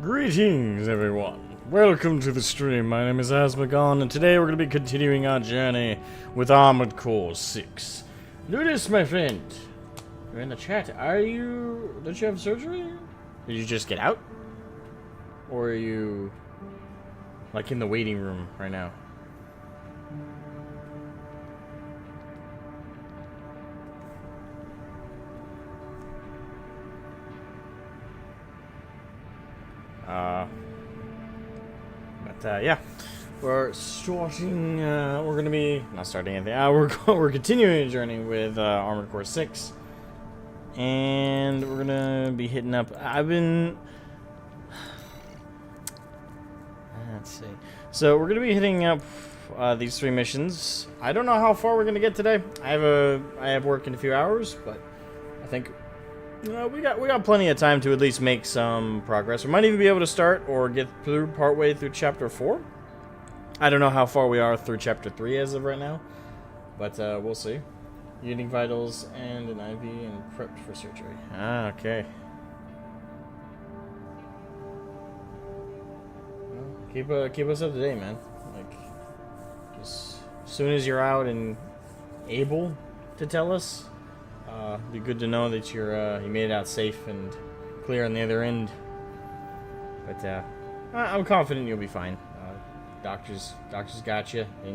Greetings, everyone. Welcome to the stream. My name is Asmogan, and today we're going to be continuing our journey with Armored Core 6. Do this, my friend. You're in the chat. Don't you have surgery? Did you just get out? Or are you, like, in the waiting room right now? Yeah, we're starting, we're gonna be, not starting anything, we're continuing a journey with, Armored Core 6, and we're gonna be hitting up, let's see, so we're gonna be hitting up, these 3 missions. I don't know how far we're gonna get today. I have work in a few hours, but I think we got plenty of time to at least make some progress. We might even be able to start or get through partway through chapter 4. I don't know how far we are through chapter 3 as of right now, but we'll see. Unique vitals and an IV and prepped for surgery. Ah, okay. Well, keep us up to date, man. Like, just as soon as you're out and able to tell us. Be good to know that you made it out safe and clear on the other end. But I'm confident you'll be fine. Doctors got you. They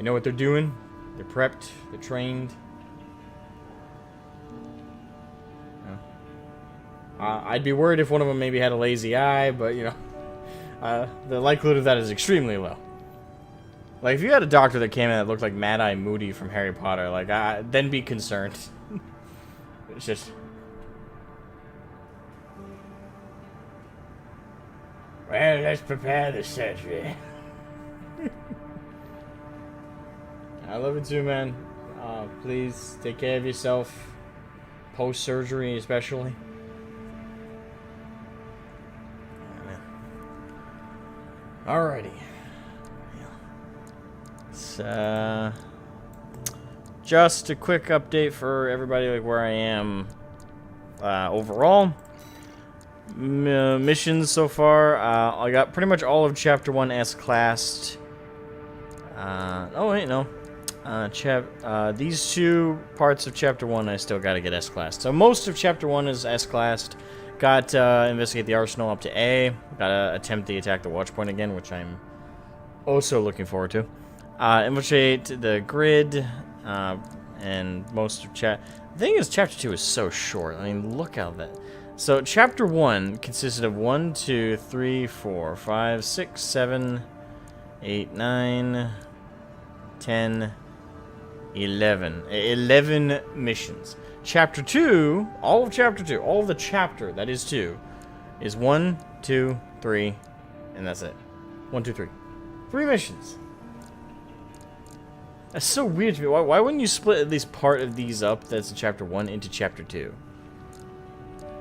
know what they're doing. They're prepped. They're trained. I'd be worried if one of them maybe had a lazy eye, but the likelihood of that is extremely low. Like if you had a doctor that came in that looked like Mad Eye Moody from Harry Potter, like then be concerned. It's just, well, let's prepare the surgery. I love it too, man. Please take care of yourself, post-surgery especially. Alrighty. It's just a quick update for everybody, like where I am overall. Missions so far, I got pretty much all of Chapter 1 S-classed. Oh wait, no. These 2 parts of Chapter 1 I still gotta get S-classed. So most of Chapter 1 is S-classed. Got investigate the arsenal up to A. Gotta attempt the attack the watch point again, which I'm also looking forward to. Infiltrate the grid. And most of the thing is, chapter 2 is so short. I mean, look how that. So, chapter 1 consisted of 1, 2, 3, 4, 5, 6, 7, 8, 9, 10, 11. 11 missions. Chapter 2, all of the chapter, that is 2, is 1, 2, 3, and that's it. 1, 2, 3. 3 missions. That's so weird to me. Why wouldn't you split at least part of these up that's in chapter 1 into chapter 2?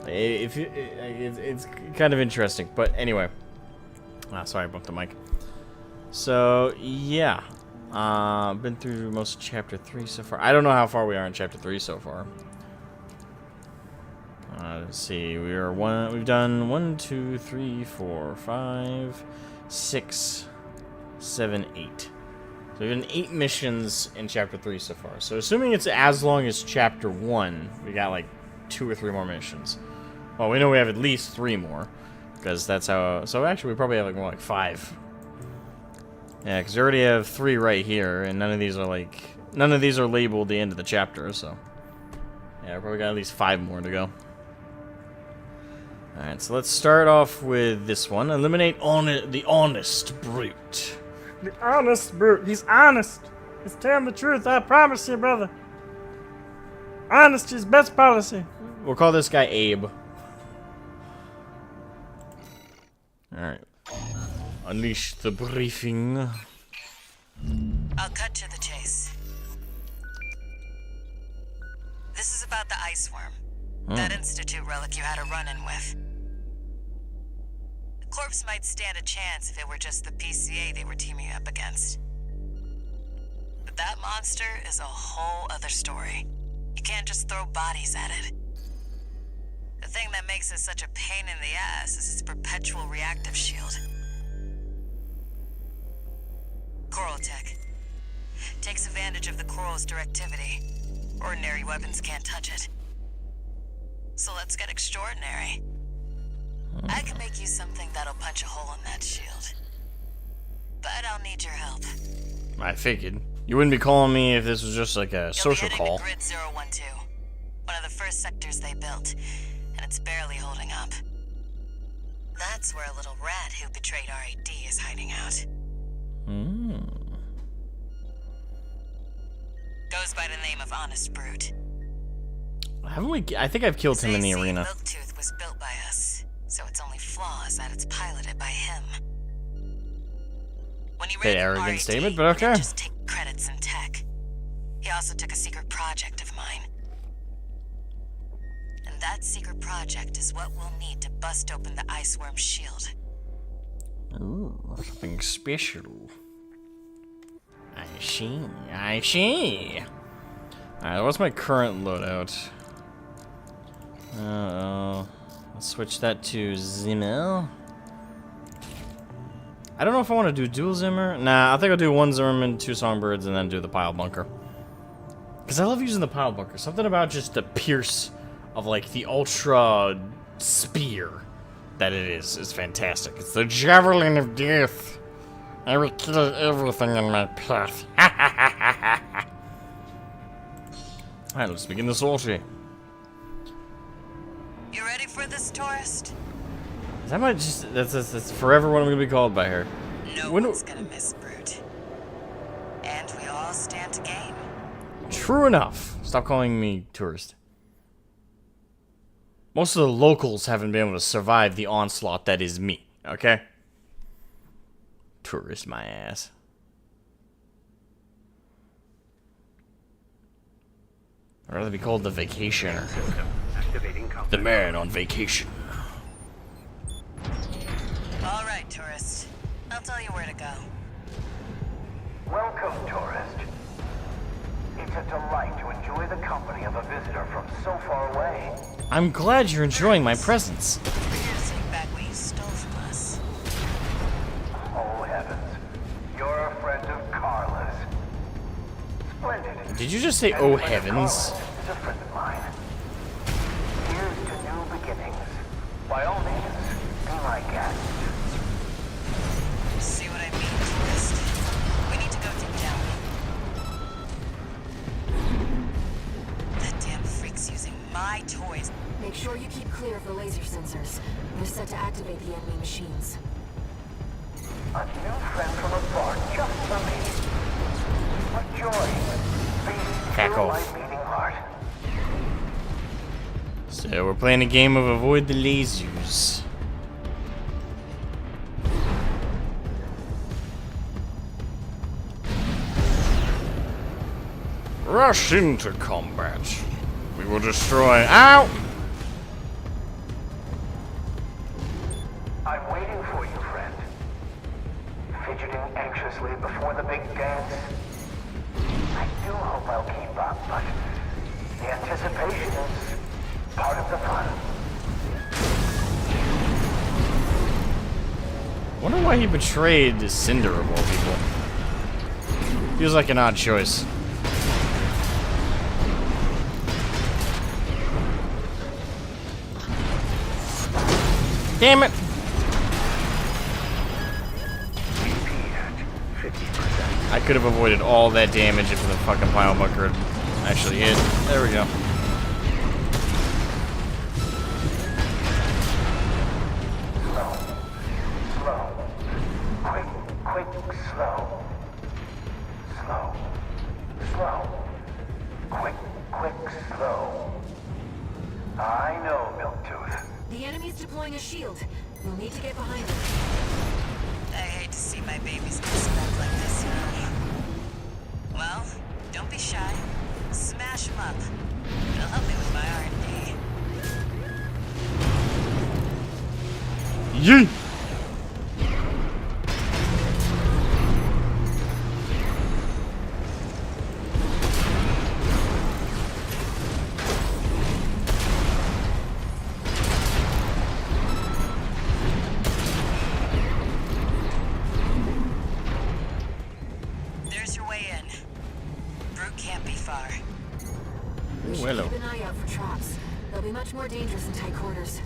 It's kind of interesting. But anyway. Sorry, I bumped the mic. So, yeah. Been through most of chapter 3 so far. I don't know how far we are in chapter 3 so far. Let's see. We've done 1, 2, 3, 4, 5, 6, 7, 8. So we've done 8 missions in Chapter 3 so far. So assuming it's as long as Chapter 1, we got like 2 or 3 more missions. Well, we know we have at least 3 more. Because that's how... So actually we probably have like more like 5. Yeah, because we already have 3 right here. And none of these are like... None of these are labeled the end of the chapter, so... Yeah, we probably got at least 5 more to go. Alright, so let's start off with this one. Eliminate the honest brute. The honest brute. He's honest. He's telling the truth. I promise you, brother. Honesty's best policy. We'll call this guy Abe. Alright. Unleash the briefing. I'll cut to the chase. This is about the ice worm. That Institute relic you had a run-in with. The corpse might stand a chance if it were just the PCA they were teaming up against. But that monster is a whole other story. You can't just throw bodies at it. The thing that makes makes it such a pain in the ass is its perpetual reactive shield. Coral tech. Takes advantage of the coral's directivity. Ordinary weapons can't touch it. So let's get extraordinary. I can make you something that'll punch a hole in that shield. But I'll need your help. I figured. You wouldn't be calling me if this was just like a social You'll be call. heading to Grid 012, one of the first sectors they built, and it's barely holding up. That's where a little rat who betrayed RAD is hiding out. Goes by the name of Honest Brute. Haven't we? I think I've killed him in the AC arena. Milktooth was built by us, so its only flaw is that it's piloted by him. When he Bit ran arrogant RAD, statement, but he okay. didn't just take credits in tech. He also took a secret project of mine. And that secret project is what we'll need to bust open the Iceworm shield. Ooh, something special. I see. I see. Alright, what's my current loadout? Uh-oh. Let's switch that to Zimmer. I don't know if I want to do dual Zimmer. Nah, I think I'll do one Zimmerman, two Songbirds, and then do the Pile Bunker. Because I love using the Pile Bunker. Something about just the pierce of, like, the Ultra Spear that it is fantastic. It's the Javelin of Death. I will kill everything in my path. Alright, let's begin the sortie. You ready for this, tourist? Is that my just that's forever what I'm gonna be called by her. No one's gonna miss Brute. And we all stand to gain. True enough. Stop calling me tourist. Most of the locals haven't been able to survive the onslaught that is me, okay? Tourist my ass. I'd rather be called the vacationer. The man on vacation. All right, tourist. I'll tell you where to go. Welcome, tourist. It's a delight to enjoy the company of a visitor from so far away. I'm glad you're enjoying my presence. We're here to take back what you stole from us. Oh, heavens. You're a friend of Carla's. Splendid. Did you just say, oh heavens? Carla is a friend of mine. Here's to new beginnings. By all means, be my guest. See what I mean, tourist? We need to go take down. That damn freak's using my toys. Make sure you keep clear of the laser sensors. They're set to activate the enemy machines. A new friend from afar, just for me. What joy. Back Feel off. my beating heart. So we're playing a game of avoid the lasers. Rush into combat. We will destroy. Ow! I'm waiting for you, friend. Fidgeting anxiously before the big dance. I do hope I'll keep up, but the anticipation is part of the fun. Wonder why he betrayed Cinder of all people. Feels like an odd choice. Damn it! I could have avoided all that damage if the fucking pile bunker had actually hit. There we go. Slow. Quick, slow. Slow. Slow. Quick, slow. I know, Milktooth. The enemy's deploying a shield. You'll need to get behind it. I hate to see my babies get smacked like this, you know. Well, don't be shy. Smash them up. It'll help me with my R&D. Yee! be much more dangerous in tight quarters.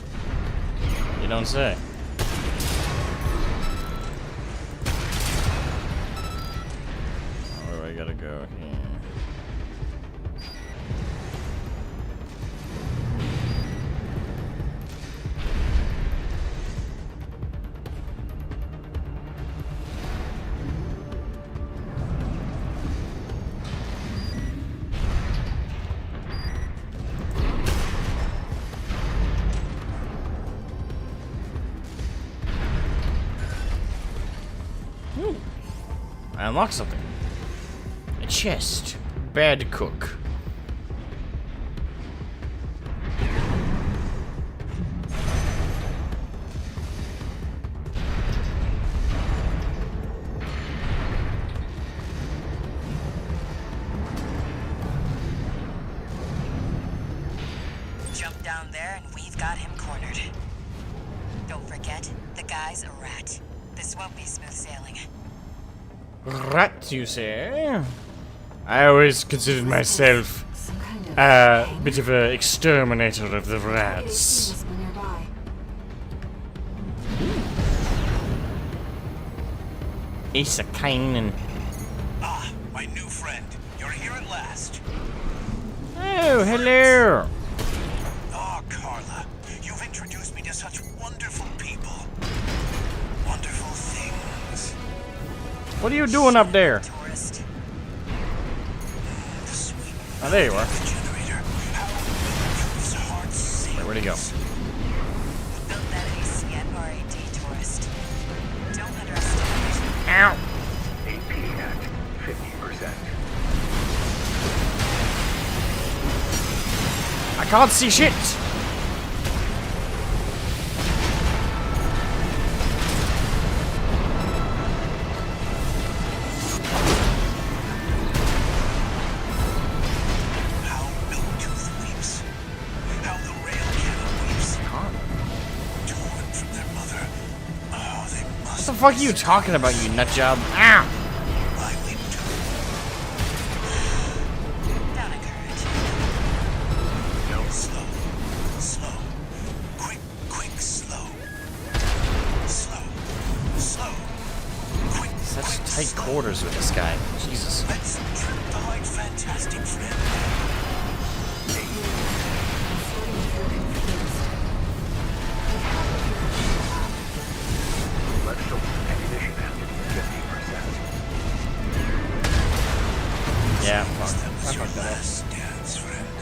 You don't say. Where do I gotta go here? I unlocked something. A chest. Bad cook. Jump down there and we've got him cornered. Don't forget, the guy's a rat. This won't be smooth sailing. Rat, you say? I always considered myself Some kind of a hangar? bit of an exterminator of the Target AC rats. must be nearby. Asa Kainen. Ah, my new friend. You're here at last. Oh, hello. Oh, Carla. You've introduced me to such wonderful people. Wonderful things. What are you doing up there? Tourist. The sweet Oh, there you are. the generator. How its heart sings. Wait, where'd he go? Built that AC at RAD, tourist. Don't underestimate it. Ow. AP at 50%. I can't see shit. How Milktooth weeps. How the rail cannon weeps. Torn from their mother. Oh, they What must the fuck are you talking about, you nut job? Ow. I weep too. Don't encourage. No, slow. Slow. Quick, quick, slow. Slow. Slow. Quick, Such quick, tight slow. quarters with this guy. Jesus. Let's trip the light, fantastic friend. I'm starting to feel confused. Let's hope ammunition has to be 50%. Yeah, That was fuck. your I fucked that up. last dance, friend.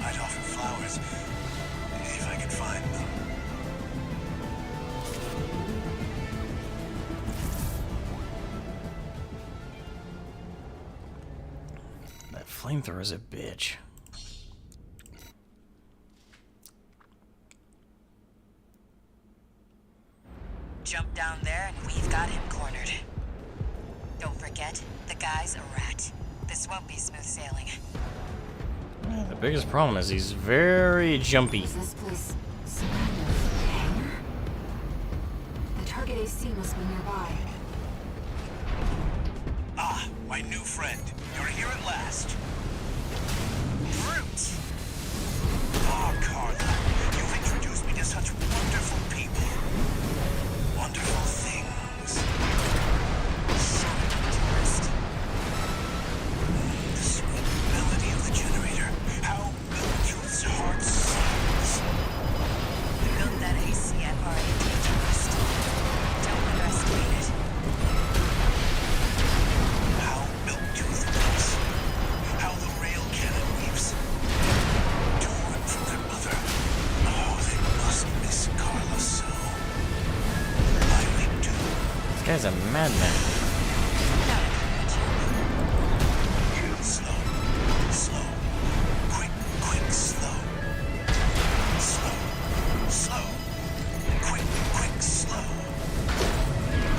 I'd offer flowers if I could find them. That flamethrower's a bitch. Jump down there and we've got him cornered. Don't forget, the guy's a rat. This won't be smooth sailing. Yeah, the biggest problem is he's very jumpy. Is this place some kind of hangar? The target AC must be nearby. Ah, my new friend. You're here at last. Brute! Ah, Carla. You've introduced me to such wonderful people. Wonderful things. Tourist. The sweet melody of the generator. How Milktooth's heart sings. We built that AC at RAD, tourist. Don't underestimate it. How Milktooth weeps. How the rail cannon weeps. Torn from their mother. Oh, they must miss Carla so. I weep too. This guy's a madman. Slow. Slow. Quick, quick, slow. Slow. Slow. Quick, quick, slow.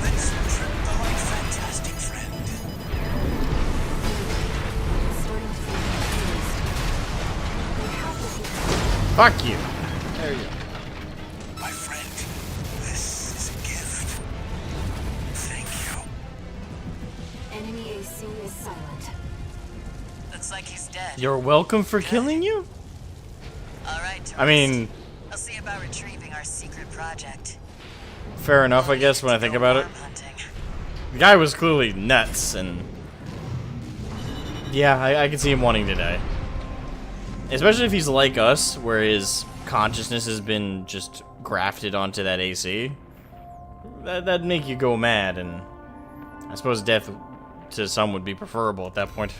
Let's trip the light, fantastic friend. I'm starting to feel confused. They have to be Fuck you. There you go. My friend, this is a gift. Thank you. enemy AC is silent. Looks like he's dead. You're welcome for killing you? I mean, I'll see about retrieving our secret project. fair enough, I guess, when I think about it. Worm hunting. The guy was clearly nuts, and yeah, I can see him wanting to die. Especially if he's like us, where his consciousness has been just grafted onto that AC. That'd make you go mad, and I suppose death to some would be preferable at that point.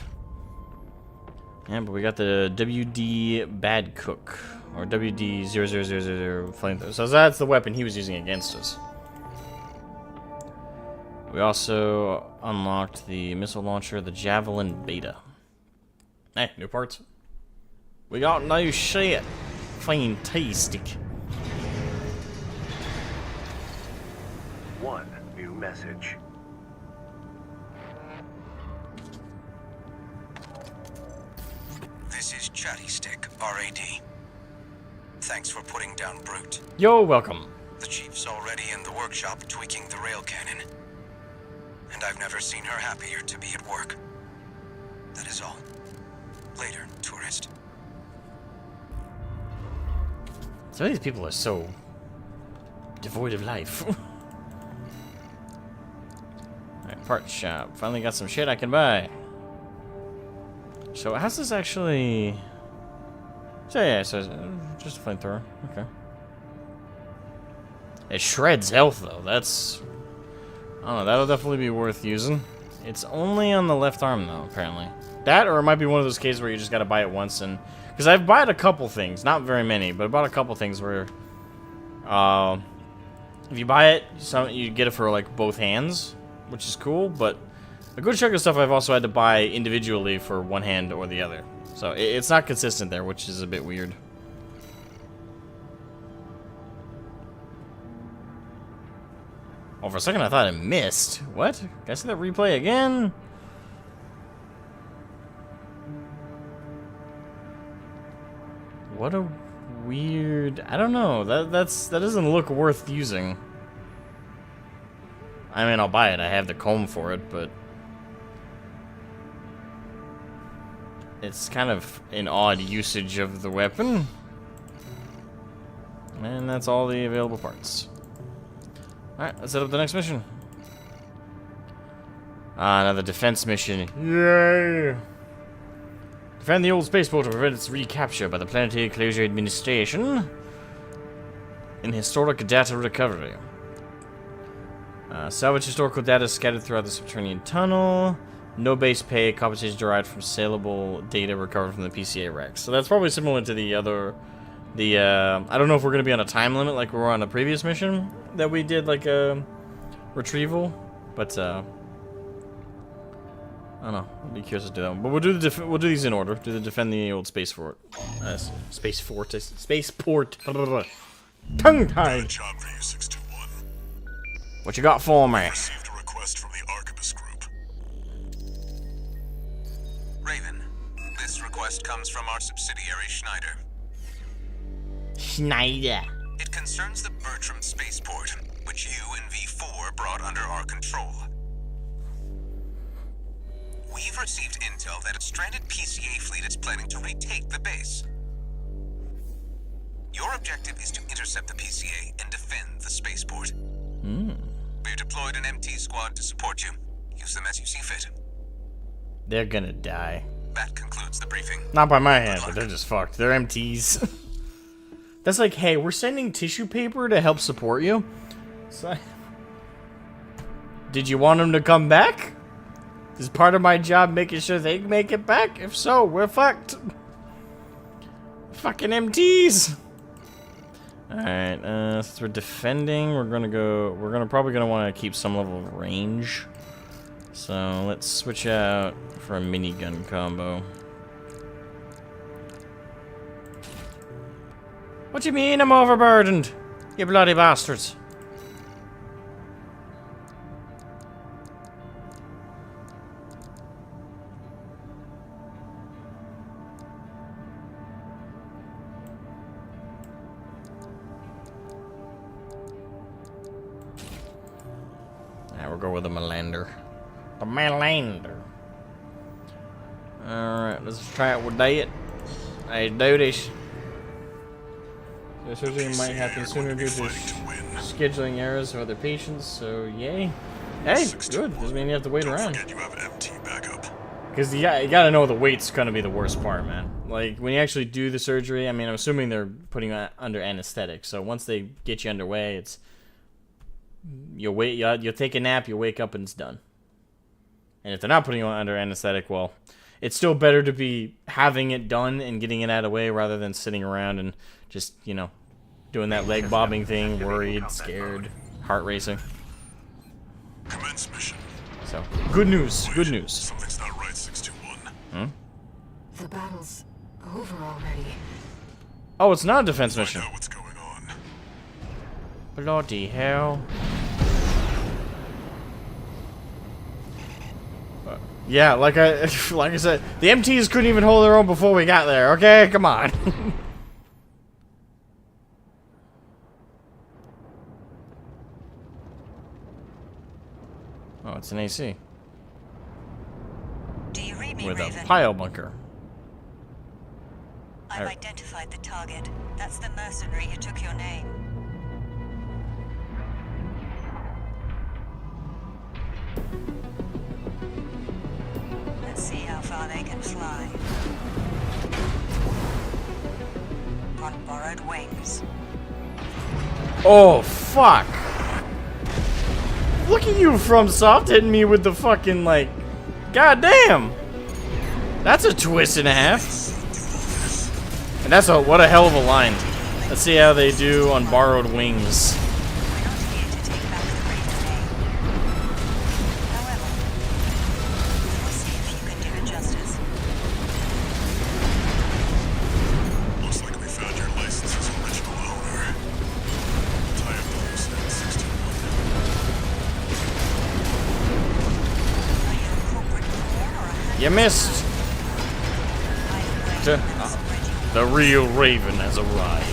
Yeah, but we got the WD Bad Cook, or WD-0000 flamethrower. So that's the weapon he was using against us. We also unlocked the missile launcher, the Javelin Beta. Hey, new parts. We got new shit. Fantastic. One new message. This is Chatty Stick, RAD. Thanks for putting down Brute. Yo, welcome. The Chief's already in the workshop tweaking the rail cannon. And I've never seen her happier to be at work. That is all. Later, tourist. Some of these people are so devoid of life. Alright, part shop. Finally got some shit I can buy. So how's this actually... So yeah, so just a flamethrower. Okay. It shreds health though. That's... I don't know, that'll definitely be worth using. It's only on the left arm though, apparently. That, or it might be one of those cases where you just gotta buy it once and... Because I've bought a couple things, not very many, but I bought a couple things where... if you buy it, you get it for like both hands, which is cool, but... A good chunk of stuff I've also had to buy individually for one hand or the other. So it's not consistent there, which is a bit weird. Oh, for a second I thought I missed. What? Can I see that replay again? What a weird... I don't know. That doesn't look worth using. I mean, I'll buy it. I have the comb for it, but... It's kind of an odd usage of the weapon. And that's all the available parts. Alright, let's set up the next mission. Another defense mission. Yay! Defend the old spaceport to prevent its recapture by the Planetary Closure Administration. In historic data recovery. Salvage historical data scattered throughout the subterranean tunnel. No base pay, compensation derived from saleable data recovered from the PCA racks. So that's probably similar to the other... I don't know if we're going to be on a time limit like we were on a previous mission that we did, like a retrieval. But, I don't know. I'll be curious to do that one. But we'll do these in order. Do the defend the old spaceport. Spaceport. Tongue-tied. Job for you, 621. What you got for me? Received a request from the Archibus Group. Raven, this request comes from our subsidiary Schneider. Schneider. It concerns the Bertram spaceport, which you and V4 brought under our control. We've received intel that a stranded PCA fleet is planning to retake the base. Your objective is to intercept the PCA and defend the spaceport. We've deployed an MT squad to support you. Use them as you see fit. They're gonna die. That concludes the briefing. Not by my hand, but they're just fucked. They're MTs. That's like, hey, we're sending tissue paper to help support you. So, did you want them to come back? Is part of my job making sure they make it back? If so, we're fucked. Fucking MTs. Alright, since we're defending, we're probably gonna want to keep some level of range. So let's switch out for a minigun combo. What do you mean I'm overburdened? You bloody bastards. Now we'll go with the Melander. The Melander. Alright, let's try it with that. Let's do this. The surgery might happen sooner due to scheduling errors of other patients, so yay. Hey, good. Doesn't mean you have to wait around. Forget you have MT backup. Because you gotta know the wait's gonna be the worst part, man. Like, when you actually do the surgery, I mean, I'm assuming they're putting you under anesthetic, so once they get you underway, it's... You'll take a nap, you wake up, and it's done. And if they're not putting you under anesthetic, well, it's still better to be having it done and getting it out of the way rather than sitting around and just, you know, doing that leg bobbing thing, worried, scared, heart racing. Commence mission. So, good news, good news. Something's not right, 621. The battle's over already. Oh, it's not a defense mission. Find out what's going on. Bloody hell. Yeah, like I said, the MTs couldn't even hold their own before we got there, okay? Come on. Oh, it's an AC. Do you read me, With a Raven? pile bunker. I've identified the target. That's the mercenary who took your name. Let's see how far they can fly. On borrowed wings. Oh, fuck. Look at you, FromSoft, hitting me with the fucking, like... Goddamn! That's a twist and a half. And that's what a hell of a line. Let's see how they do on borrowed wings. We're not here to take back the Raven name. However, we'll see if you can do it justice. Looks like we found your license's original owner. Tie up the loose end, 621. Are you a corporate pawn or a hacker? You missed. Either way, The real Raven has arrived.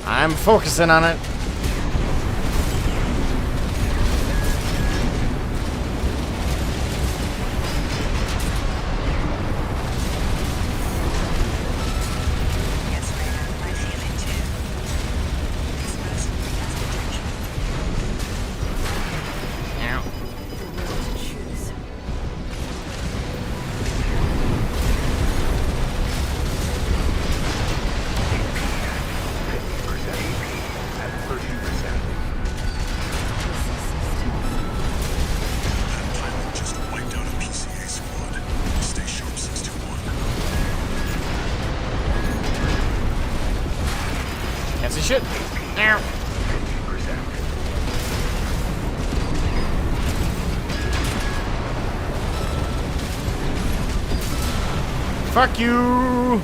I'm focusing on it. Shit. Ow. Fuck you.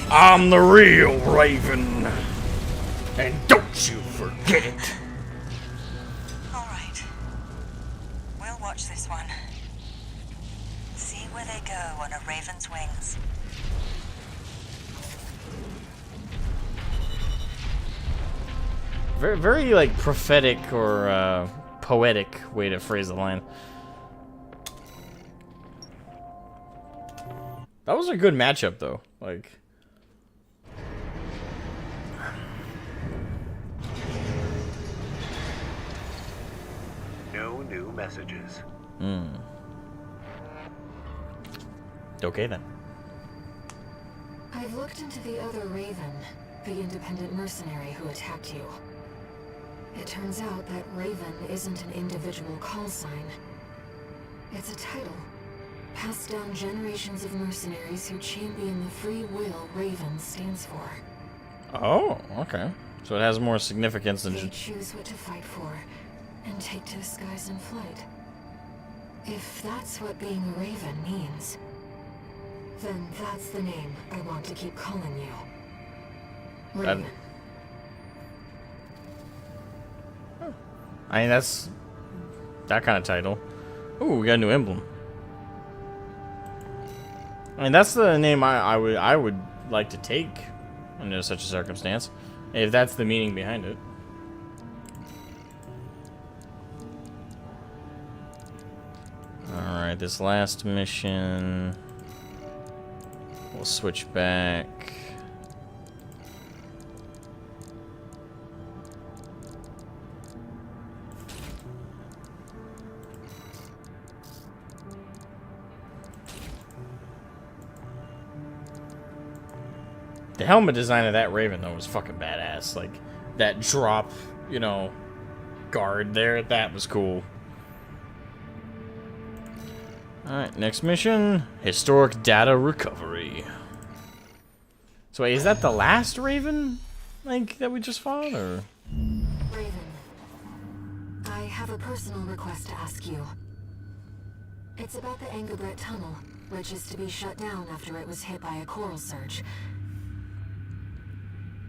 I'm the real Raven. And don't you forget it. All right. We'll watch this one. See where they go on a Raven's wings. Very, very like prophetic or poetic way to phrase the line. That was a good matchup, though. Like, No new messages. okay then. I've looked into the other Raven, the independent mercenary who attacked you. It turns out that Raven isn't an individual call sign. It's a title, passed down generations of mercenaries who champion the free will Raven stands for. Oh, okay. So it has more significance than They just... choose what to fight for, and take to the skies in flight. If that's what being a Raven means, then that's the name I want to keep calling you. Raven. I mean, that's that kind of title. Ooh, we got a new emblem. I mean, that's the name I would like to take under such a circumstance, if that's the meaning behind it. Alright, this last mission... We'll switch back. The helmet design of that Raven, though, was fucking badass. Like, that drop, you know, guard there, that was cool. Alright, next mission. Historic data recovery. So wait, is that the last Raven, like, that we just fought, or? Raven, I have a personal request to ask you. It's about the Engabret Tunnel, which is to be shut down after it was hit by a coral surge.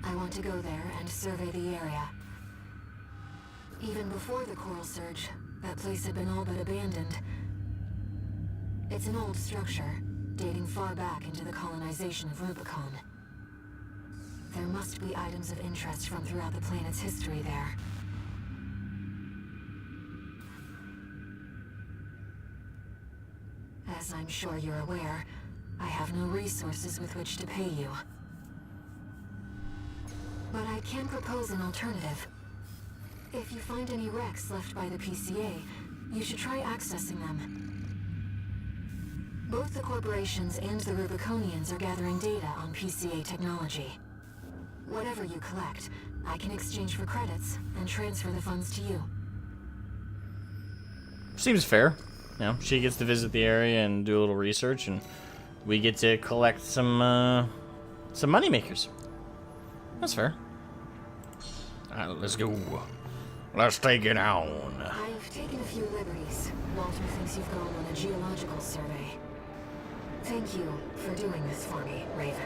I want to go there and survey the area. Even before the coral surge, that place had been all but abandoned. It's an old structure, dating far back into the colonization of Rubicon. There must be items of interest from throughout the planet's history there. As I'm sure you're aware, I have no resources with which to pay you. But I can propose an alternative. If you find any wrecks left by the PCA, you should try accessing them. Both the corporations and the Rubiconians are gathering data on PCA technology. Whatever you collect, I can exchange for credits and transfer the funds to you. Seems fair. You know, she gets to visit the area and do a little research, and we get to collect some money makers. That's fair. Alright, let's go. Let's take it on. I've taken a few liberties. Walter thinks you've gone on a geological survey. Thank you for doing this for me, Raven.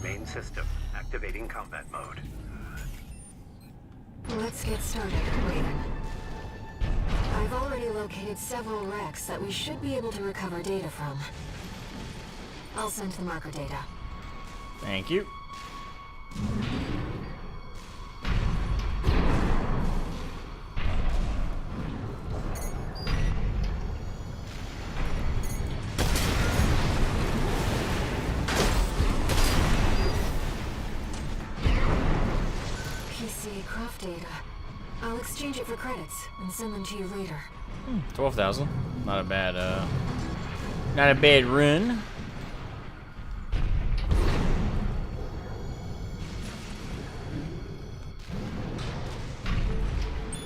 Main system activating combat mode. Let's get started, Raven. I've already located several wrecks that we should be able to recover data from. I'll send the marker data. Thank you. PCA craft data. I'll exchange it for credits and send them to you later. 12,000. Not a bad, not a bad run.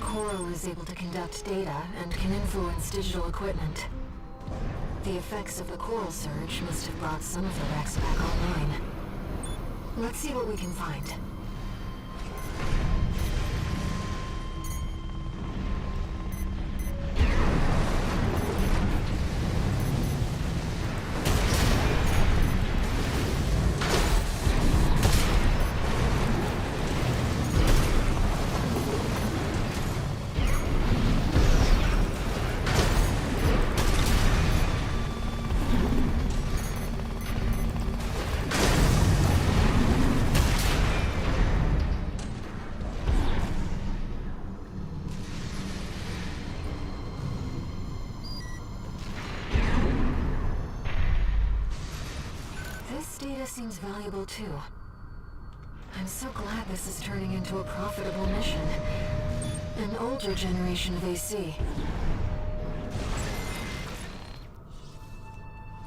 Coral is able to conduct data and can influence digital equipment. The effects of the coral surge must have brought some of the wrecks back online. Let's see what we can find. Data seems valuable too. I'm so glad this is turning into a profitable mission. An older generation of AC.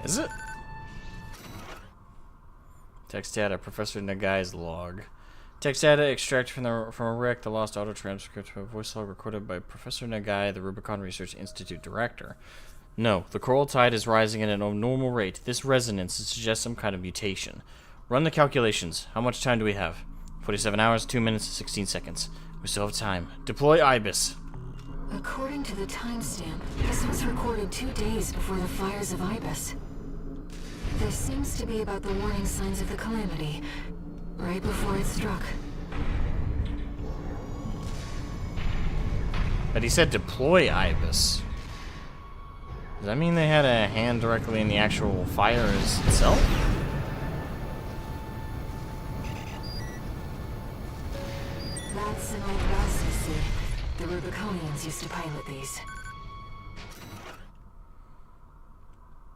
Is it? Text data, Professor Nagai's log. Text data extracted from a wreck, the lost auto transcript from a voice log recorded by Professor Nagai, the Rubicon Research Institute director. No, the coral tide is rising at an abnormal rate. This resonance suggests some kind of mutation. Run the calculations. How much time do we have? 47 hours, 2 minutes, 16 seconds. We still have time. Deploy Ibis. According to the timestamp, this was recorded 2 days before the fires of Ibis. This seems to be about the warning signs of the calamity, right before it struck. But he said deploy Ibis. Does that mean they had a hand directly in the actual fire itself? That's an old bus, you see. The Rubiconians used to pilot these.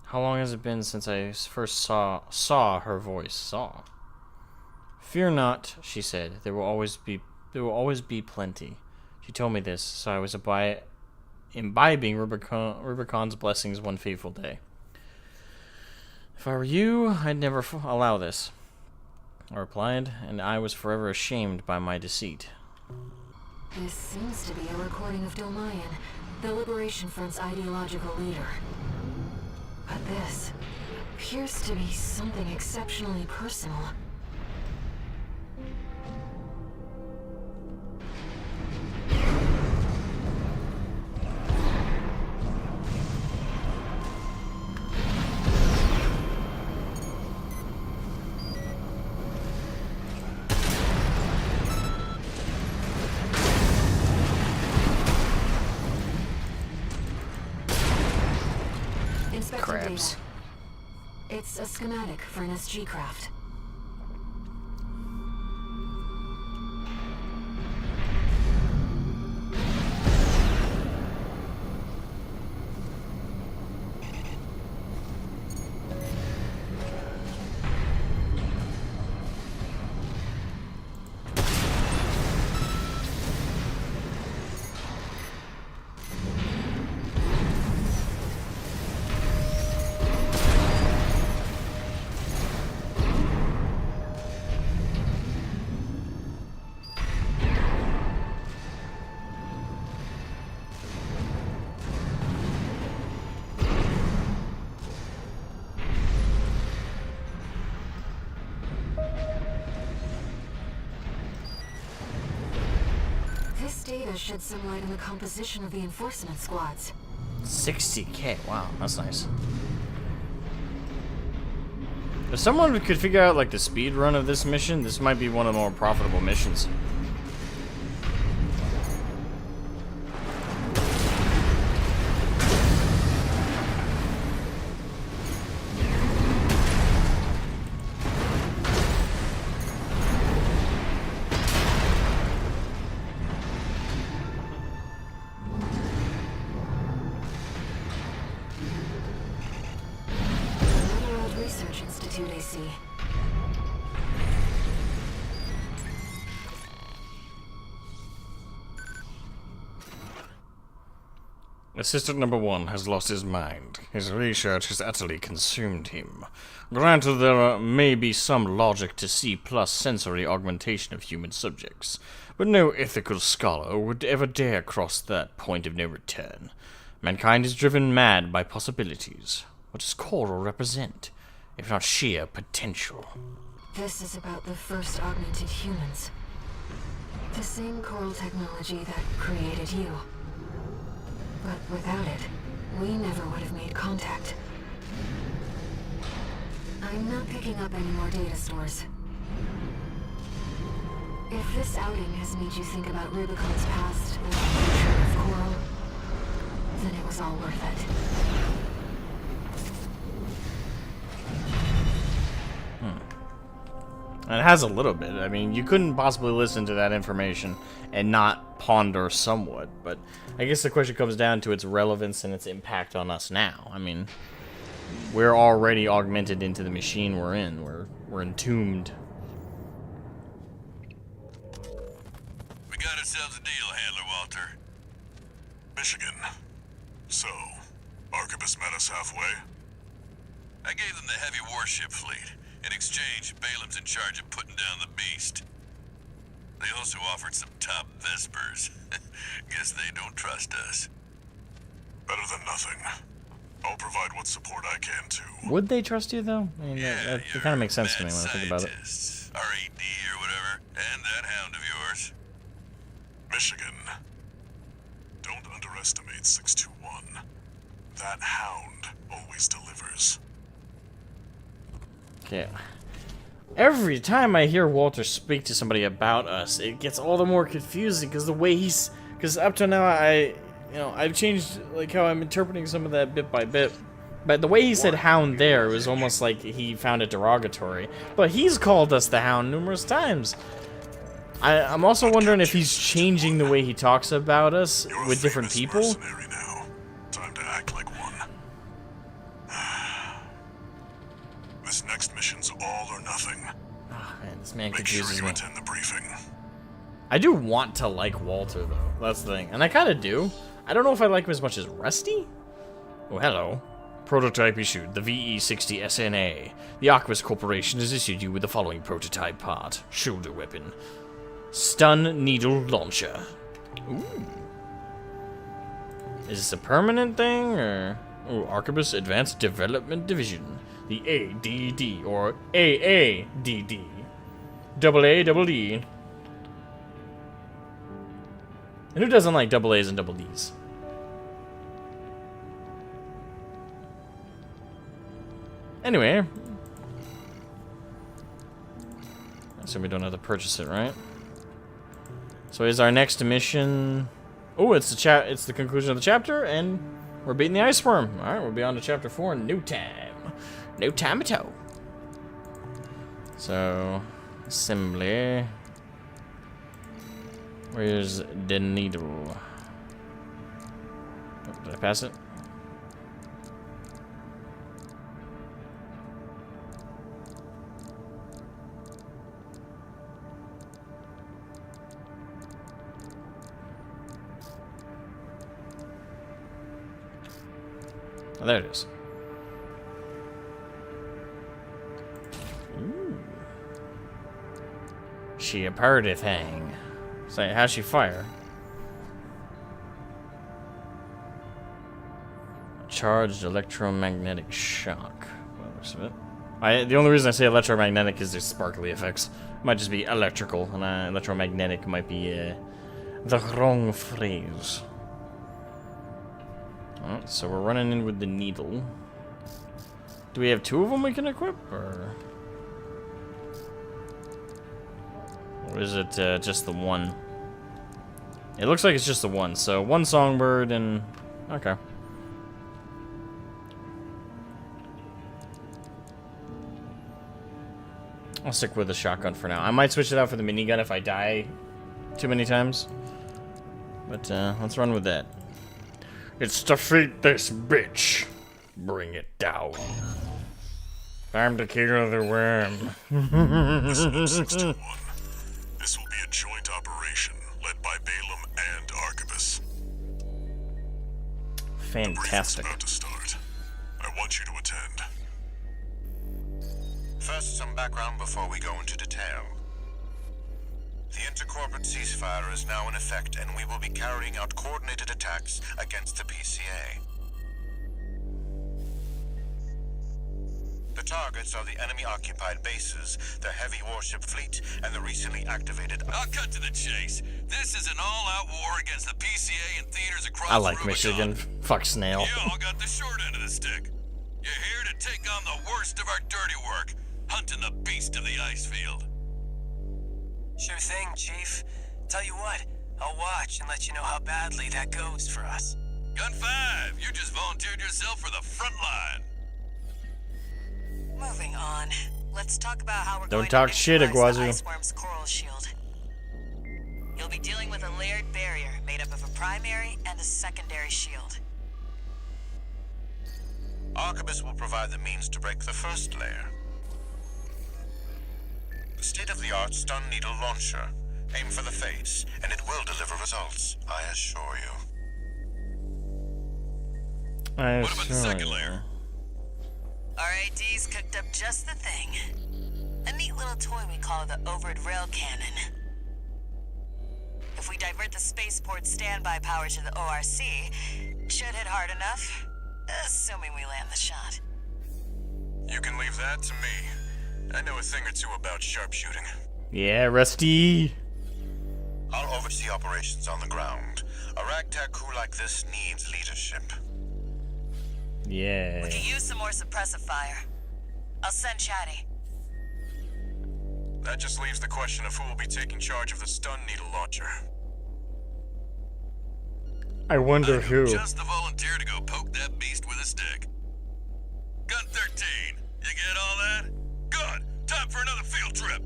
How long has it been since I first saw her voice? Saw. Fear not, she said. There will always be plenty. She told me this, so I was imbibing Rubicon's blessings one fateful day. If I were you, I'd never allow this, I replied, and I was forever ashamed by my deceit. This seems to be a recording of Domayan, the Liberation Front's ideological leader. But this appears to be something exceptionally personal. Crabs. Data. It's a schematic for an SG craft. This data sheds some light on the composition of the enforcement squads. 60k, wow, that's nice. If someone could figure out like the speed run of this mission, this might be one of the more profitable missions. Assistant number 1 has lost his mind. His research has utterly consumed him. Granted, there may be some logic to C+ sensory augmentation of human subjects, but no ethical scholar would ever dare cross that point of no return. Mankind is driven mad by possibilities. What does coral represent, if not sheer potential? This is about the first augmented humans. The same coral technology that created you. But without it, we never would have made contact. I'm not picking up any more data stores. If this outing has made you think about Rubicon's past and the future of Coral, then it was all worth it. It has a little bit. I mean, you couldn't possibly listen to that information and not ponder somewhat, but I guess the question comes down to its relevance and its impact on us now. I mean, we're already augmented into the machine we're in. We're entombed. We got ourselves a deal, Handler Walter. Michigan. So, Arquebus met us halfway? I gave them the heavy warship fleet. In exchange, Balaam's in charge of putting down the beast. They also offered some top Vespers. Guess they don't trust us. Better than nothing. I'll provide what support I can too. Would they trust you, though? I mean, Yeah, that kind of makes sense to me when I think about it. RAD or whatever, and that hound of yours. Michigan. Don't underestimate 621. That hound always delivers. Okay. Every time I hear Walter speak to somebody about us, it gets all the more confusing because the way he's... Because up to now, you know, I've changed like how I'm interpreting some of that bit by bit. But the way he said hound there was almost like he found it derogatory. But he's called us the hound numerous times. I'm also wondering if he's changing the way he talks about us with different people. Now. Time to act like one. This next mission's all or nothing. Oh, man, this man Make confuses sure you me. attend the briefing. I do want to like Walter, though. That's the thing. And I kind of do. I don't know if I like him as much as Rusty. Oh, hello. Prototype issued, the VE-60 SNA. The Arquus Corporation has issued you with the following prototype part. Shoulder weapon. Stun Needle Launcher. Ooh. Is this a permanent thing, or... Oh, Arquebus Advanced Development Division. The ADD, or AADD. Double A, double D. And who doesn't like double A's and double D's? Anyway. So we don't have to purchase it, right? So is our next mission... Oh, it's the conclusion of the chapter, and we're beating the ice worm. Alright, we'll be on to chapter 4 in no time. No time at all. So, assembly. Where's the needle? Oh, did I pass it? Oh, there it is. Ooh. She a party thing. Say, how's she fire? Charged electromagnetic shock. Well, looks of it. The only reason I say electromagnetic is there's sparkly effects. Might just be electrical, and electromagnetic might be the wrong phrase. Alright, so we're running in with the needle. Do we have 2 of them we can equip, or is it just the one? It looks like it's just the one. So 1 songbird and... Okay. I'll stick with the shotgun for now. I might switch it out for the minigun if I die too many times. But let's run with that. It's defeat this bitch. Bring it down. Time to kill the worm. Listen, 61. This will be a joint operation led by Balaam and Arquebus. Fantastic. The briefing's about to start. I want you to attend. First, some background before we go into detail. The intercorporate ceasefire is now in effect, and we will be carrying out coordinated attacks against the PCA. The targets are the enemy-occupied bases, the heavy warship fleet, and the recently activated... I'll cut to the chase. This is an all-out war against the PCA and theaters across I like Rubicon. Michigan. Fuck Snail. You all got the short end of the stick. You're here to take on the worst of our dirty work, hunting the beast of the ice field. Sure thing, Chief. Tell you what, I'll watch and let you know how badly that goes for us. Gun 5, you just volunteered yourself for the front line. Moving on. Let's talk about how we're Don't going talk to shit, neutralize the Iguazu. ice worm's coral shield. You'll be dealing with a layered barrier made up of a primary and a secondary shield. Arquebus will provide the means to break the first layer. The state-of-the-art stun needle launcher. Aim for the face, and it will deliver results, I assure you. What about the second layer? RAD's cooked up just the thing. A neat little toy we call the overed rail cannon. If we divert the spaceport's standby power to the ORC, it should hit hard enough, assuming we land the shot. You can leave that to me. I know a thing or two about sharpshooting. Yeah, Rusty. I'll oversee operations on the ground. A ragtag crew like this needs leadership. Yeah. We could use some more suppressive fire. I'll send Chatty. That just leaves the question of who will be taking charge of the stun needle launcher. I wonder am who. just the volunteer to go poke that beast with a stick. Gun 13, you get all that? Good. Time for another field trip.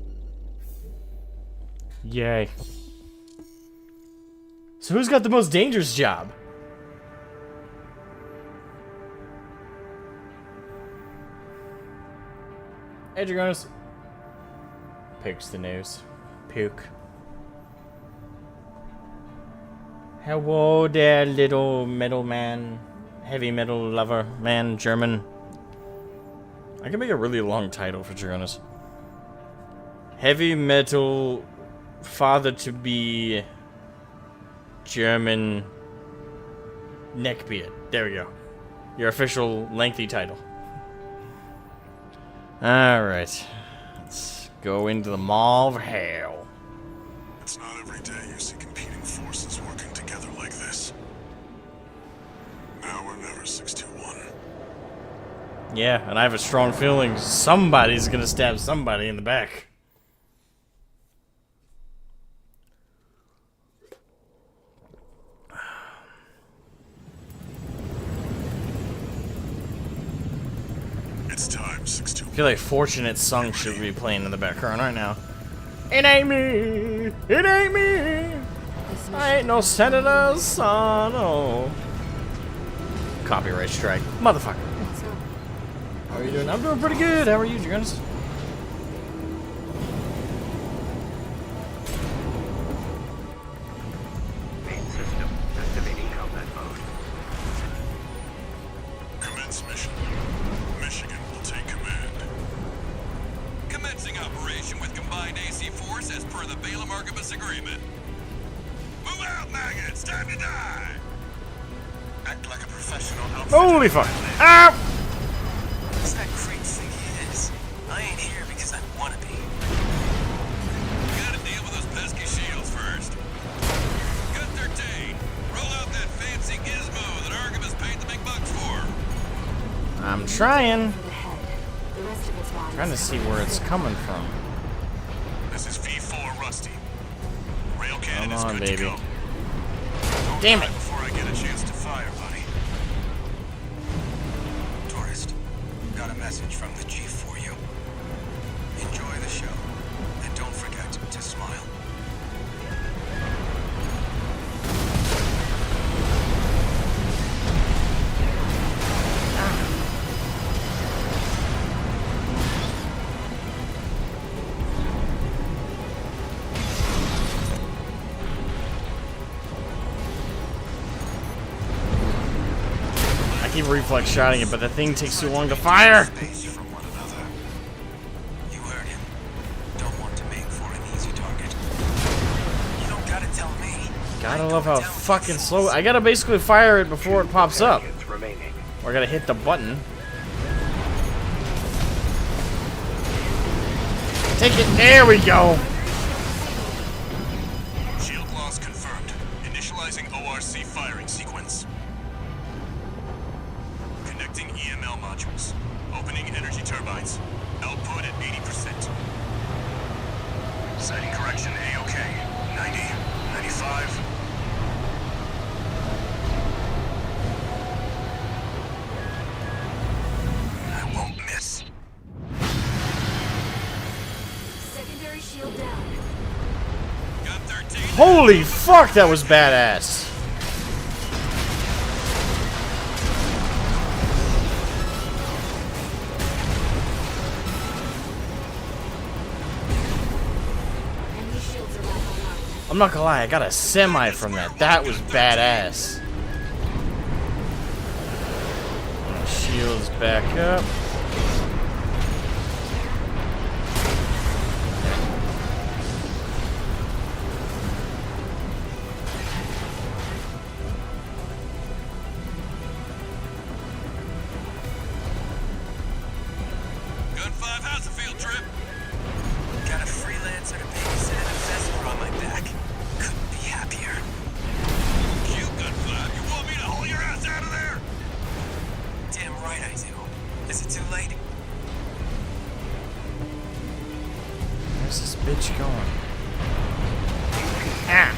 Yay. So who's got the most dangerous job? Hey, Dragonis. Pokes the nose. Poke. Hello there, little metal man. Heavy metal lover man, German. I can make a really long title for Dragonis. Heavy metal father to be German neckbeard. There we go. Your official lengthy title. Alright. Let's go into the Maw of Hell. It's not every day you see competing forces working together like this. Now or never, 621. Yeah, and I have a strong feeling somebody's gonna stab somebody in the back. It's time, 621. I feel like Fortunate Song should be playing in the background right now. It ain't me! It ain't me! I ain't no senator's son, oh. Copyright strike. Motherfucker. How are you doing? I'm doing pretty good. How are you, Dragonis? Main system activating combat mode. Commence mission. Michigan will take command. Commencing operation with combined AC force as per the Balaam Archibus agreement. Move out, maggots! Time to die! Act like a professional outfit. Holy fuck. Ow! What's that creep think he is? I ain't here because I wanna be. We gotta deal with those pesky shields first. Gun 13, roll out that fancy gizmo that Archibus paid the big bucks for. I'm trying. For the head. The rest of its body. Trying to see where it's coming from. This is V4 Rusty. Rail cannon Come is on, good baby. to go. Don't Damn die it. Before I get a chance to fire, buddy. Tourist, got a message from the chief for you. Enjoy the show, and don't forget to smile. I keep reflex shotting it, but the thing takes too long to fire. Space from one another. You heard him. Don't want to make for an easy target. You don't gotta tell me. Gotta love how fucking slow. I gotta basically fire it before it pops up. Seconds remaining. Or I gotta hit the button. Take it. There we go. Shield loss confirmed. Initializing ORC firing sequence. Connecting EML modules. Opening energy turbines. Output at 80%. Sighting correction A-OK. 90, 95. I won't miss. Secondary shield down. Gun 13, Holy fuck, that was badass. Enemy shields are back online. I'm not gonna lie, I got a semi from that. That was badass. Shields back up. Gun 5, how's the field trip? Got a freelancer to babysit and a Vesper on my back. Couldn't be happier. You, Gun 5, you want me to haul your ass out of there? Damn right I do. Is it too late? Where's this bitch going? Ah!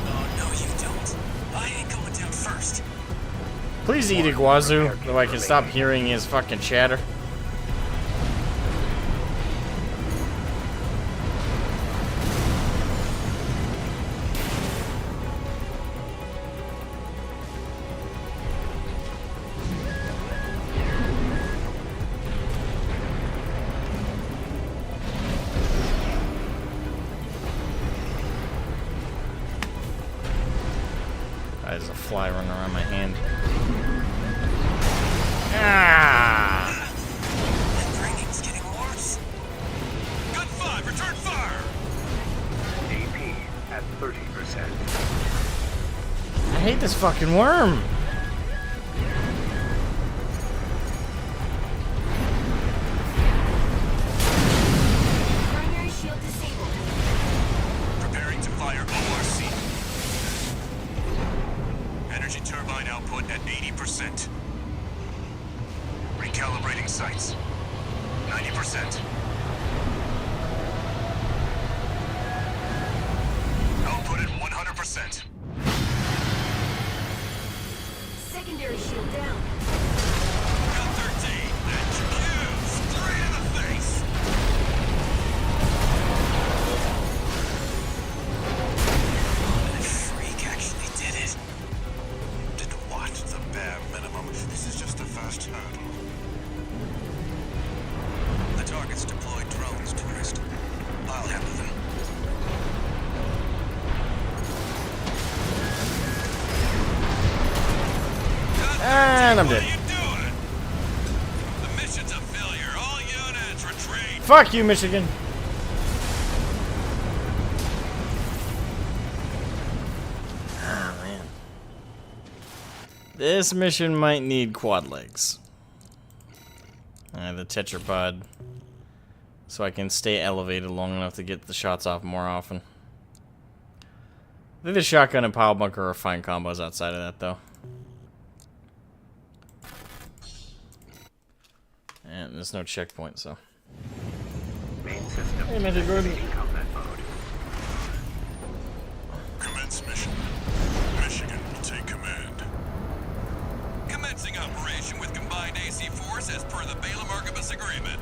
Oh, no, you don't. I ain't going Please eat Iguazu, though I can stop hearing his fucking chatter. There's a fly running around my hand. Ah! That ringing's getting worse. Gun 5, return fire! AP at 30%. I hate this fucking worm. Primary shield disabled. Preparing to fire ORC. Energy turbine output at 80%. Recalibrating sights. 90%. Output at 100%. Secondary shield down. Gun 13. And Q's. 3 in the face. That freak actually did it. Did what? The bare minimum. This is just the first hurdle. The target's deployed drones, tourist. I'll handle them. And I'm dead. What are you doing? The mission's a failure. All units retreat. Fuck you, Michigan. Ah, man. This mission might need quad legs. The tetrapod. So I can stay elevated long enough to get the shots off more often. I think the shotgun and pile bunker are fine combos outside of that, though. And there's no checkpoint, so. Main system Hey, Mr. Gordon. activating combat mode. Commence mission. Michigan will take command. Commencing operation with combined AC force as per the Balaam Archibus agreement.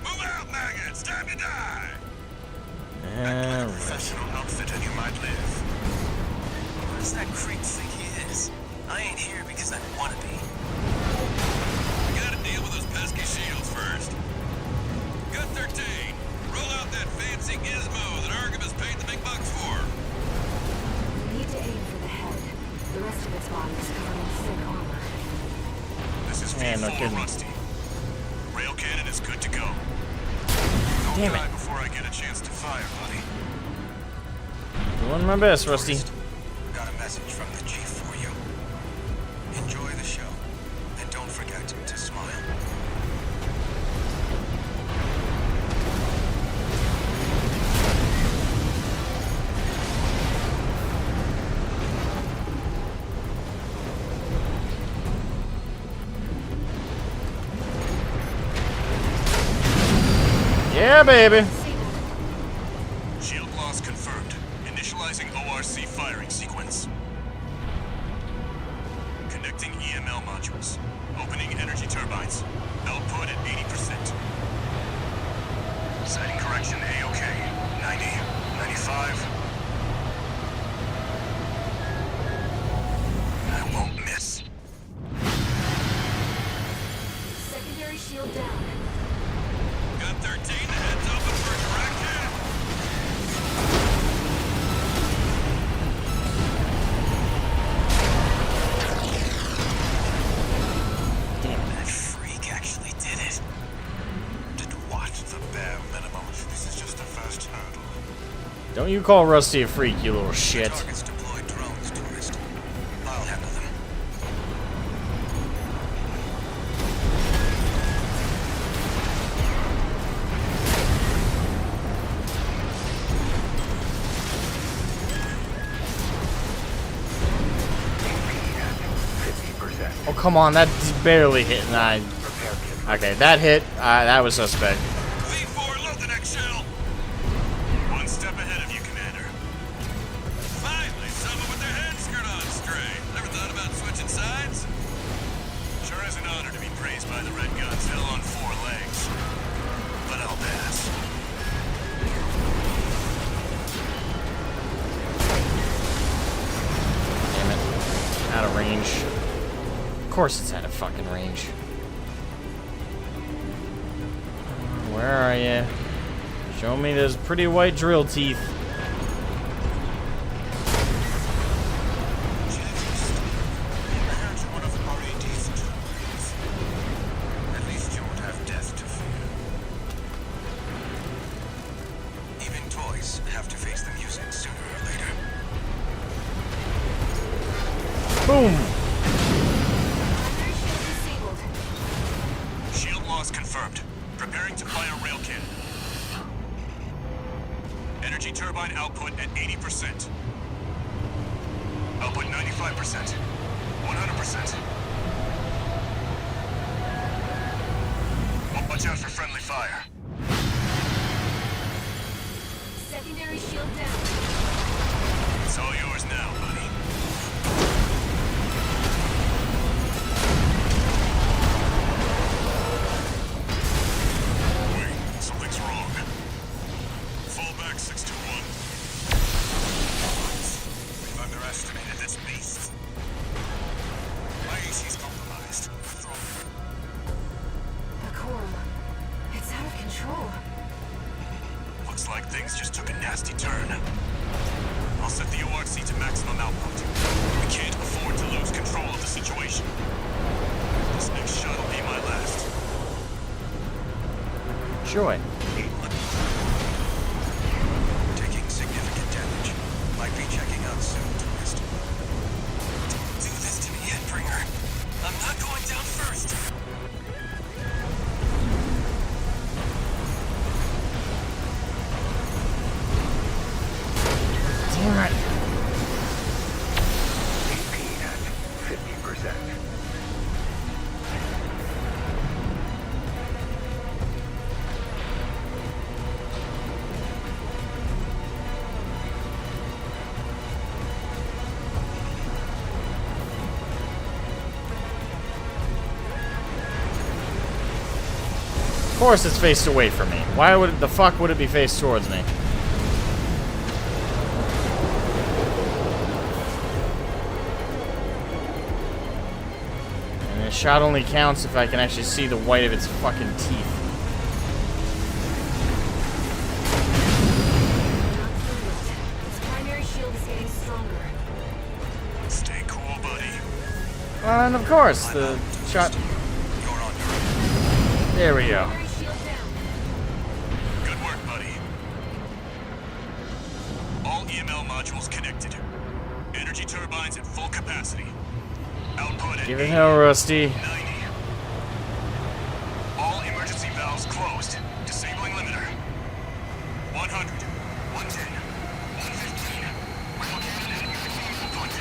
Move out, maggots! Time to die! And Professional outfit and you might live. What does that creep think he is? I ain't here because I want to be. We gotta deal with those pesky shields first. Gun 13, roll out that fancy gizmo that Archibus paid the big bucks for. We need to aim for the head. The rest of its body is covered in thick armor. This is Yeah, no V4 kidding. Rusty. Rail cannon is good to go. Damn Die it. before I get a chance to fire, buddy. Doing my best, Rusty. Got a message from the chief for you. Enjoy the show, and don't forget to smile. Yeah, baby. Shield loss confirmed. Initializing ORC firing sequence. Connecting EML modules. Opening energy turbines. Output at 80%. Sighting correction A-OK. 90, 95. I won't miss. Secondary shield down. Gun 13, the head's open for a crack cannon. That freak actually did it. Did what? The bare minimum. This is just the first hurdle. Don't you call Rusty a freak, you little shit. Target's deployed drones, tourist. I'll handle them. Oh, come on, that barely hit. Nah, okay, that hit. That was suspect. V4, load the next shell. One step ahead of you, Commander. Finally, someone with their head screwed on straight. Never thought about switching sides? chased by the red guns hell on 4 legs. But I'll pass. Damn it. Out of range. Of course it's out of fucking range. Where are you? Show me those pretty white drill teeth. At least you won't have death to fear. Even toys have to face the music sooner or later. Boom! Shield loss confirmed. Preparing to fire rail cannon. Energy turbine output at 80%. Output 95%. 100%. Watch out for friendly fire. Secondary shield down. It's all yours now, buddy. Wait, something's wrong. Fall back, 621. We've underestimated this beast. My AC's compromised. The coral. It's out of control. Looks like things just took a nasty turn. I'll set the ORC to maximum output. We can't afford to lose control of the situation. This next shot will be my last. Joy. Taking significant damage. Might be checking out soon, tourist. Don't do this to me, Headbringer. I'm not going down first. Damn it. AP at 50%. Of course it's faced away from me. Why would the fuck would it be faced towards me? And the shot only counts if I can actually see the white of its fucking teeth. Its primary shield is getting stronger. Stay cool, buddy. And of course, the shot. You're on your There we go. Primary shield down. Good work, buddy. All EML modules connected. Energy turbines at full capacity. Output at Give it 80, hell, Rusty. 90. All emergency valves closed. Disabling limiter. 100, 110, 115. Rail cannon at maximum output.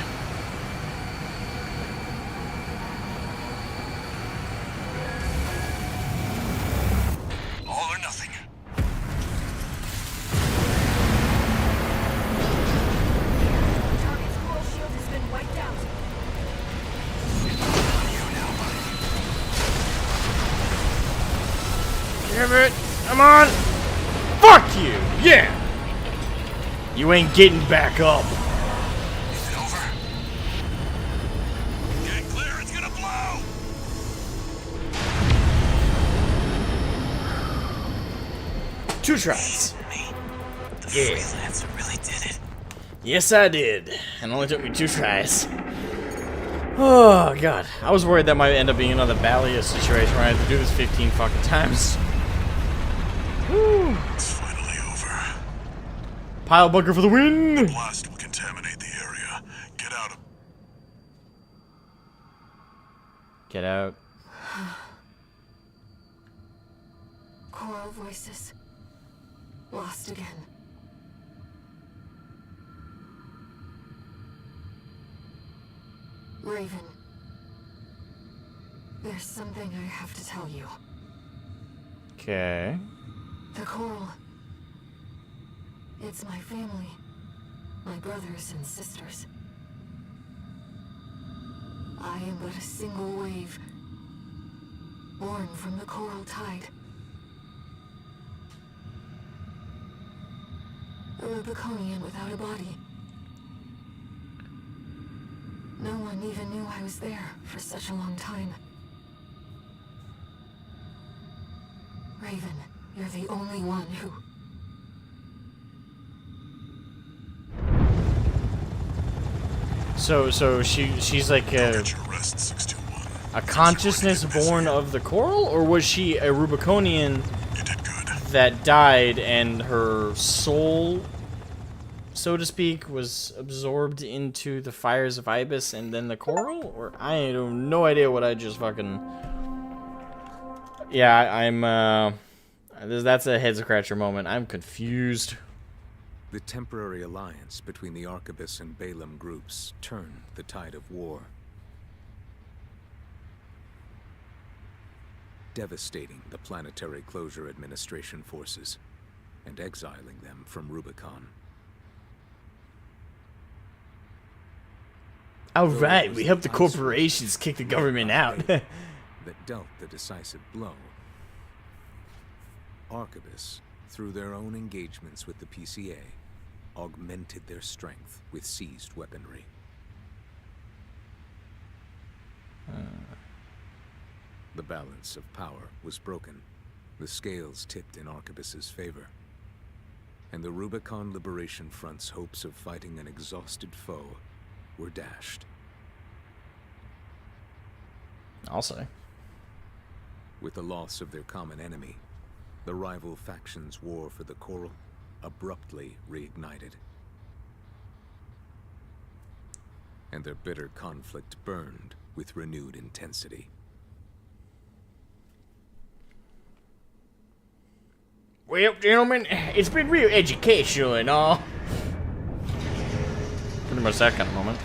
All or nothing. Target's coral shield has been wiped out. Give it. Come on. Fuck you. Yeah. You ain't getting back up. Is it over? Get clear, it's gonna blow! Two tries. The Yeah. freelancer really did it. Yes, I did. And only took me 2 tries. Oh, God. I was worried that might end up being another Balia situation where I had to do this 15 fucking times. Woo. It's finally over. Pile bunker for the win! Blast will contaminate the area. Get out of... Get out. Coral voices. Lost again. Raven. There's something I have to tell you. Okay. The coral. It's my family. My brothers and sisters. I am but a single wave. born from the coral tide. A Rubiconian without a body. No one even knew I was there for such a long time. Raven, you're the only one who... So she's like a consciousness born of the coral, or was she a Rubiconian that died and her soul, so to speak, was absorbed into the fires of Ibis and then the coral? Or I have no idea what I just fucking... Yeah, I'm that's a head scratcher moment. I'm confused. The temporary alliance between the Arquebus and Balaam groups turned the tide of war, devastating the Planetary Closure Administration forces and exiling them from Rubicon. Alright, we helped the corporations kick the government out. that dealt the decisive blow. Arquebus, through their own engagements with the PCA, augmented their strength with seized weaponry. The balance of power was broken. The scales tipped in Arquebus's favor. And the Rubicon Liberation Front's hopes of fighting an exhausted foe were dashed. I'll say. With the loss of their common enemy, the rival factions' war for the coral abruptly reignited. And their bitter conflict burned with renewed intensity. Well, gentlemen, it's been real educational and all. Pretty much that kind of moment.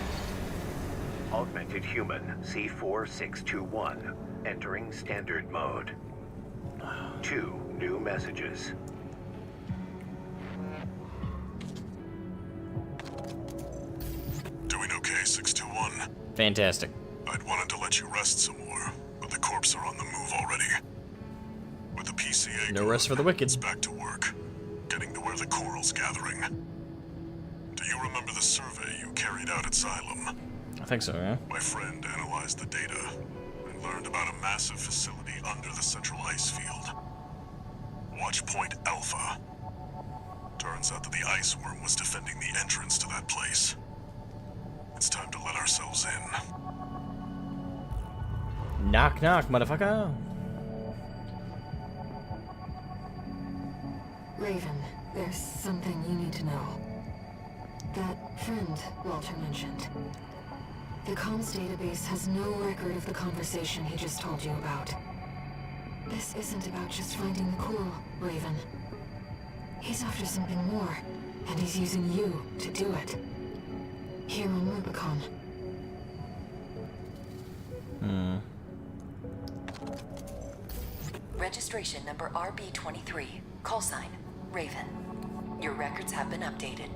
Augmented human C4621 entering standard mode. 2 new messages. Doing okay, 621? Fantastic. I'd wanted to let you rest some more, but the corps are on the move already. With the PCA No rest for the wicked. it's back to work, getting to where the coral's gathering. Do you remember the survey you carried out at Xylem? I think so, yeah. My friend analyzed the data and learned about a massive facility under the central ice field. Watch Point Alpha. Turns out that the ice worm was defending the entrance to that place. It's time to let ourselves in. Knock, knock, motherfucker. Raven, there's something you need to know. That friend Walter mentioned. The comms database has no record of the conversation he just told you about. This isn't about just finding the coral, Raven. He's after something more, and he's using you to do it. Here on Rubicon. Registration number RB23. Call sign, Raven. Your records have been updated.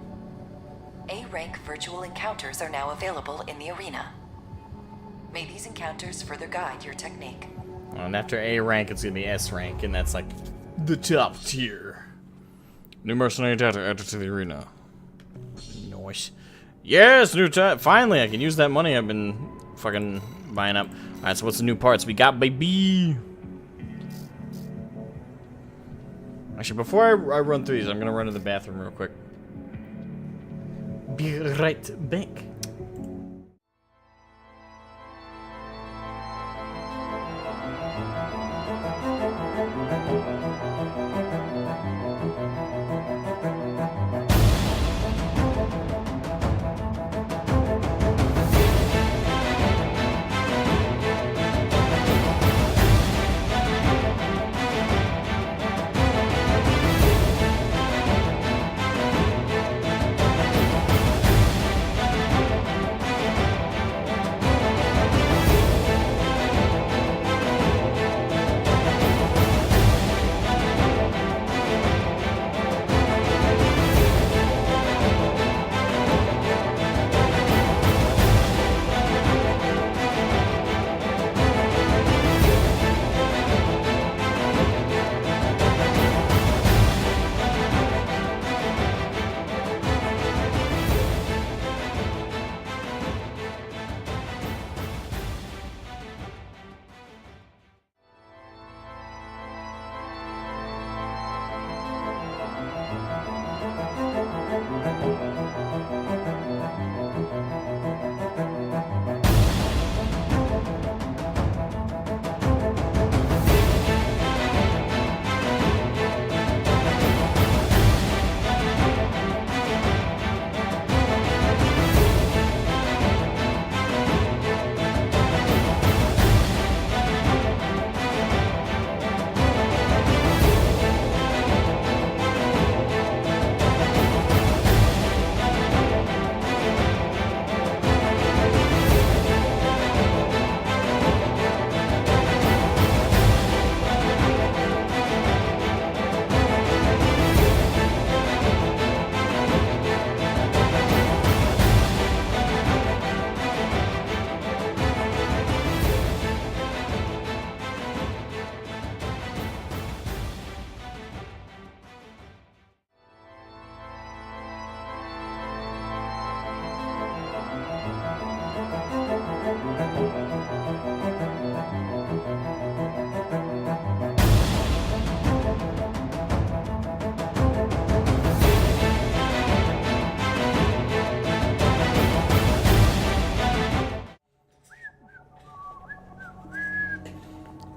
A-rank virtual encounters are now available in the arena. May these encounters further guide your technique. And after A rank, it's gonna be S rank, and that's like the top tier. New mercenary data added to the arena. Nice. Yes, new time. Finally, I can use that money I've been fucking buying up. Alright, so what's the new parts we got, baby? Actually, before I run through these, I'm gonna run to the bathroom real quick. Be right back.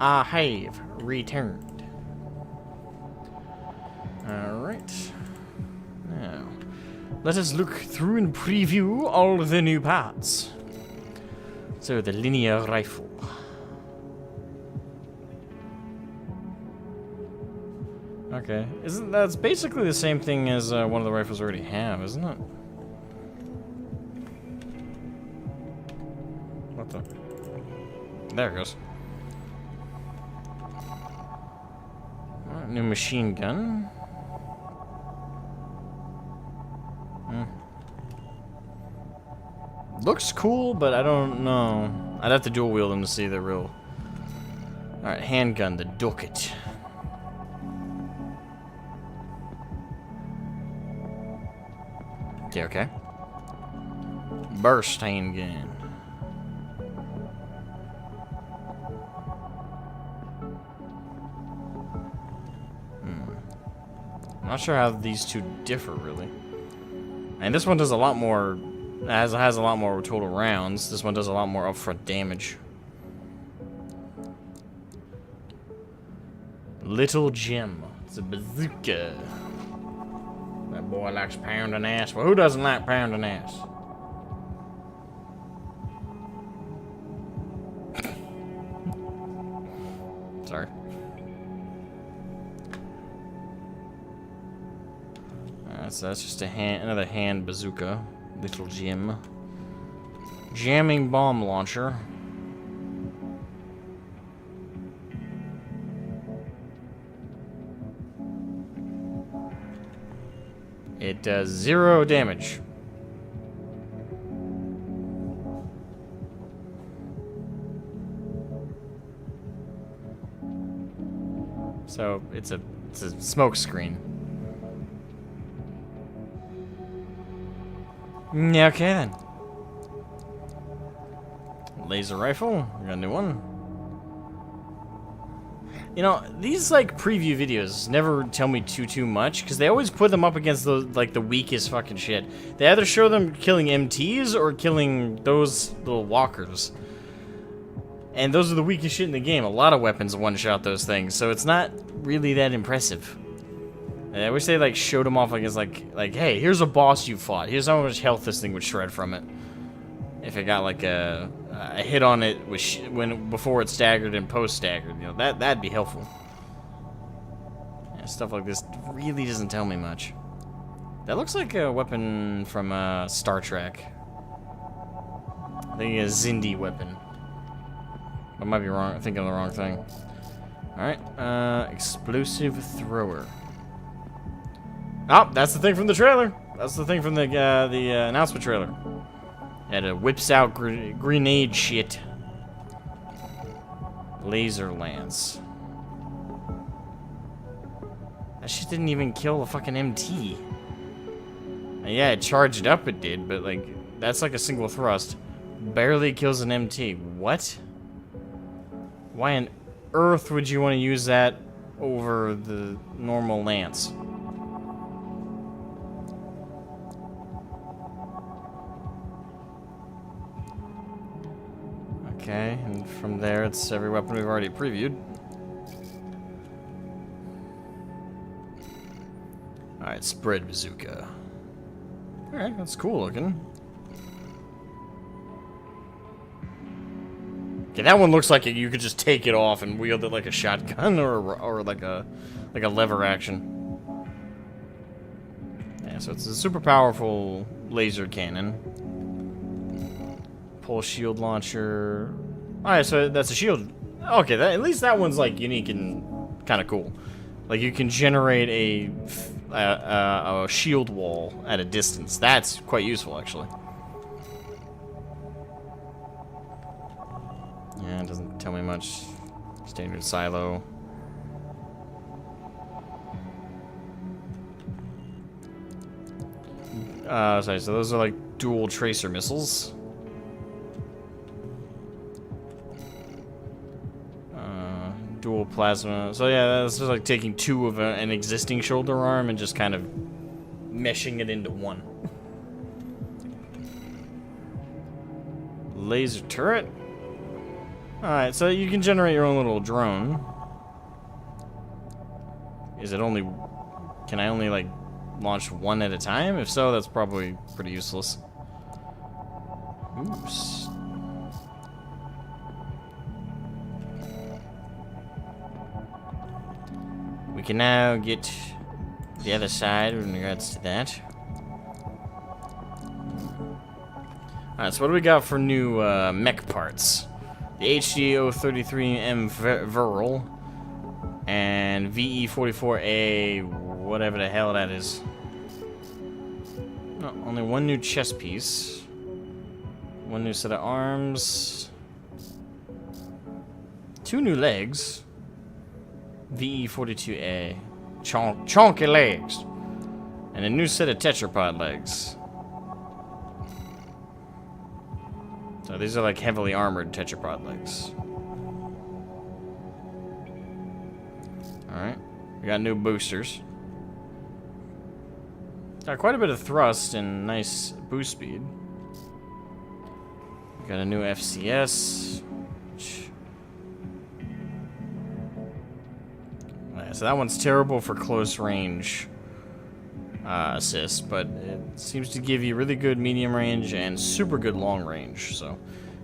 I have returned. Alright. Now, let us look through and preview all the new parts. So, the linear rifle. Okay. That's basically the same thing as one of the rifles we already have, isn't it? What the? There it goes. Alright, new machine gun. Looks cool, but I don't know. I'd have to dual wield them to see the real. Alright, handgun, the Ducket. Okay, okay. Burst handgun. I'm not sure how these two differ, really. And this one does a lot more, has a lot more total rounds. This one does a lot more upfront damage. Little Jim. It's a bazooka. That boy likes pounding ass. Well, who doesn't like pounding ass? Sorry. So that's just another hand bazooka. Little Jim. Jamming bomb launcher. It does 0 damage. So it's a smoke screen. Yeah, okay then. Laser rifle, we got a new one. You know, these like preview videos never tell me too much because they always put them up against the like the weakest fucking shit. They either show them killing MTs or killing those little walkers. And those are the weakest shit in the game. A lot of weapons one-shot those things, so it's not really that impressive. And I wish they like showed them off against like hey, here's a boss you fought. Here's how much health this thing would shred from it. If it got like a hit on it with before it staggered and post staggered, you know, that'd be helpful. Yeah, stuff like this really doesn't tell me much. That looks like a weapon from Star Trek. I think a Zindi weapon. I might be wrong. Thinking of the wrong thing. All right, explosive thrower. Oh, that's the thing from the trailer. That's the thing from the announcement trailer. And it whips out grenade shit. Laser lance. That shit didn't even kill a fucking MT. And yeah, it charged up, it did, but like, that's like a single thrust. Barely kills an MT. What? Why on earth would you want to use that over the normal lance? Okay, and from there it's every weapon we've already previewed. Alright, spread bazooka. Alright, that's cool looking. Okay, that one looks like you could just take it off and wield it like a shotgun or like a lever action. Yeah, so it's a super powerful laser cannon. Pulse shield launcher. Alright, so that's a shield. Okay, at least that one's like unique and kind of cool. Like you can generate a shield wall at a distance. That's quite useful, actually. Yeah, it doesn't tell me much. Standard silo. Sorry, so those are like dual tracer missiles. Dual plasma. So yeah, that's just like taking two of an existing shoulder arm and just kind of meshing it into one. Laser turret. Alright, so you can generate your own little drone. Is it only... Can I only, like, launch one at a time? If so, that's probably pretty useless. Oops. We can now get the other side in regards to that. Alright, so what do we got for new mech parts? The HD-033M Viral and VE-44A, whatever the hell that is. No, only one new chest piece. One new set of arms. 2 new legs. VE-42A. Chonky legs. And a new set of tetrapod legs. So these are like heavily armored tetrapod legs. Alright. We got new boosters. Got quite a bit of thrust and nice boost speed. We got a new FCS. So that one's terrible for close range assist, but it seems to give you really good medium range and super good long range. So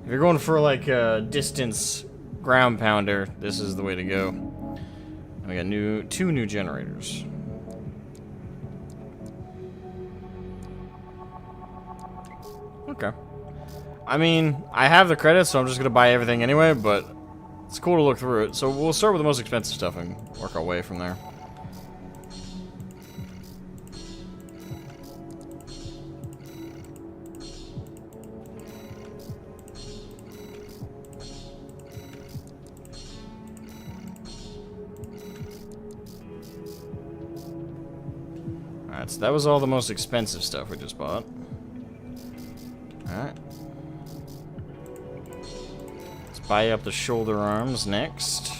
if you're going for like a distance ground pounder, this is the way to go. And we got 2 new generators. Okay. I mean, I have the credits, so I'm just gonna buy everything anyway, but it's cool to look through it. So we'll start with the most expensive stuff and work our way from there. Alright, so that was all the most expensive stuff we just bought. Alright. Let's buy up the shoulder arms next.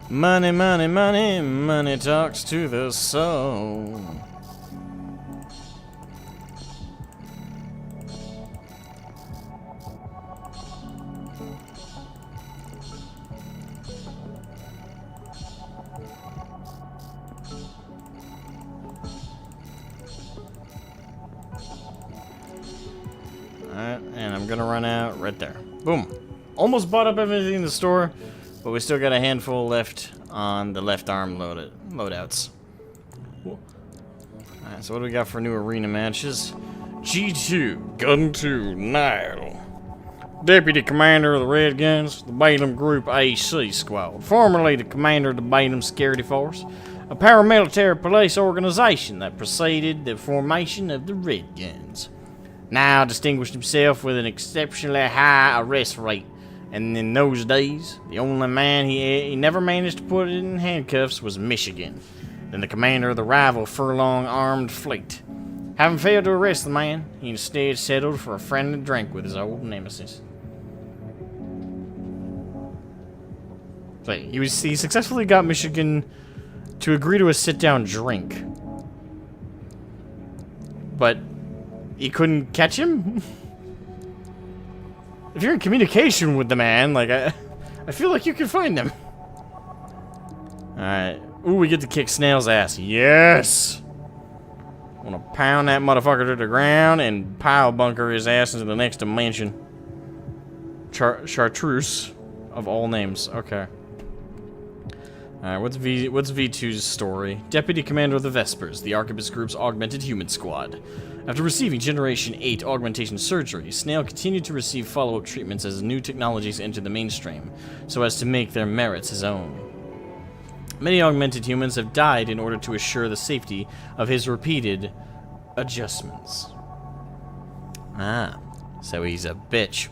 Money, money, money, money talks to the soul. Alright, and I'm gonna run out right there. Boom. Almost bought up everything in the store, but we still got a handful left on the left arm loadouts. Alright, so what do we got for new arena matches? G2, Gun 2, Nile. Deputy Commander of the Red Guns, the Balaam Group AC Squad. Formerly the Commander of the Balaam Security Force, a paramilitary police organization that preceded the formation of the Red Guns. Now distinguished himself with an exceptionally high arrest rate, and in those days, the only man he never managed to put in handcuffs was Michigan, then the commander of the rival furlong armed fleet. Having failed to arrest the man, he instead settled for a friendly drink with his old nemesis. So he successfully got Michigan to agree to a sit-down drink, but he couldn't catch him? If you're in communication with the man, like, I feel like you can find him. Alright. Ooh, we get to kick Snail's ass. Yes! I want to pound that motherfucker to the ground and pile bunker his ass into the next dimension. Chartreuse, of all names. Okay. Alright, what's V2's story? Deputy Commander of the Vespers, the Arquebus Group's augmented human squad. After receiving Generation 8 augmentation surgery, Snail continued to receive follow-up treatments as new technologies entered the mainstream, so as to make their merits his own. Many augmented humans have died in order to assure the safety of his repeated adjustments. Ah, so he's a bitch.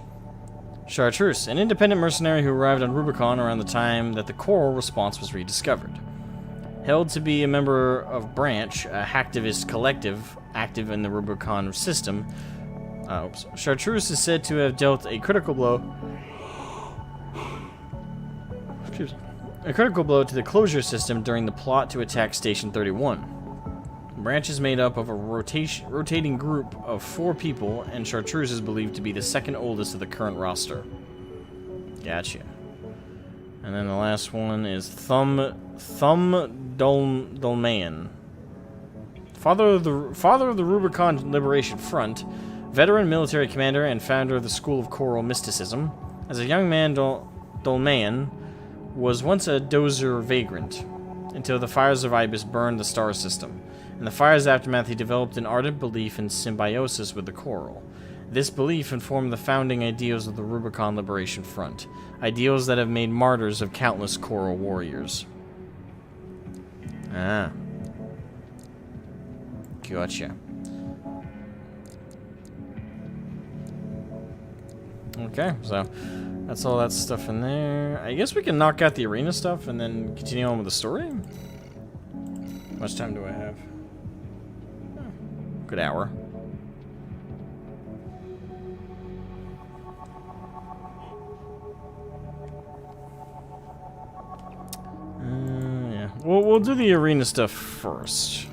Chartreuse, an independent mercenary who arrived on Rubicon around the time that the Coral Response was rediscovered. Held to be a member of Branch, a hacktivist collective active in the Rubicon system, Chartreuse is said to have dealt a critical blow a critical blow to the closure system during the plot to attack Station 31. The branch is made up of a rotating group of 4 people, and Chartreuse is believed to be the second oldest of the current roster. Gotcha. And then the last one is Thumb Dolman. Father of the Rubicon Liberation Front, veteran military commander and founder of the School of Choral Mysticism. As a young man, Dolman was once a dozer vagrant, until the fires of Ibis burned the star system. In the fire's aftermath, he developed an ardent belief in symbiosis with the Choral. This belief informed the founding ideals of the Rubicon Liberation Front, ideals that have made martyrs of countless Choral warriors. Ah. Gotcha. Okay, so that's all that stuff in there. I guess we can knock out the arena stuff and then continue on with the story. How much time do I have? Good hour. Yeah. We'll do the arena stuff first.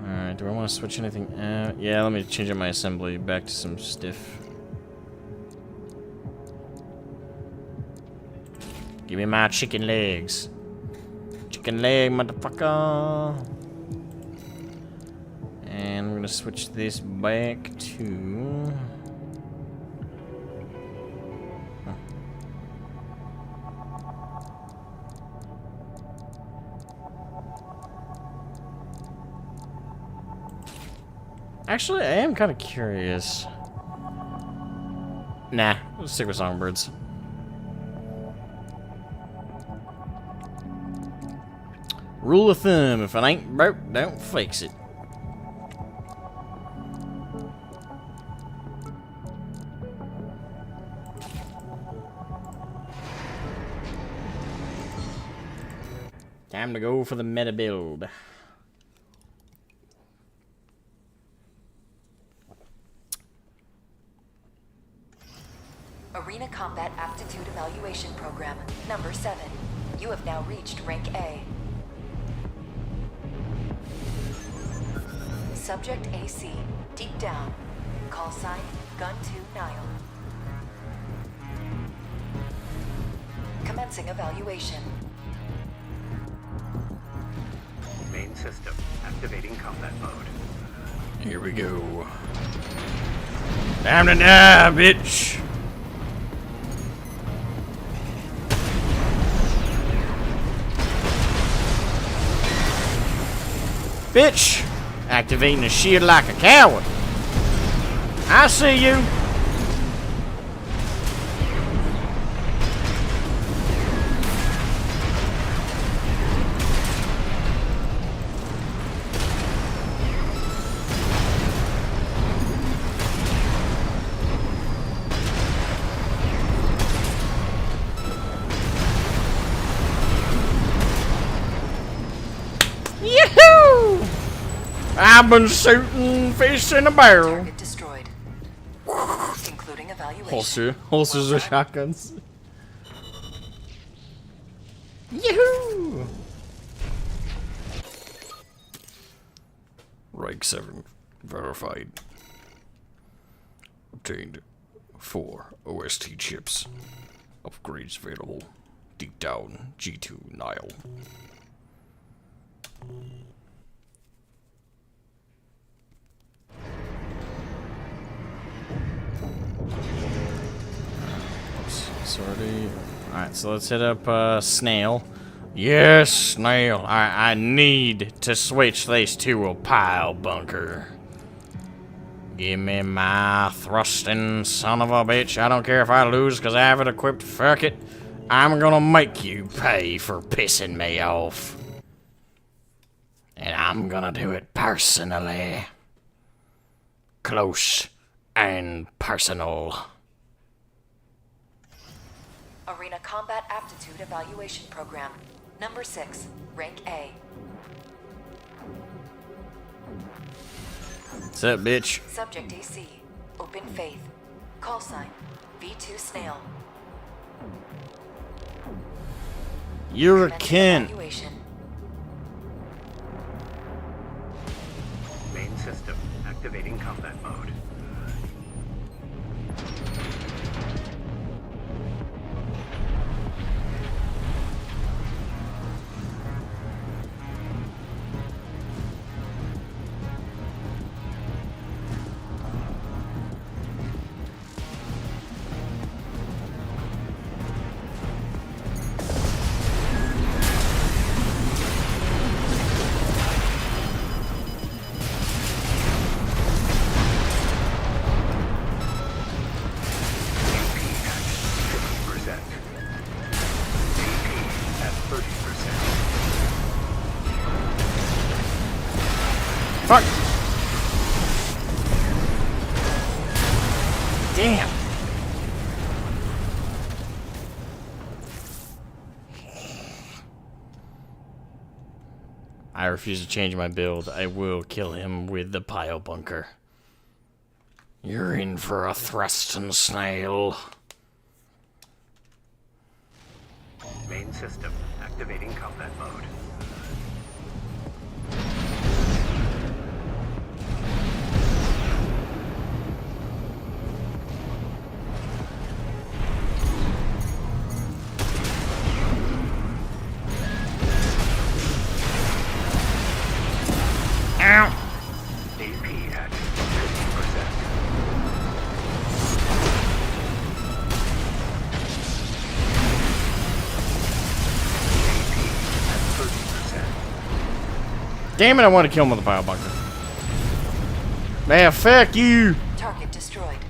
Alright, do I want to switch anything out? Yeah, let me change up my assembly back to some stiff. Give me my chicken legs. Chicken leg, motherfucker. And we're gonna switch this back to... Actually, I am kind of curious. Nah, we'll stick with Songbirds. Rule of thumb, if it ain't broke, don't fix it. Time to go for the meta build. Arena Combat Aptitude Evaluation Program, number 7. You have now reached rank A. Subject AC, deep down. Call sign, Gun 2 Nile. Commencing evaluation. Main system activating combat mode. Here we go. Time to die, bitch! Bitch! Activating the shield like a coward. I see you. Yahoo! I've been shooting fish in a barrel. Target destroyed. Including evaluation. Holsters with shotguns. Yahoo! Rank 7 verified. Obtained 4 OST chips. Upgrades available. Deep down G2 Nile. Sorry. Alright, so let's hit up Snail. Yes, Snail. I need to switch these to a pile bunker. Give me my thrusting son of a bitch. I don't care if I lose because I have it equipped. Fuck it. I'm gonna make you pay for pissing me off. And I'm gonna do it personally. Close and personal. Arena Combat Aptitude Evaluation Program, number 6, rank A. What's up, bitch? Subject AC, Open Faith. Call sign, V2 Snail. You're a Commencing kin. evaluation. Main system activating combat mode. Fuck. Damn. I refuse to change my build. I will kill him with the pile bunker. You're in for a thrusting snail. Main system activating combat mode. Ow. AP at 50%. Damn it, I want to kill him with a pile bunker. Man, fuck you. Target destroyed.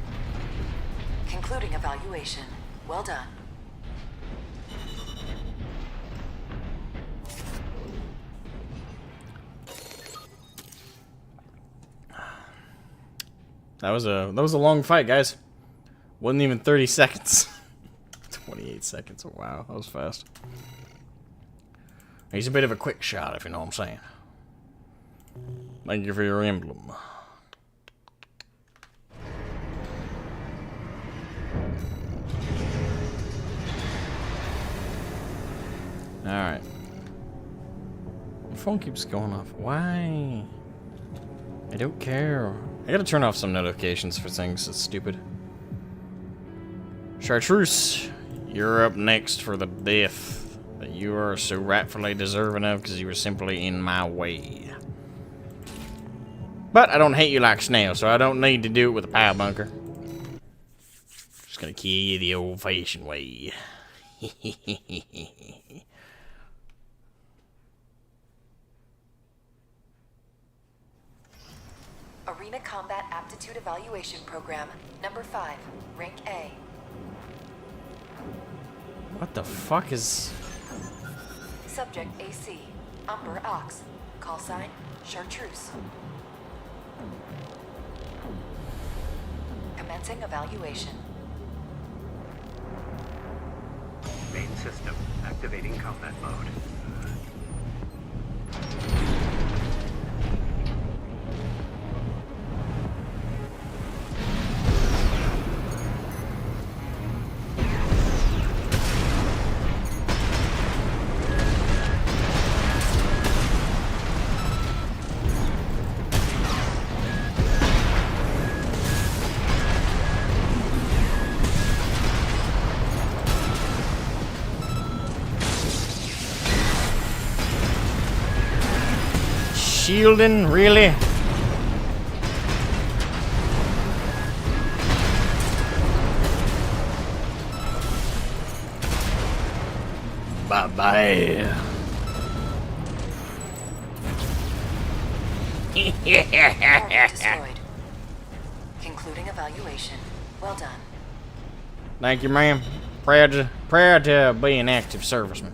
Concluding evaluation. Well done. That was a long fight, guys. Wasn't even 30 seconds. 28 seconds. Oh, wow, that was fast. He's a bit of a quick shot, if you know what I'm saying. Thank you for your emblem. Alright. My phone keeps going off. Why? I don't care. I gotta turn off some notifications for things. It's stupid. Chartreuse, you're up next for the death that you are so rightfully deserving of because you were simply in my way. But I don't hate you like Snail, so I don't need to do it with a pile bunker. Just gonna kill you the old-fashioned way. Arena Combat Aptitude Evaluation Program, number 5, rank A. What the fuck is... Subject AC, Umber Ox, call sign, Chartreuse. Commencing evaluation. Main system activating combat mode. Shielding, really? Bye-bye. Target destroyed. Concluding evaluation. Well done. Thank you, ma'am. Proud to be an active serviceman.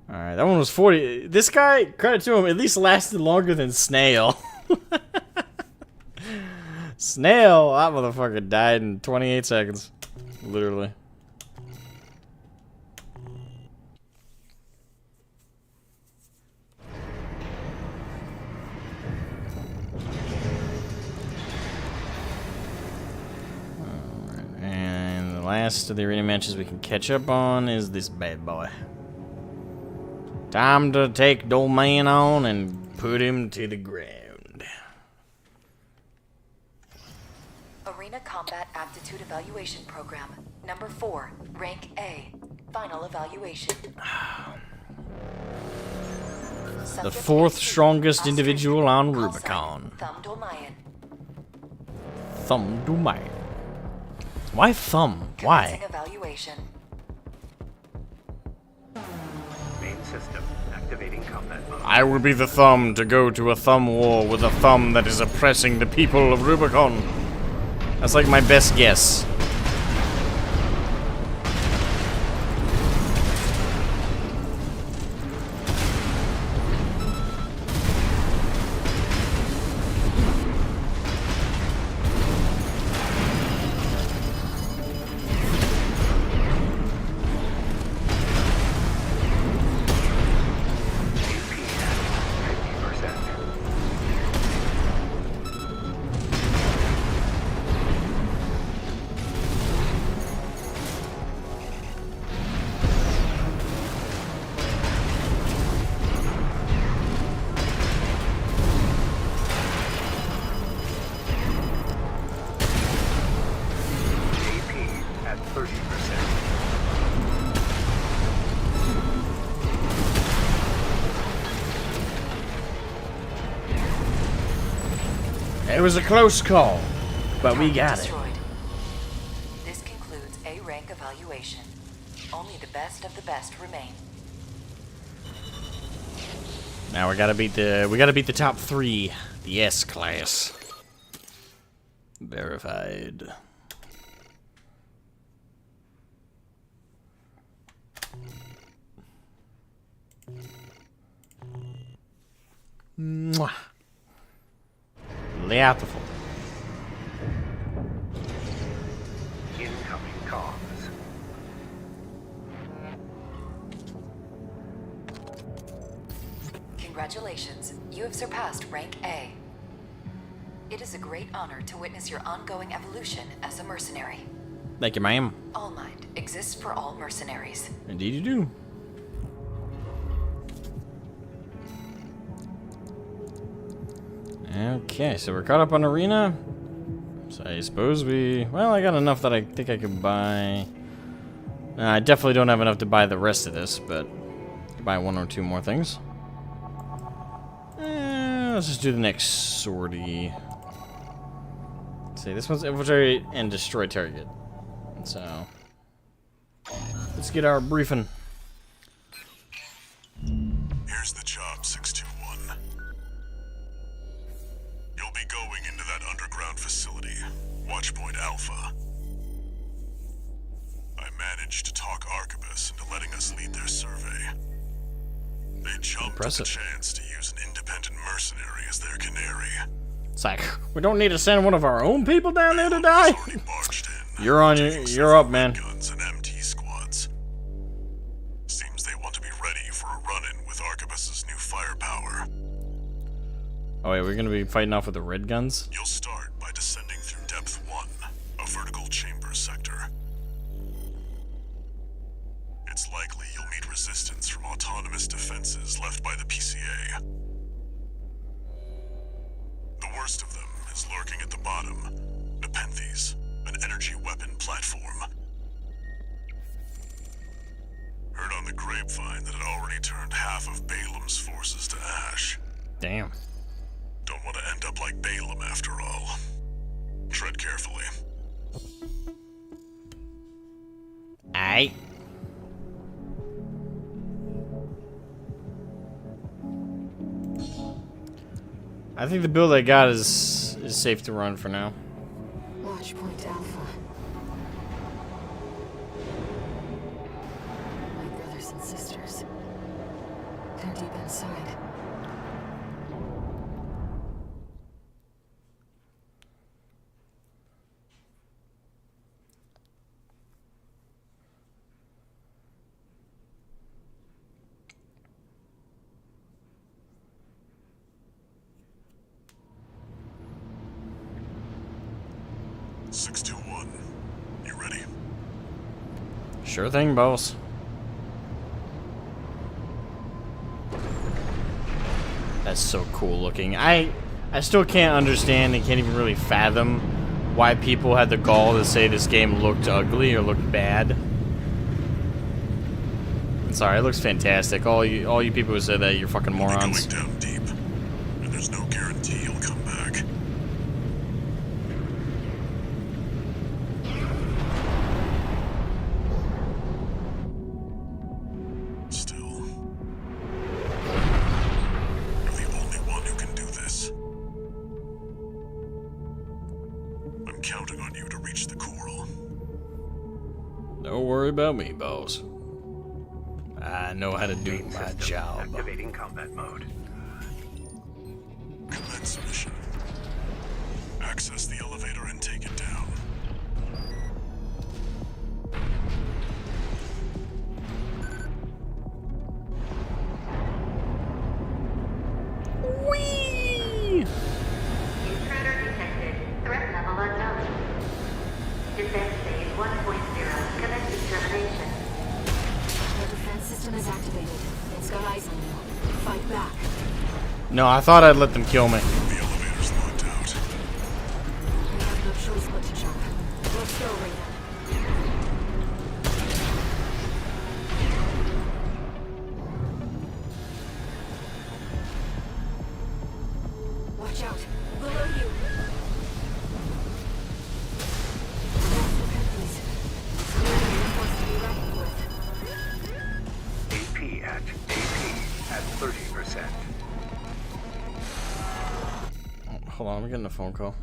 Alright, that one was 40. This guy, credit to him, at least lasted longer than Snail. Snail, that motherfucker died in 28 seconds. Literally. last of the arena matches we can catch up on is this bad boy. Time to take the old man on and put him to the ground. Arena Combat Aptitude Evaluation Program. Number 4. Rank A. Final evaluation. The 4th strongest individual on Rubicon. Thumb Dumayan. Why thumb? Why? Evaluation. Main system activating combat mode. I will be the thumb to go to a thumb war with a thumb that is oppressing the people of Rubicon. That's like my best guess. It was a close call, but we got it. This concludes A rank evaluation. Only the best of the best remain. Now we gotta beat the top 3, the S class. Verified. Mwah. Beautiful. Incoming comms. Congratulations, you have surpassed rank A. It is a great honor to witness your ongoing evolution as a mercenary. Thank you, ma'am. All Mind exists for all mercenaries. Indeed you do. Okay, so we're caught up on Arena. So I suppose well, I got enough that I think I could buy. I definitely don't have enough to buy the rest of this, but I could buy 1 or 2 more things. Let's just do the next sortie. Let's see, this one's infiltrate and destroy target. So let's get our briefing. Here's the job, 621. You'll be going into that underground facility, Watchpoint Alpha. I managed to talk Arquebus into letting us lead their survey. They jumped at the chance to use an independent mercenary as their canary. It's like, we don't need to send one of our own people down there to die. You're up, man. Guns and MT squads. Seems they want to be ready for a run-in with Arquebus's new firepower. Oh wait, we're gonna be fighting off with the red guns? You'll start by descending through Depth 1, a vertical chamber sector. It's likely you'll meet resistance from autonomous defenses left by the PCA. The worst of them is lurking at the bottom, Nepenthes, an energy weapon platform. Heard on the grapevine that it already turned half of Balaam's forces to ash. Damn. Don't want to end up like Balaam after all. Tread carefully. Aight. I think the build I got is safe to run for now. Watchpoint Alpha. My brothers and sisters. They're deep inside. Sure thing, boss. That's so cool looking. I still can't understand and can't even really fathom why people had the gall to say this game looked ugly or looked bad. I'm sorry, it looks fantastic. All you people who said that, you're fucking morons. Going down deep, and there's no guarantee you'll come back. Still, you're the only one who can do this. I'm counting on you to reach the coral. Don't worry about me, boss. I know how to do Main my system job. activating combat mode. Commence mission. Access the elevator and take it down. Whee! Intruder detected. Threat level unknown. Defense phase 1.0. Commencing termination. The defense system is activated. It's got eyes on you. Fight back. No, I thought I'd let them kill me. The elevator's locked out. We have no choice but to jump. Let's go, Raven. Watch out. Below you. Please. Reinforced to be reckoned with. AP at 30%. Hold on, I'm getting a phone call.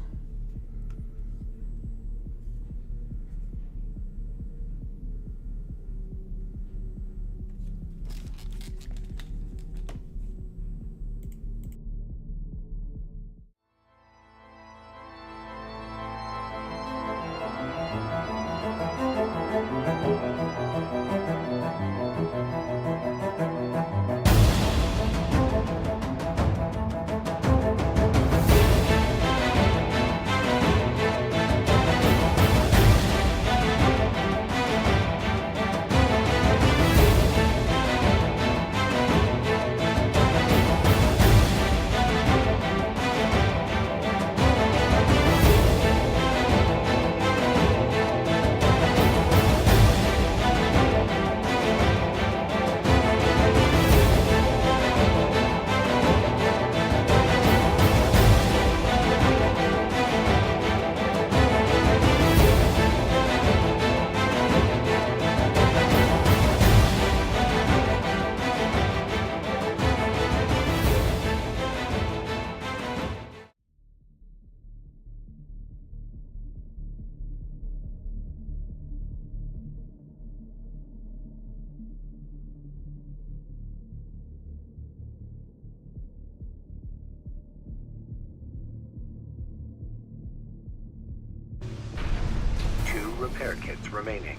Repair kits remaining.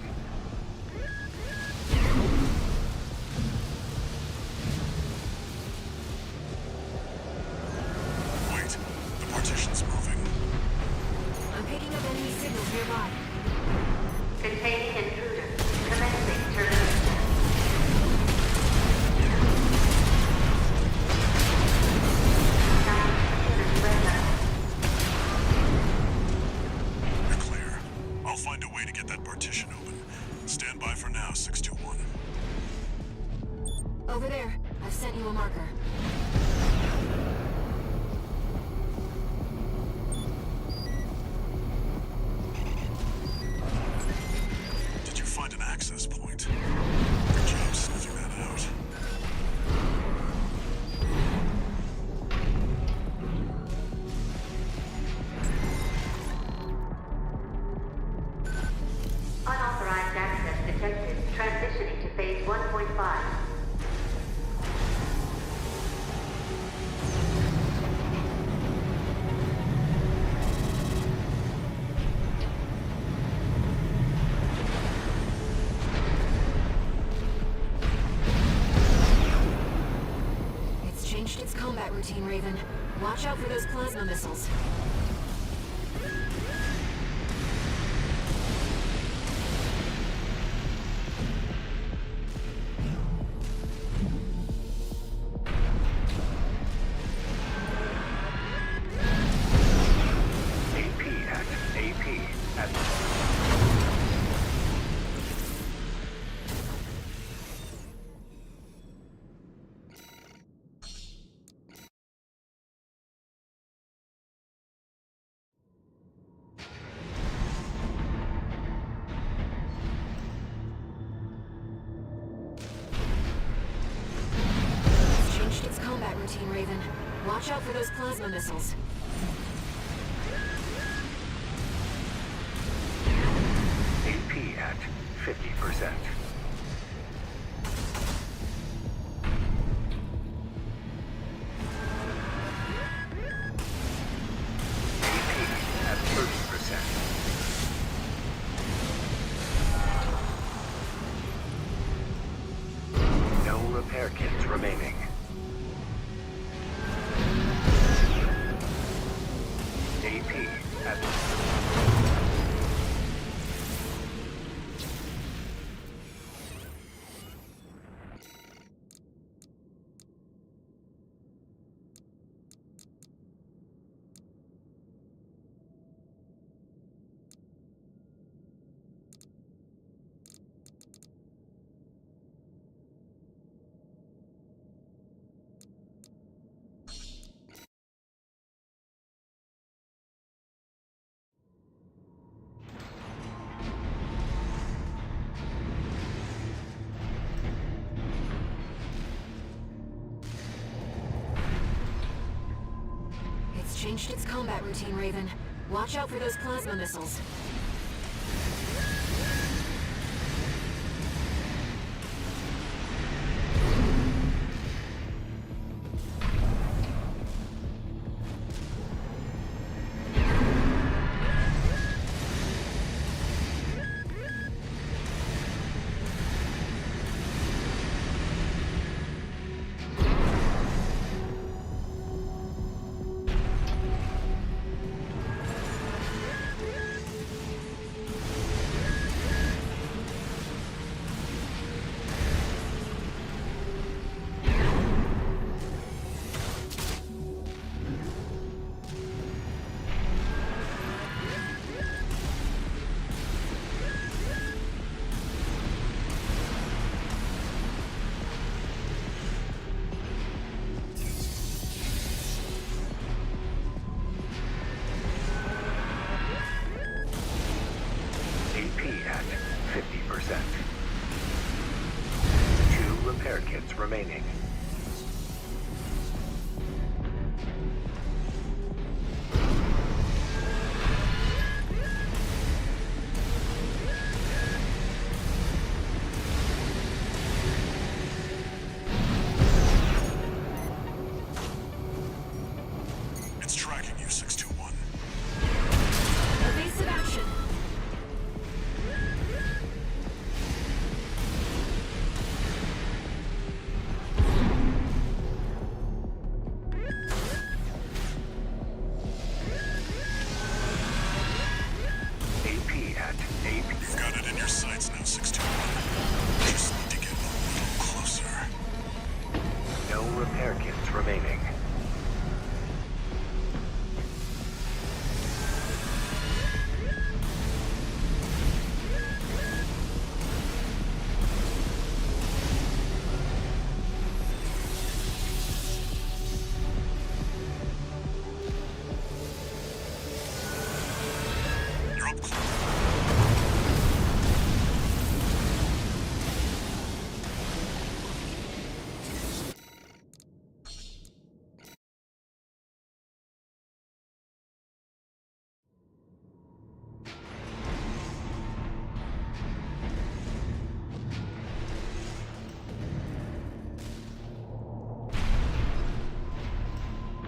Wait, the partition's moving. I'm picking up enemy signals nearby. Containing intruder. Commencing termination. You're clear. I'll find a way to get that partition open. Stand by for now, 621. Over there. I've sent you a marker. Did you find an access point? Good job sniffing that out. Unauthorized access detected. Transitioning to phase 1.5. It's changed its combat routine, Raven. Watch out for those plasma missiles. at It's changed its combat routine, Raven. Watch out for those plasma missiles. AP at 50%. AP at 30%. No repair kits remaining. AP at It's changed its combat routine, Raven. Watch out for those plasma missiles. AP at 50%. 2 repair kits remaining. It's tracking you, 621. Evasive action. AP at 8. You've got it in your sights now, 621. Just need to get a little closer. No repair kits remaining. You're up close.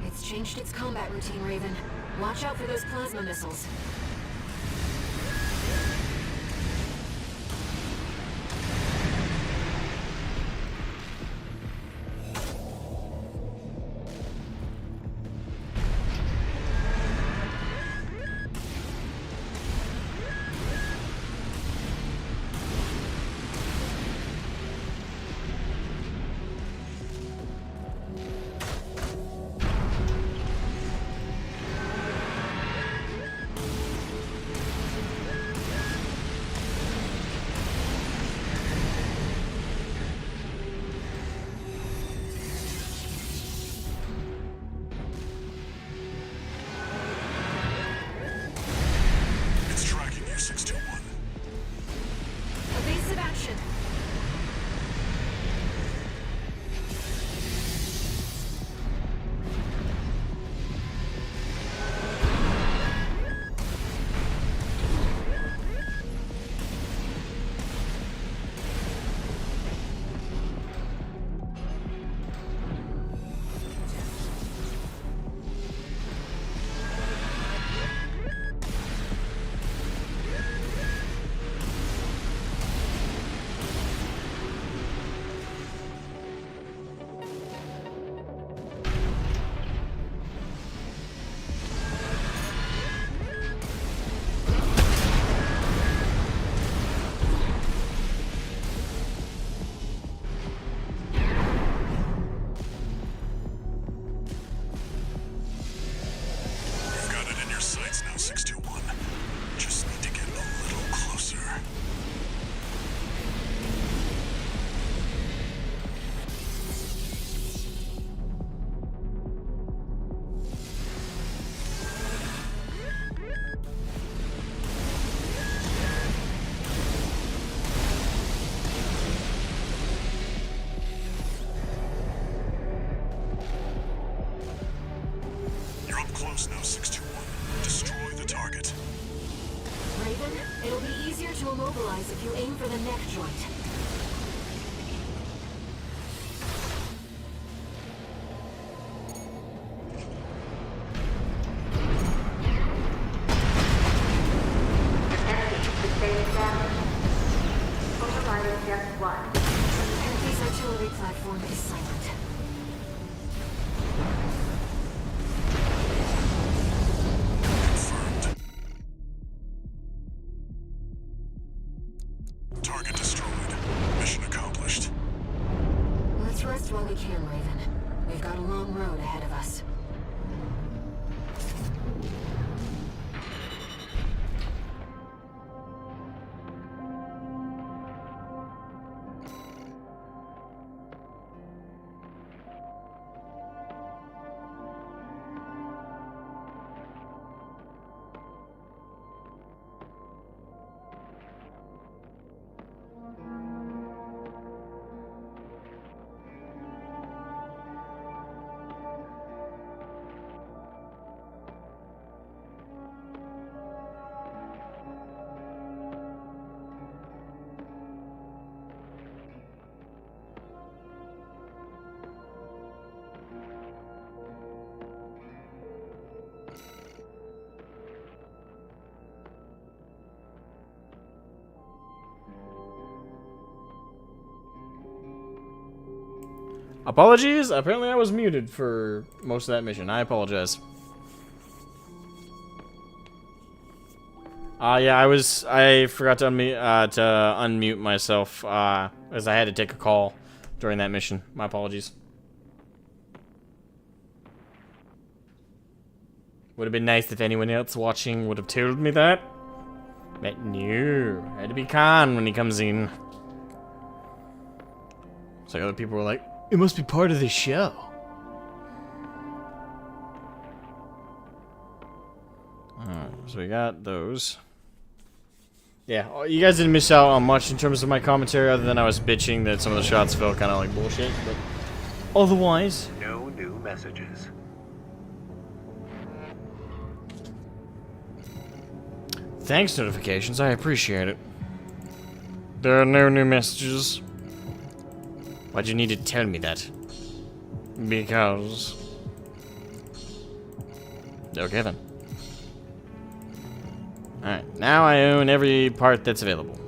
It's changed its combat routine, Raven. Watch out for those plasma missiles. to immobilize if you aim for the neck joint. His artillery platform is silent. Confirmed. Target destroyed. Mission accomplished. Let's rest while we can, Raven. We've got a long road ahead of us. Apologies. Apparently I was muted for most of that mission. I apologize. Yeah, I forgot to unmute myself, as I had to take a call during that mission. My apologies. Would have been nice if anyone else watching would have told me that. But no, had to be Khan when he comes in. It's like other people were like, it must be part of the show. Alright, so we got those. Yeah, you guys didn't miss out on much in terms of my commentary, other than I was bitching that some of the shots felt kind of like bullshit, but otherwise... No new messages. Thanks, notifications. I appreciate it. There are no new messages. Why'd you need to tell me that? Because... Okay then. Alright, now I own every part that's available.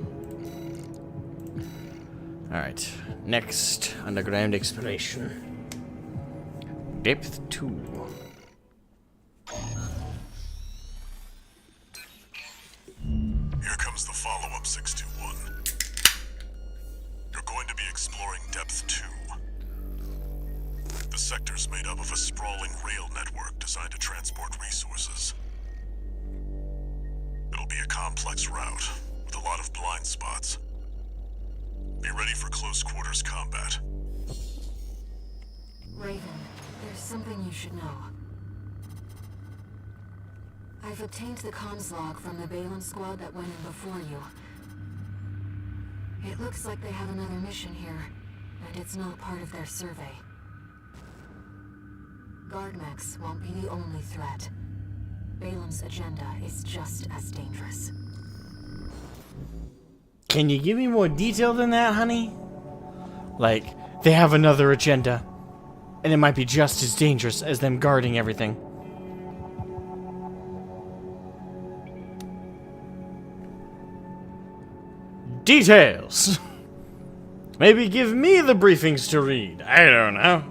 Alright, next underground exploration. Depth 2. Here comes the follow-up, 621. You're going to be exploring Depth 2. The sector's made up of a sprawling rail network designed to transport resources. It'll be a complex route, with a lot of blind spots. Be ready for close-quarters combat. Raven, there's something you should know. I've obtained the comms log from the Balin squad that went in before you. It looks like they have another mission here, and it's not part of their survey. Guardmechs won't be the only threat. Balin's agenda is just as dangerous. Can you give me more detail than that, honey? Like, they have another agenda, and it might be just as dangerous as them guarding everything. Details! Maybe give me the briefings to read. I don't know.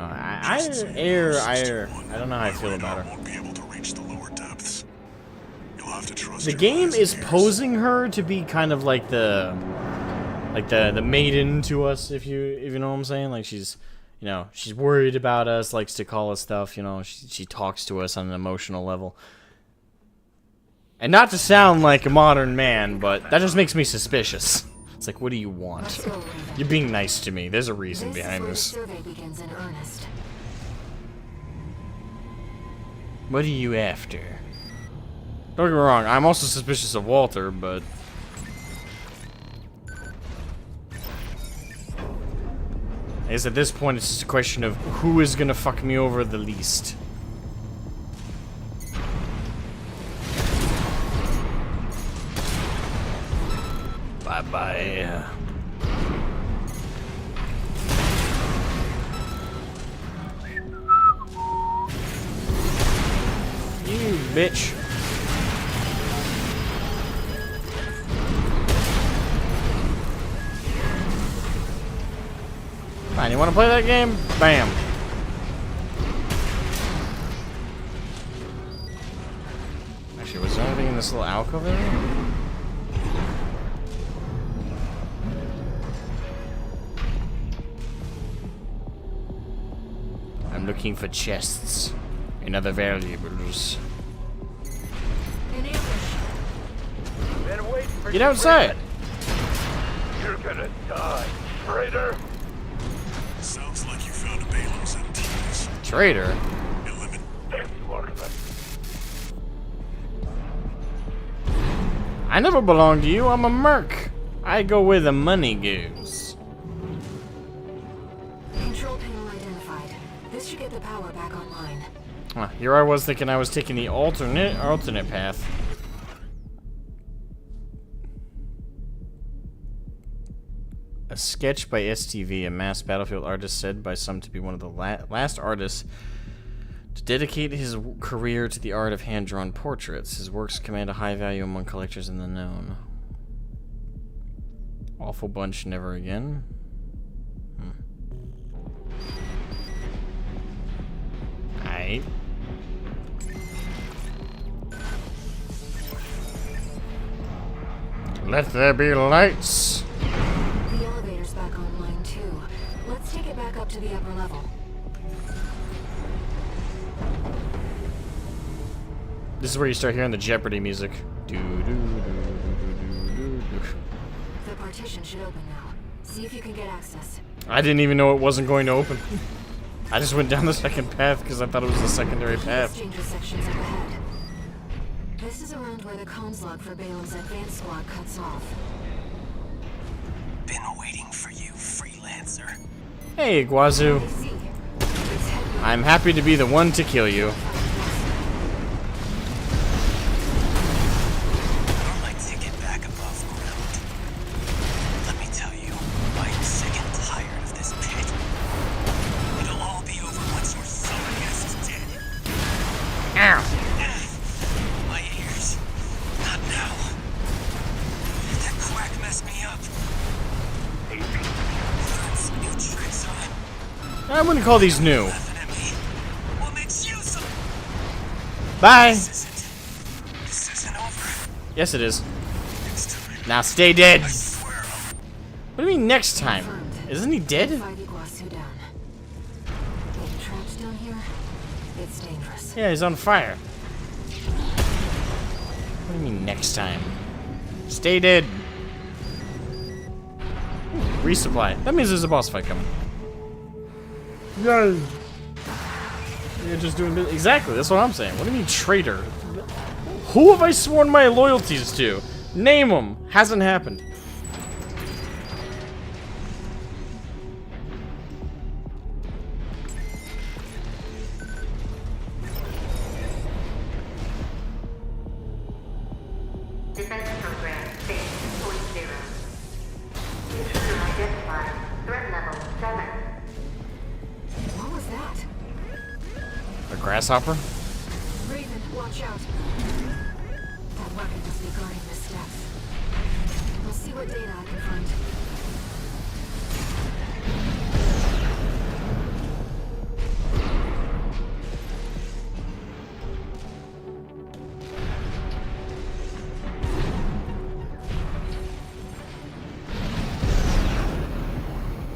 I don't know how I feel about her. The game is posing her to be kind of like the maiden to us, if you know what I'm saying. Like she's worried about us, likes to call us stuff. You know, she talks to us on an emotional level. And not to sound like a modern man, but that just makes me suspicious. It's like, what do you want? You're being nice to me. There's a reason behind this. What are you after? Don't get me wrong, I'm also suspicious of Walter, but... I guess at this point it's just a question of who is gonna fuck me over the least. Bye. You bitch. Fine, you wanna play that game? Bam. Actually, was there anything in this little alcove area? I'm looking for chests and other valuables. Get outside! You're gonna die, traitor! Sounds like you found a Balaam's empties. Traitor? I never belonged to you, I'm a merc. I go where the money goes. Control panel identified. This should get the power back online. Here I was thinking I was taking the alternate path. A sketch by STV, a mass battlefield artist said by some to be one of the last artists to dedicate his career to the art of hand-drawn portraits. His works command a high value among collectors in the known. Awful bunch, never again. Aight. Let there be lights. The elevator's back online too. Let's take it back up to the upper level. This is where you start hearing the Jeopardy music. The partition should open now. See if you can get access. I didn't even know it wasn't going to open. I just went down the second path because I thought it was the secondary path. Exchange sections up ahead. This is around where the comms log for Balaam's advanced squad cuts off. Been waiting for you, freelancer. Hey, Guazu. I'm happy to be the one to kill you. I'd like to get back above ground. Let me tell you, I'm sick and tired of this pit. It'll all be over once your summer guest is dead. Ow. My ears. Not now. That quack messed me up. That's new tricks on him. I wouldn't call these new. What makes you so... Bye. This isn't over. Yes, it is. Now stay dead. I swear. What do you mean next time? Isn't he dead? Fight Iguazu down. Getting trapped down here? It's dangerous. Yeah, he's on fire. What do you mean next time? Stay dead. Resupply. That means there's a boss fight coming. Yay. You're just doing exactly. That's what I'm saying. What do you mean traitor? Who have I sworn my loyalties to? Name them. Hasn't happened. Defense program, phase 2.0. Intruder identified. Threat level 7. What was that? A grasshopper? Raven, watch out. That weapon must be guarding the steps. I'll see what data I can find.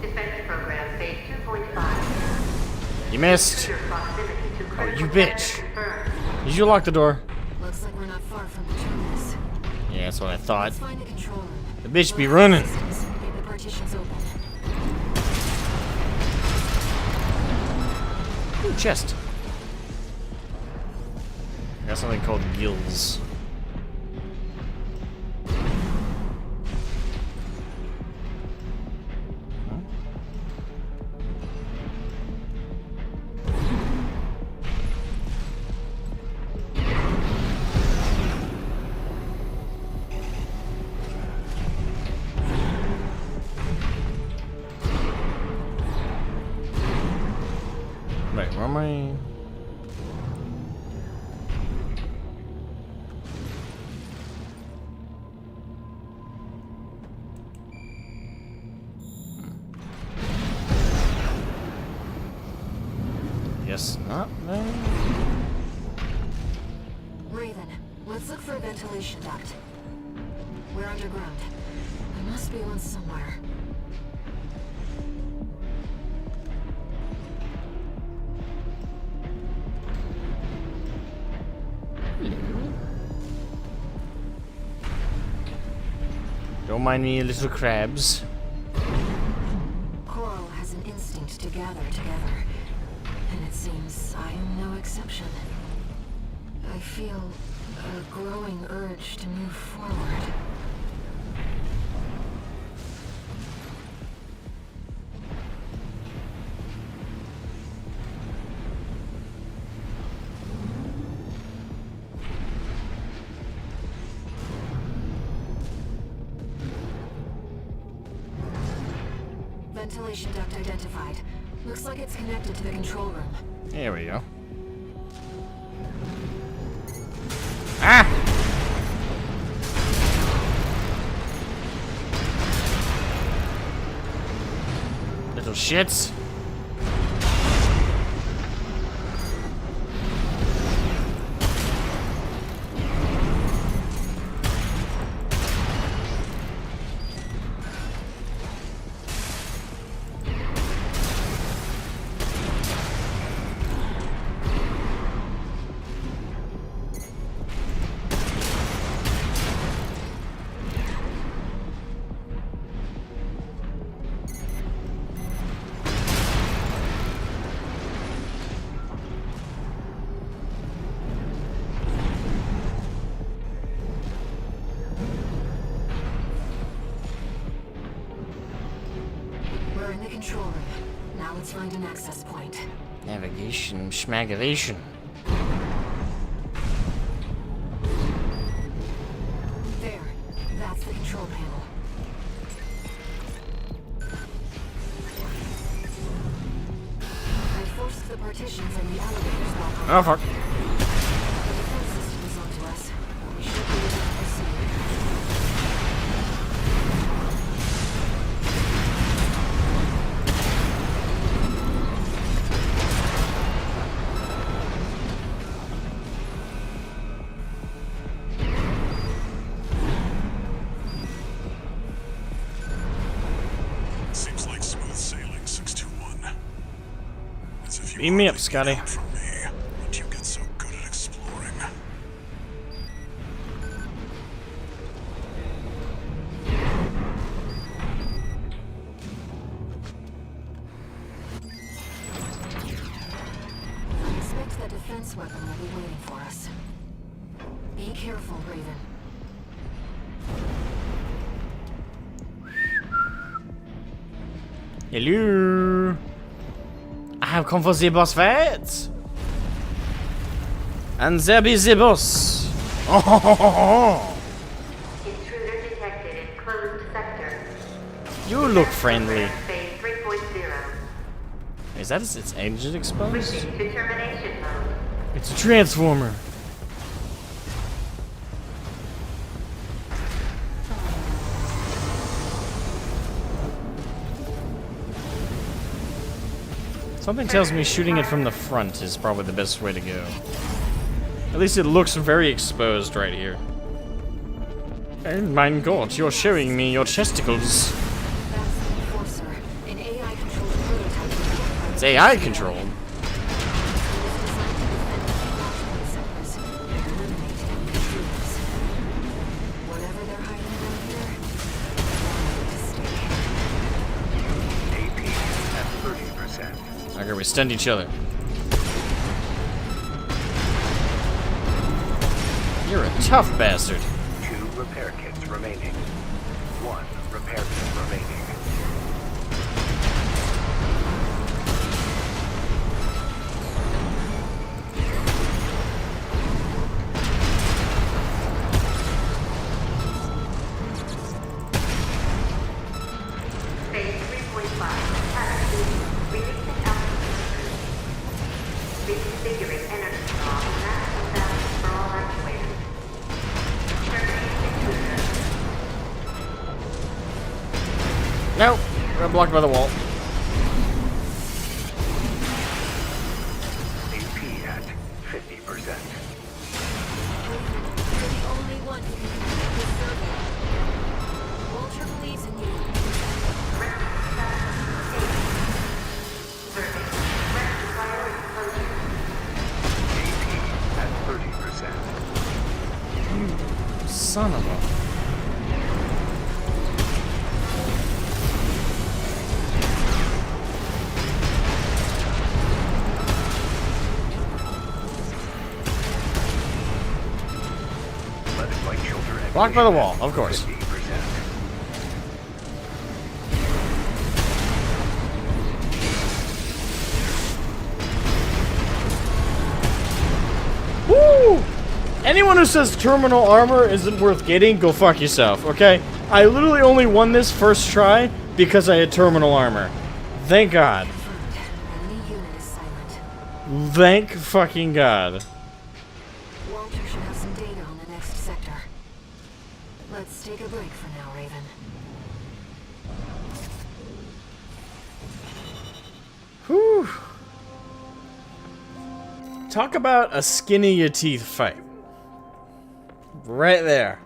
Defense program, phase 2.5. You missed. Intruder proximity to Oh, critical you data bitch. confirmed. Did you lock the door? Looks like we're not far from the terminus. Yeah, that's what I thought. Let's find the control room. The bitch be running. Get the partitions open. Ooh, chest. I got something called gills. Raven, let's look for a ventilation duct. We're underground. There must be one somewhere. Don't mind me, little crabs. Coral has an instinct to gather together, and it seems I am no exception. I feel a growing urge to move forward. Ventilation duct identified. Looks like it's connected to the control room. There we go. Ah! Little shits. We're in the control room. Now let's find an access point. Navigation, schmagavation. There. That's the control panel. I forced the partitions and the elevators back on. Oh fuck. The defense system is onto us. We should be able to proceed. Seems like smooth sailing, 621. As if you Beam me up, hardly Scotty. get out from me, but you get so good at exploring. I expect that defense weapon will be waiting for us. Be careful, Raven. Hello. I have come for the boss fight. And there be the boss. Oh, Intruder detected in closed sector. you look friendly. Phase 3.0. Is that its engine exposed? Switching to termination mode. It's a transformer. Something tells me shooting it from the front is probably the best way to go. At least it looks very exposed right here. Oh my god, you're showing me your chesticles. That's the Enforcer, an AI-controlled prototype. It's AI controlled. It was designed to defend the settlers and eliminate any intruders. Whatever they're hiding around here, they need to stay. AP at 30%. Okay, we stunned each other. You're a tough bastard. 2 repair kits remaining. 1 repair kit remaining. Phase 3.5. Releasing altitude. Reconfiguring energy law. Maximum balance for all actuators. Terminating intruder. Nope, we're blocked by the wall. AP at Son of a... Blocked by the wall, of course. 50%. Woo! Anyone who says terminal armor isn't worth getting, go fuck yourself, okay? I literally only won this first try because I had terminal armor. Thank God. Thank fucking God. Walter should have some data on the next sector. Let's take a break for now, Raven. Whew. Talk about a skinny your teeth fight. Right there.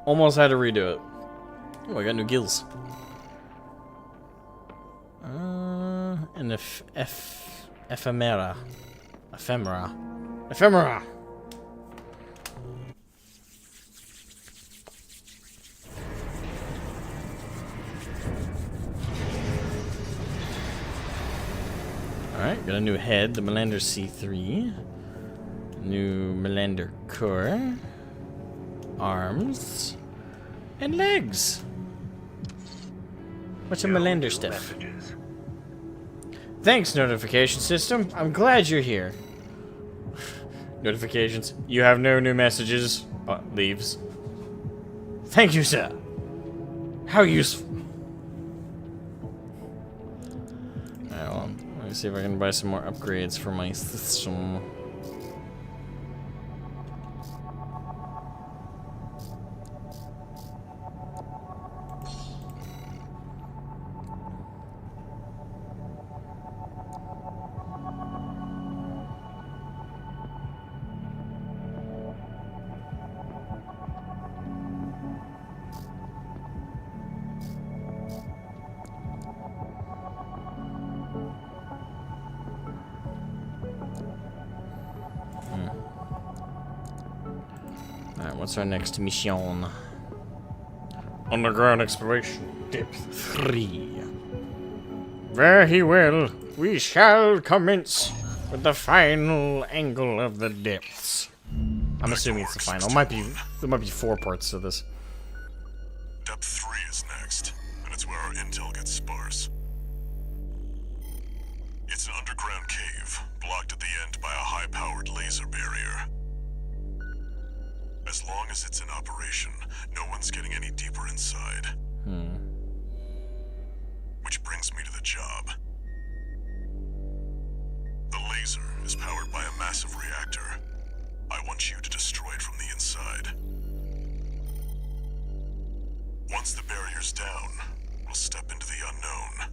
Almost had to redo it. Oh, I got new gills. And ephemera. Ephemera. Ephemera! Alright, got a new head, the Melander C3. New Melander core. Arms. And legs. What's a Melander stuff? Messages. Thanks, notification system. I'm glad you're here. Notifications. You have no new messages. Leaves. Thank you, sir. How useful. Alright, well, let me see if I can buy some more upgrades for my system. Alright, what's our next mission? Underground exploration, depth 3. Very well, we shall commence with the final angle of the depths. I'm assuming it's the final. There might be 4 parts to this. Depth 3 is next, and it's where our intel gets sparse. It's an underground cave, blocked at the end by a high-powered laser barrier. As long as it's in operation, no one's getting any deeper inside. Which brings me to the job. The laser is powered by a massive reactor. I want you to destroy it from the inside. Once the barrier's down, we'll step into the unknown.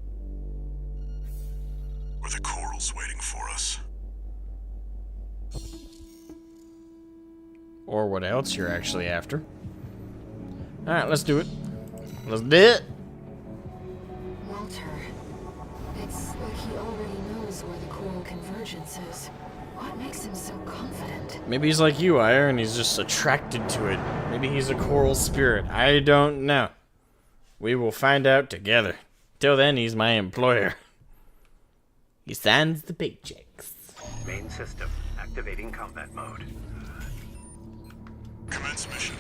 Where the coral's waiting for us. Or what else you're actually after. Alright, let's do it. Let's do it! Walter, it's like he already knows where the coral convergence is. What makes him so confident? Maybe he's like you, Ire, and he's just attracted to it. Maybe he's a coral spirit. I don't know. We will find out together. Till then, he's my employer. He signs the paychecks. Main system activating combat mode. Commence mission.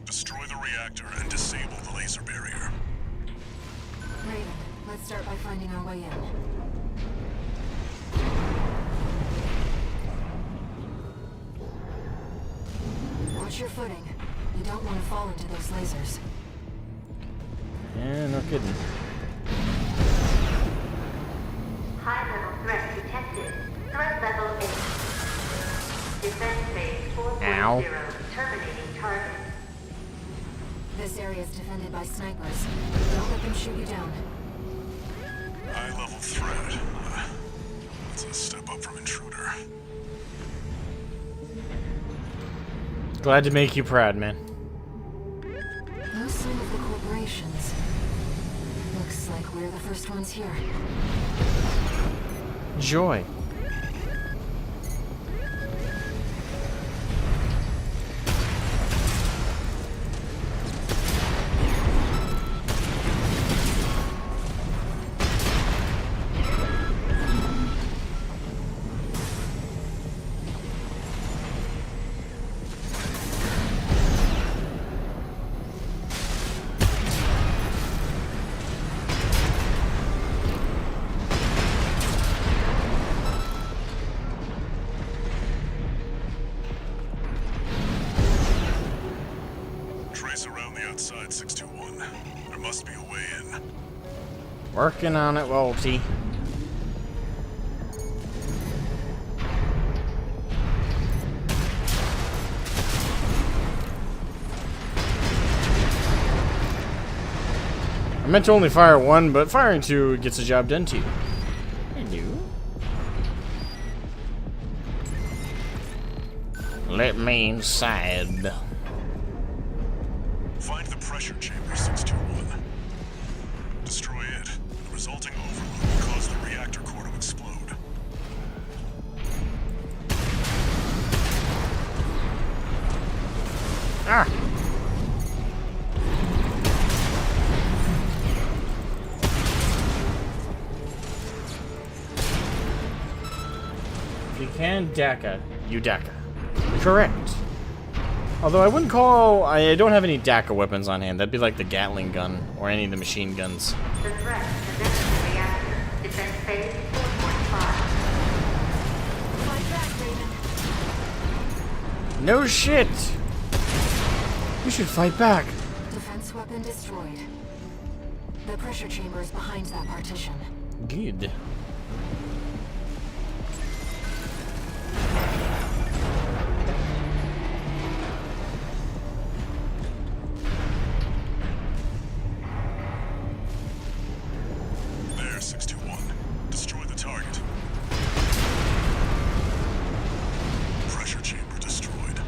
Destroy the reactor and disable the laser barrier. Raven, let's start by finding our way in. Watch your footing. You don't want to fall into those lasers. Yeah, no kidding. High-level threat detected. Threat level 8. Defense phase 4.0. Terminating target. This area is defended by snipers. Don't let them shoot you down. High-level threat. That's a step up from intruder. Glad to make you proud, man. No sign of the corporations. Looks like we're the first ones here. 621. There must be a way in. Working on it, Walty. I meant to only fire one, but firing two gets the job done too. Hello. Let me inside. Find the pressure chamber, 621. Destroy it. The resulting overload will cause the reactor core to explode. Ah! If you can, DACA. You DACA. Correct. Although I wouldn't call... I don't have any DACA weapons on hand. That'd be like the Gatling gun or any of the machine guns. The threat has entered the reactor. Defense phase 4.5. Fight back, Raven. No shit! You should fight back. Defense weapon destroyed. The pressure chamber is behind that partition. Good. There, 621. Destroy the target. Pressure chamber destroyed.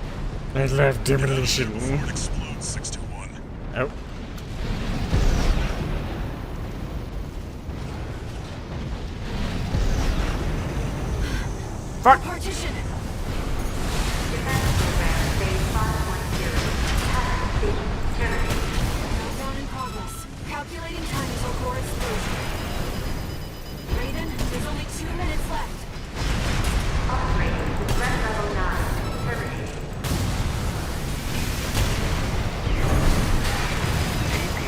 I love demolition. Before it explodes, 621. Oh. Fuck! Partition! Defense program phase 5.0. Task complete. Terminate. Countdown in progress. Calculating time until core explosion. Raven, there's only 2 minutes left. Operating with threat level 9. Terminate. AP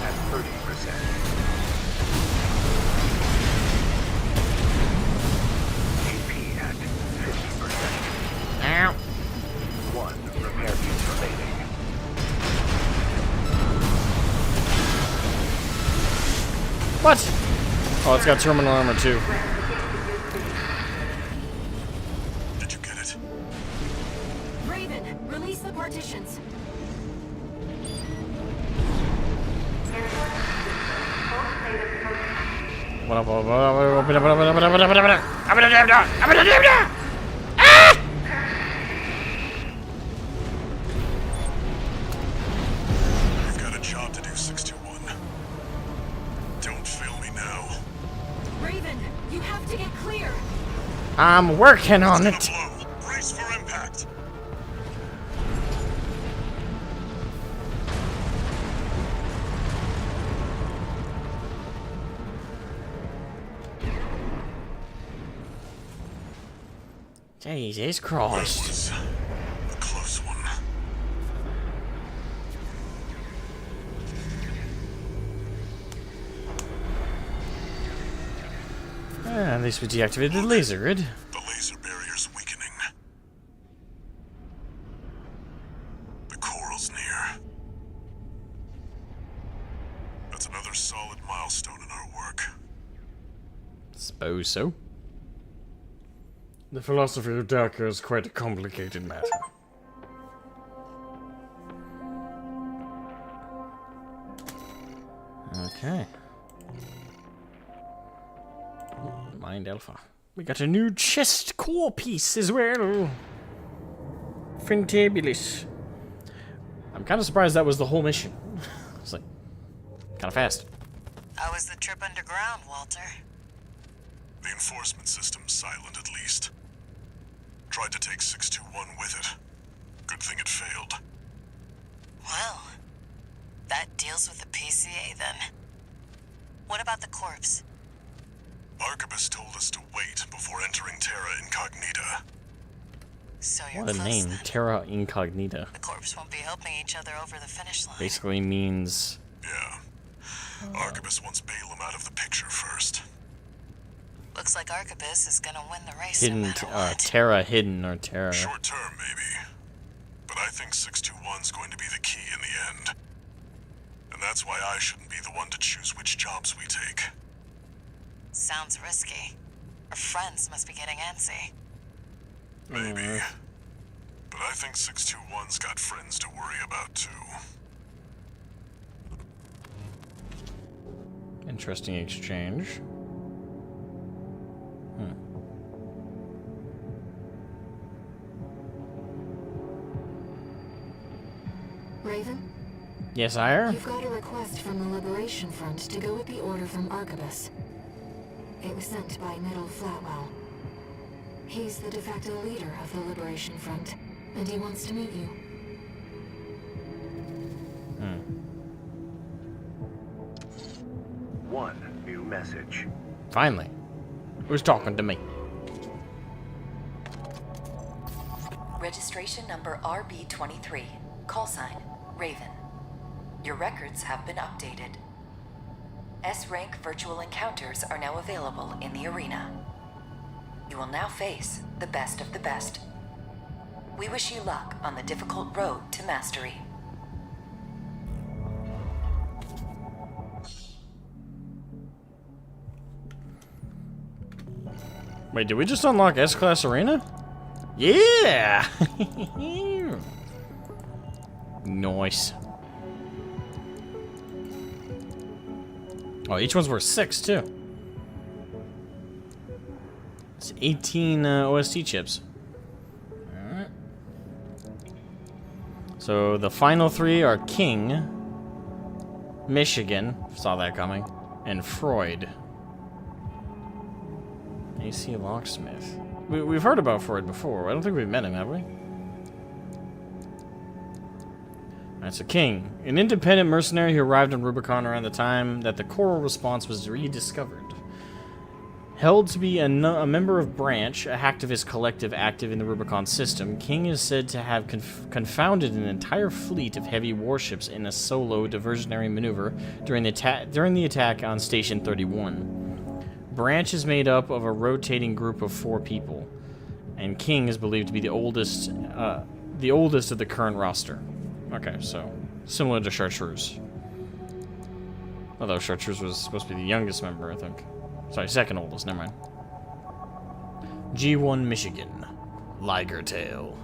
at 30%. AP at 50%. Ow. 1 repair piece remaining. What? Oh, it's got terminal armor too. Did you get it? Raven, release the partitions. We've got a job to do, 621. Don't fail me now. Raven, you have to get clear. I'm working on It's it. gonna blow. Brace for impact. Jesus That Christ. was a close one. At least we deactivated the laser grid. The laser barrier's weakening. The coral's near. That's another solid milestone in our work. Suppose so. The philosophy of DACA is quite a complicated matter. Okay. Mind Alpha. We got a new chest core piece as well. Fantabulous. I'm kind of surprised that was the whole mission. It's like, kind of fast. How was the trip underground, Walter? The enforcement system's silent, at least. Tried to take 621 with it. Good thing it failed. Well, that deals with the PCA then. What about the corpse? Arquebus told us to wait before entering Terra Incognita. So you're What a close name. then. Terra Incognita. The corpse won't be helping each other over the finish line. Basically means... Yeah. Arquebus wants Balaam out of the picture first. Looks like Arquebus is gonna win the race hidden, no matter what. Terra hidden or Terra. Short term, maybe. But I think 621's going to be the key in the end. And that's why I shouldn't be the one to choose which jobs we take. Sounds risky. Our friends must be getting antsy. Maybe. But I think 621's got friends to worry about, too. Interesting exchange. Raven? Yes, sire? You've got a request from the Liberation Front to go with the order from Arquebus. It was sent by Middle Flatwell. He's the de facto leader of the Liberation Front, and he wants to meet you. One new message. Finally. Who's talking to me? Registration number RB23. Call sign, Raven. Your records have been updated. S-rank virtual encounters are now available in the arena. You will now face the best of the best. We wish you luck on the difficult road to mastery. Wait, did we just unlock S-Class Arena? Yeah! Nice. Oh, each one's worth 6, too. It's 18 OST chips. Alright. So, the final 3 are King, Michigan, saw that coming, and Freud. AC Locksmith. We've heard about Freud before. I don't think we've met him, have we? Alright, so King. An independent mercenary who arrived on Rubicon around the time that the Choral Response was rediscovered. Held to be a member of Branch, a hacktivist collective active in the Rubicon system, King is said to have confounded an entire fleet of heavy warships in a solo diversionary maneuver during the attack on Station 31. Branch is made up of a rotating group of 4 people, and King is believed to be the oldest of the current roster. Okay, so similar to Chartreuse. Although Chartreuse was supposed to be the youngest member, I think. Sorry, second oldest, never mind. G1 Michigan. Liger Tail.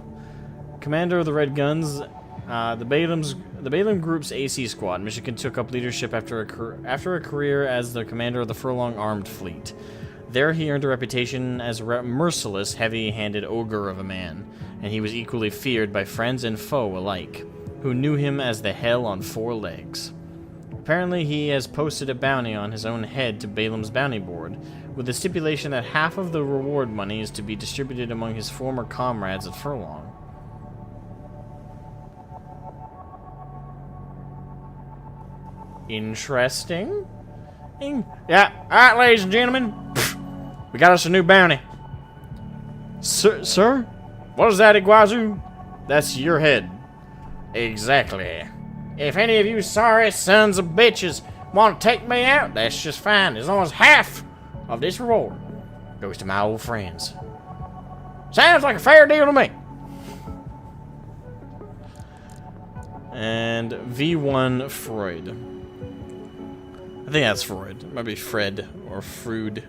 Commander of the Red Guns, the Balaam Group's AC squad. Michigan took up leadership after a career as the commander of the Furlong Armed Fleet. There he earned a reputation as a merciless, heavy-handed ogre of a man, and he was equally feared by friends and foe alike, who knew him as the Hell on 4 legs. Apparently, he has posted a bounty on his own head to Balaam's bounty board, with the stipulation that half of the reward money is to be distributed among his former comrades at Furlong. Interesting. Yeah, alright, ladies and gentlemen. We got us a new bounty. Sir? What is that, Iguazu? That's your head. Exactly. If any of you sorry sons of bitches want to take me out, that's just fine, as long as half of this reward goes to my old friends. Sounds like a fair deal to me. And V1 Freud. I think that's Freud. It might be Fred or Frood.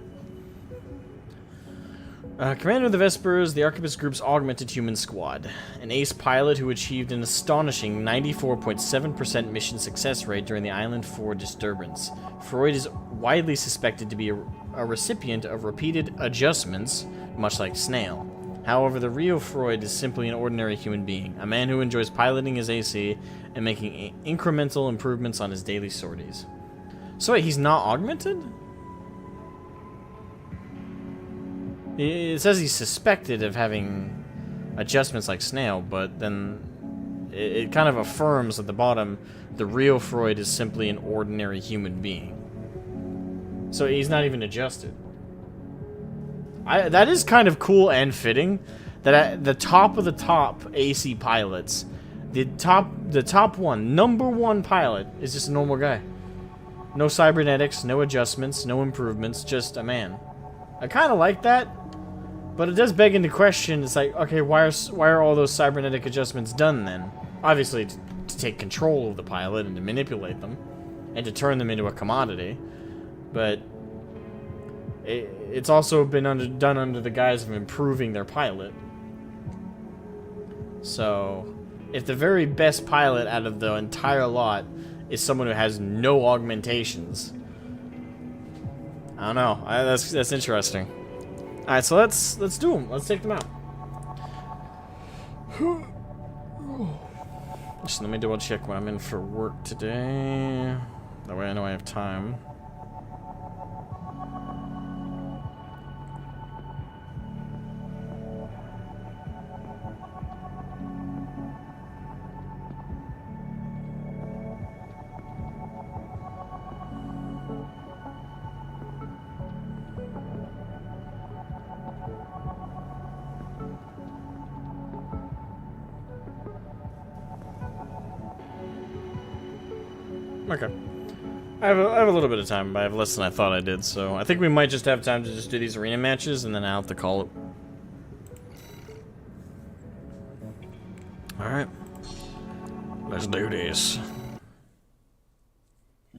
Commander of the Vespers, the Arquebus Group's augmented human squad. An ace pilot who achieved an astonishing 94.7% mission success rate during the Island 4 disturbance. Freud is widely suspected to be a recipient of repeated adjustments, much like Snail. However, the real Freud is simply an ordinary human being, a man who enjoys piloting his AC and making incremental improvements on his daily sorties. So wait, he's not augmented? It says he's suspected of having adjustments like Snail, but then it kind of affirms at the bottom the real Freud is simply an ordinary human being. So he's not even adjusted. That is kind of cool and fitting that at the top of the top AC pilots, the top one, number 1 pilot is just a normal guy. No cybernetics, no adjustments, no improvements, just a man. I kind of like that. But it does beg into question, it's like, okay, why are all those cybernetic adjustments done then? Obviously, to take control of the pilot and to manipulate them. and to turn them into a commodity. But it's also been done under the guise of improving their pilot. So, if the very best pilot out of the entire lot is someone who has no augmentations, I don't know. That's interesting. All right, so let's do them. Let's take them out. Just let me double check when I'm in for work today. That way I know I have time. Okay. I have a little bit of time, but I have less than I thought I did, so I think we might just have time to just do these arena matches, and then I'll have to call it. Alright. Let's do this.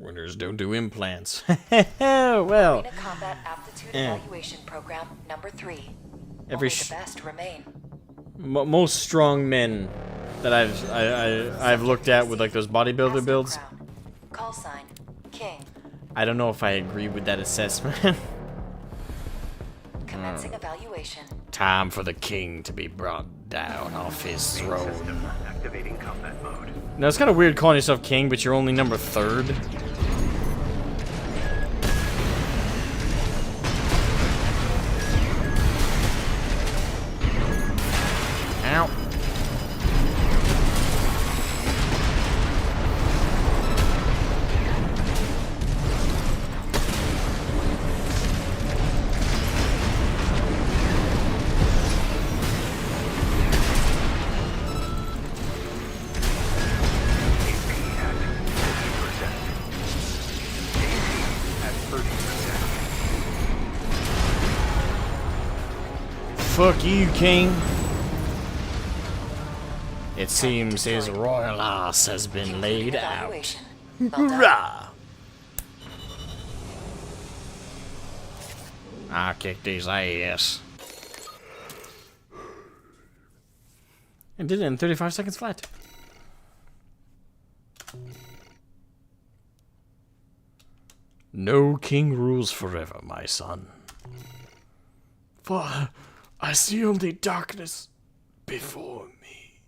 Winners don't do implants. Well. Arena Combat Aptitude Evaluation Program number 3. Every Only the best remain. Most strong men that I've looked at with like those bodybuilder builds. Call sign, King. I don't know if I agree with that assessment. Commencing evaluation. Time for the king to be brought down off his throne. Activating combat mode. Now it's kind of weird calling yourself king, but you're only number 3rd. Ow. Fuck you, king. It seems his royal ass has been laid out. Hoorah! I'll kick these ass. And did it in 35 seconds flat. No king rules forever, my son. For I see only darkness before me.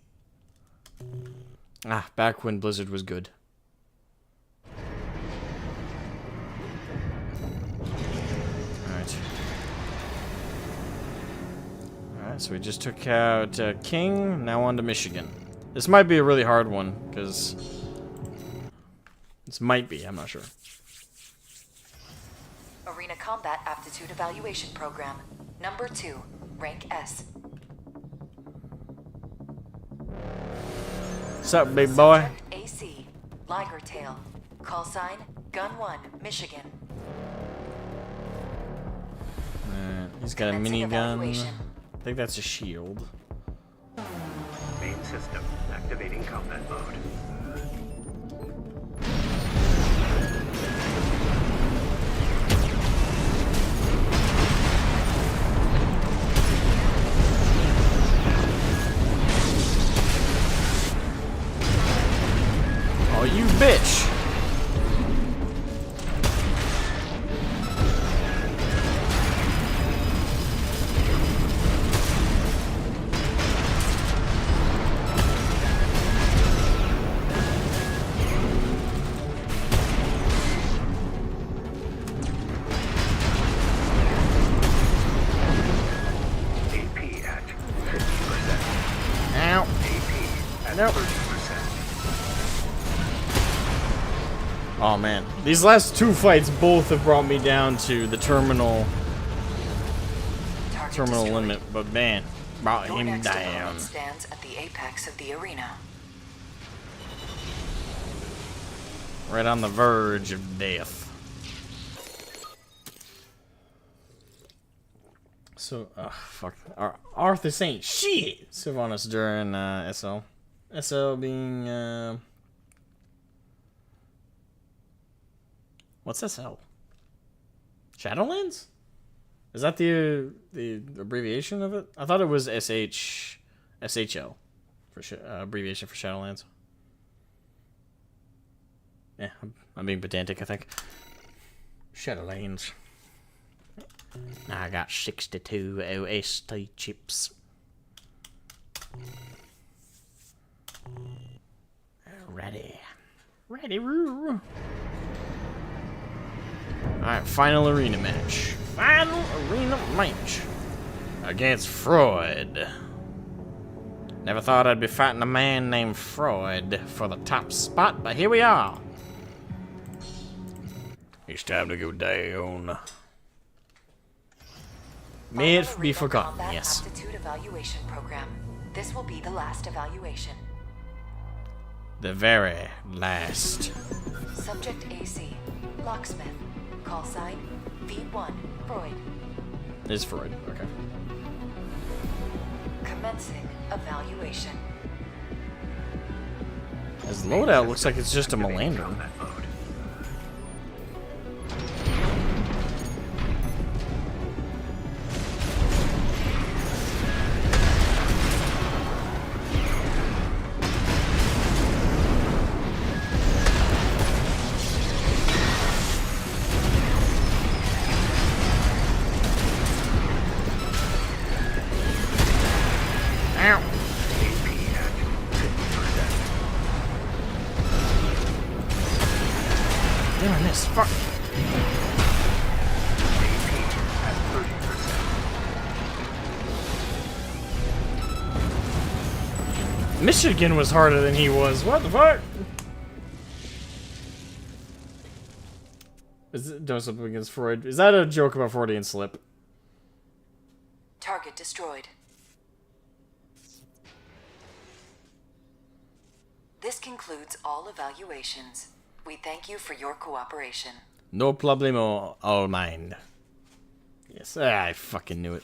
Ah, back when Blizzard was good. Alright. Alright, so we just took out King, now on to Michigan. This might be a really hard one, because... This might be, I'm not sure. Arena Combat Aptitude Evaluation Program. Number 2, rank S. What's up, big boy? Subject AC, Liger Tail. Call sign, Gun 1, Michigan. He's got a minigun. I think that's a shield. Main system activating combat mode. Oh, you bitch! AP at 50%. Ow. AP at Nope. 30%. Oh man, these last two fights both have brought me down to the terminal limit, but man, brought Your him next down. opponent stands at the apex of the arena. Right on the verge of death. So, fuck. Arthas ain't shit! Sylvanas during SL. SL being, What's SL? Shadowlands? Is that the abbreviation of it? I thought it was SHL for abbreviation for Shadowlands. Yeah, I'm being pedantic, I think. Shadowlands. I got 62 OST chips. Ready. Ready-roo. Alright, final arena match. Final arena match. Against Freud. Never thought I'd be fighting a man named Freud for the top spot, but here we are. It's time to go down. May it be forgotten, yes. Aptitude evaluation program. This will be the last evaluation. The very last. Subject AC, locksmith. Call sign V1, Freud. Is Freud, okay. Commencing evaluation. His loadout looks like it's just a Melander. Damn, I missed. Fuck. Michigan was harder than he was. What the fuck? Is it doing something against Freud? Is that a joke about Freudian slip? Target destroyed. This concludes all evaluations. We thank you for your cooperation. No problemo, all mine. Yes, I fucking knew it.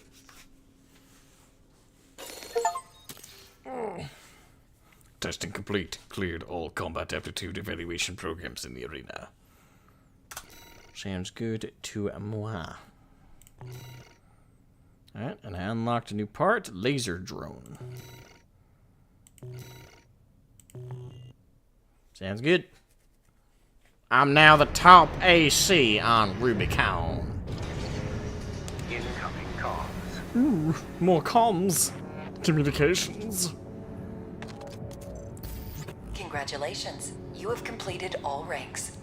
Testing complete. Cleared all combat aptitude evaluation programs in the arena. Sounds good to moi. Alright, and I unlocked a new part, laser drone. Sounds good. I'm now the top AC on Rubicon. Incoming comms. Ooh, more comms. Communications. Congratulations. You have completed all ranks.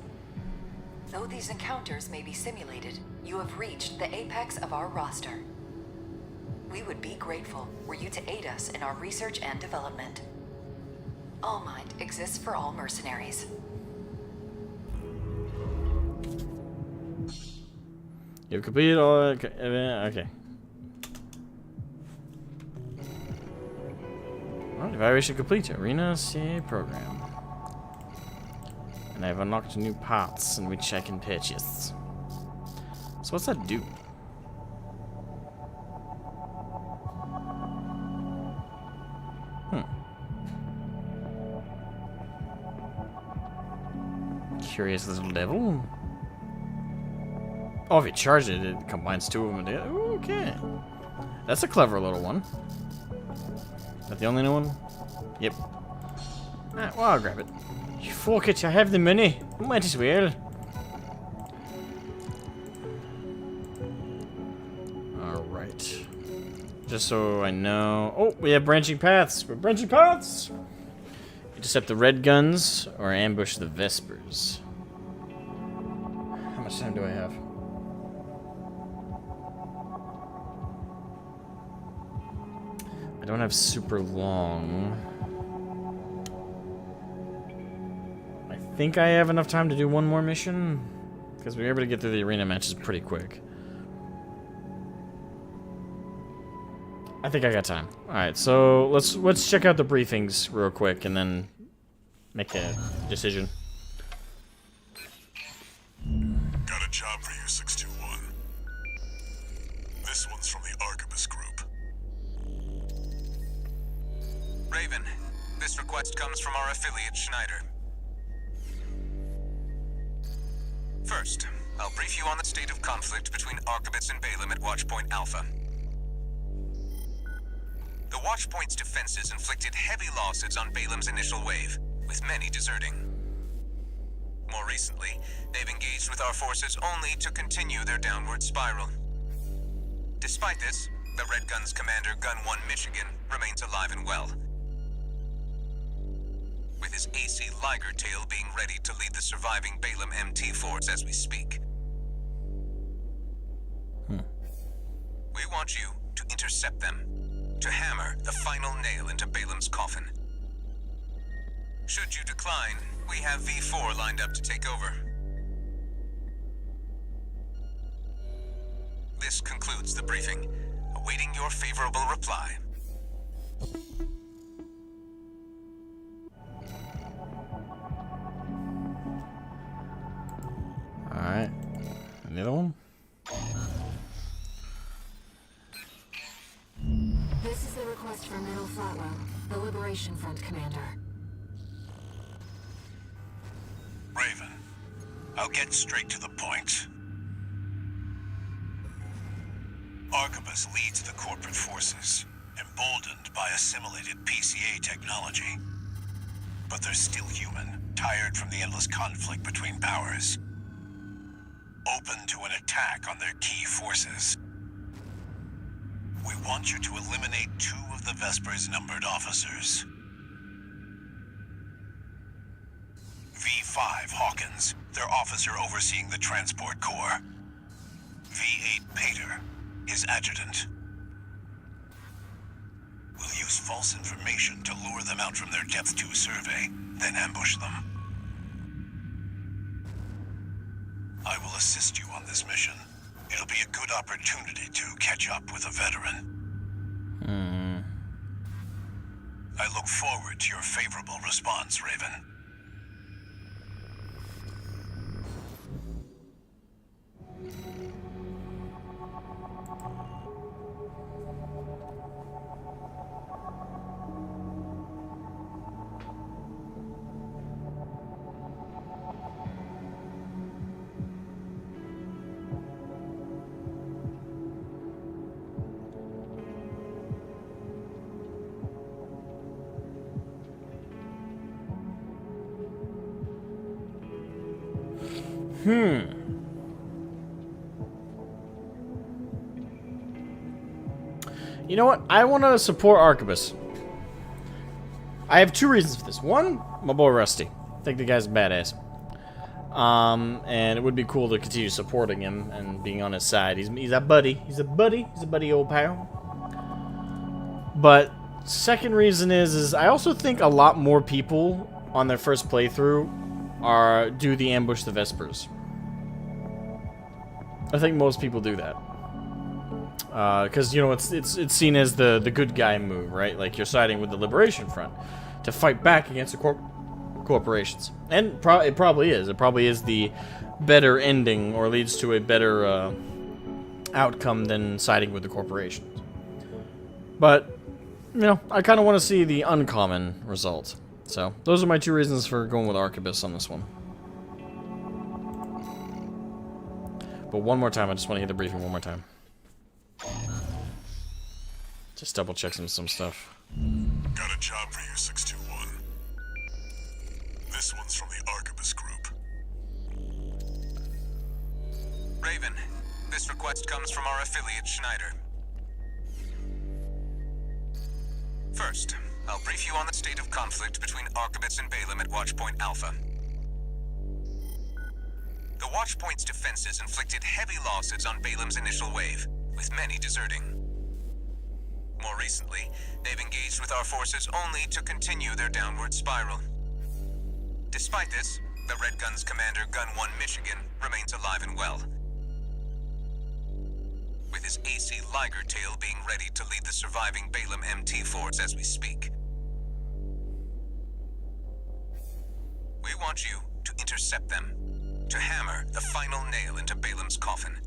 Though these encounters may be simulated, you have reached the apex of our roster. We would be grateful were you to aid us in our research and development. All Mind exists for all mercenaries. You've completed all. Okay. Well, evaluation complete. Arena CA program. And I've unlocked new parts in which I can purchase. So what's that do? Curious little devil. Oh, if you charge it, it combines two of them together. Okay. That's a clever little one. Is that the only new one? Yep. Alright, well, I'll grab it. Fuck it, I have the money. Might as well. Alright. Just so I know. Oh, we have branching paths. We're branching paths! Intercept the red guns or ambush the Vespers. How much time do I have? I don't have super long. I think I have enough time to do one more mission, because we were able to get through the arena matches pretty quick. I think I got time. Alright, so let's check out the briefings real quick and then make a decision. Got a job for you, 621. This one's from the Arquebus Group. Raven, this request comes from our affiliate, Schneider. First, I'll brief you on the state of conflict between Arquebus and Balaam at Watchpoint Alpha. The Watchpoint's defenses inflicted heavy losses on Balaam's initial wave, with many deserting. More recently, they've engaged with our forces only to continue their downward spiral. Despite this, the Red Gun's commander, Gun 1 Michigan, remains alive and well, with his AC Liger Tail being ready to lead the surviving Balaam MT force as we speak. We want you to intercept them, to hammer the final nail into Balaam's coffin. Should you decline, we have V4 lined up to take over. This concludes the briefing, awaiting your favorable reply. Alright. Another one? This is the request for Middle Flatwell, the Liberation Front commander. Raven, I'll get straight to the point. Arquebus leads the corporate forces, emboldened by assimilated PCA technology. But they're still human, tired from the endless conflict between powers. Open to an attack on their key forces. We want you to eliminate 2 of the Vesper's numbered officers. V5 Hawkins, their officer overseeing the transport corps. V8 Pater, his adjutant. We'll use false information to lure them out from their Depth 2 survey, then ambush them. I will assist you on this mission. It'll be a good opportunity to catch up with a veteran. I look forward to your favorable response, Raven. You know what? I want to support Arquebus. I have 2 reasons for this. One, my boy Rusty. I think the guy's badass. And it would be cool to continue supporting him and being on his side. He's a buddy. He's a buddy old pal. But second reason is I also think a lot more people on their first playthrough do the ambush the Vespers. I think most people do that. Because, you know, it's seen as the good guy move, right? Like, you're siding with the Liberation Front to fight back against the corporations. And it probably is. It probably is the better ending, or leads to a better outcome than siding with the corporations. But, you know, I kind of want to see the uncommon result. So, those are my 2 reasons for going with Arquebus on this one. But one more time, I just want to hear the briefing one more time. Just double check some stuff. Got a job for you, 621. This one's from the Arquebus group. Raven, this request comes from our affiliate, Schneider. First, I'll brief you on the state of conflict between Arquebus and Balaam at Watchpoint Alpha. The Watchpoint's defenses inflicted heavy losses on Balaam's initial wave, with many deserting. More recently, they've engaged with our forces only to continue their downward spiral. Despite this, the Red Gun's commander, Gun 1 Michigan, remains alive and well, with his AC Liger Tail being ready to lead the surviving Balaam MT force as we speak. We want you to intercept them, to hammer the final nail into Balaam's coffin.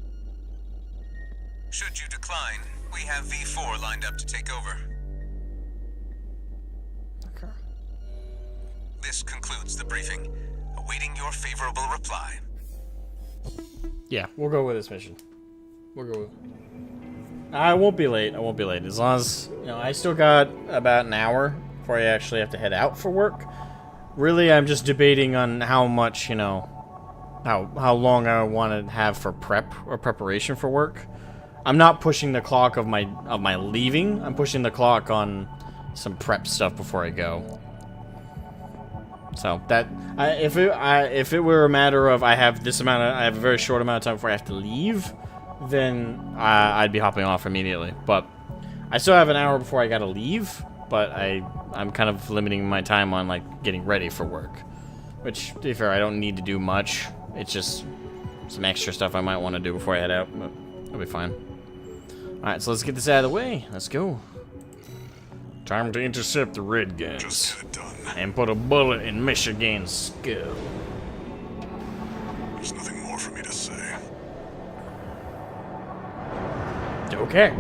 Should you decline, we have V4 lined up to take over. Okay. This concludes the briefing, awaiting your favorable reply. Yeah, we'll go with this mission. We'll go with... I won't be late. I won't be late. As long as, you know, I still got about an hour before I actually have to head out for work. Really, I'm just debating on how much, you know, how long I want to have for prep or preparation for work. I'm not pushing the clock of my leaving. I'm pushing the clock on some prep stuff before I go. So that if it were a matter of I have a very short amount of time before I have to leave, then I'd be hopping off immediately. But I still have an hour before I gotta leave. But I'm kind of limiting my time on like getting ready for work, which to be fair, I don't need to do much. It's just some extra stuff I might want to do before I head out, but it'll be fine. All right, so let's get this out of the way. Let's go. Time to intercept the red guns. Just get it done. And put a bullet in Michigan's skull. There's nothing more for me to say. Okay.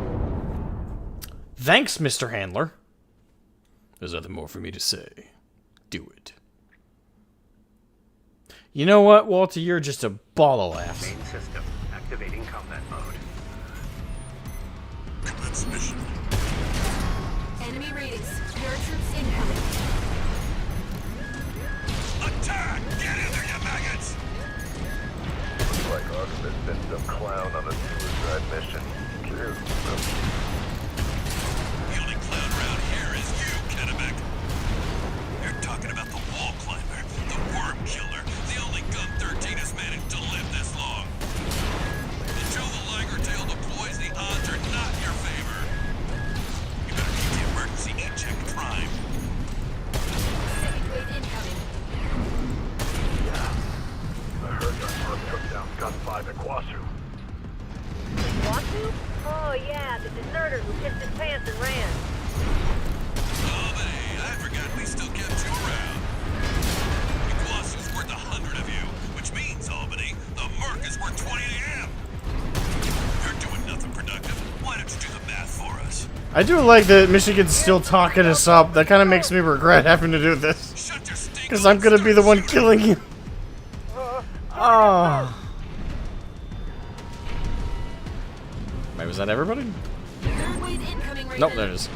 Thanks, Mr. Handler. There's nothing more for me to say. Do it. You know what, Walter? You're just a ball of laughs. Main system activating combat mode. Commence mission. Enemy readings. Paratroops incoming. Attack! Get in there, you maggots! Looks like Artemis been some clown on a suicide mission. True. The only clown around here is you, Kennebec. You're talking about the wall climber, the worm killer, the only gun 13 has managed to live this long. Until the Liger Tail deploys, the odds are not in your favor. You better keep the emergency e-check primed. Second wave incoming. I heard that Mark took down Gun 5 at Kwasu. Kwasu? Oh yeah, the deserter who pissed his pants and ran. Oh, hey, I forgot we still kept you around. Iquasu's worth 100 of you, which means, Albany, the Merc is worth 20 AM. You're doing nothing productive. Why don't you do the math for us? I do like that Michigan's still talking us up. That kind of makes me regret having to do this. Because I'm going to be the one killing you. Oh. Wait, was that everybody? Third wave incoming. Raven. Nope, there it is.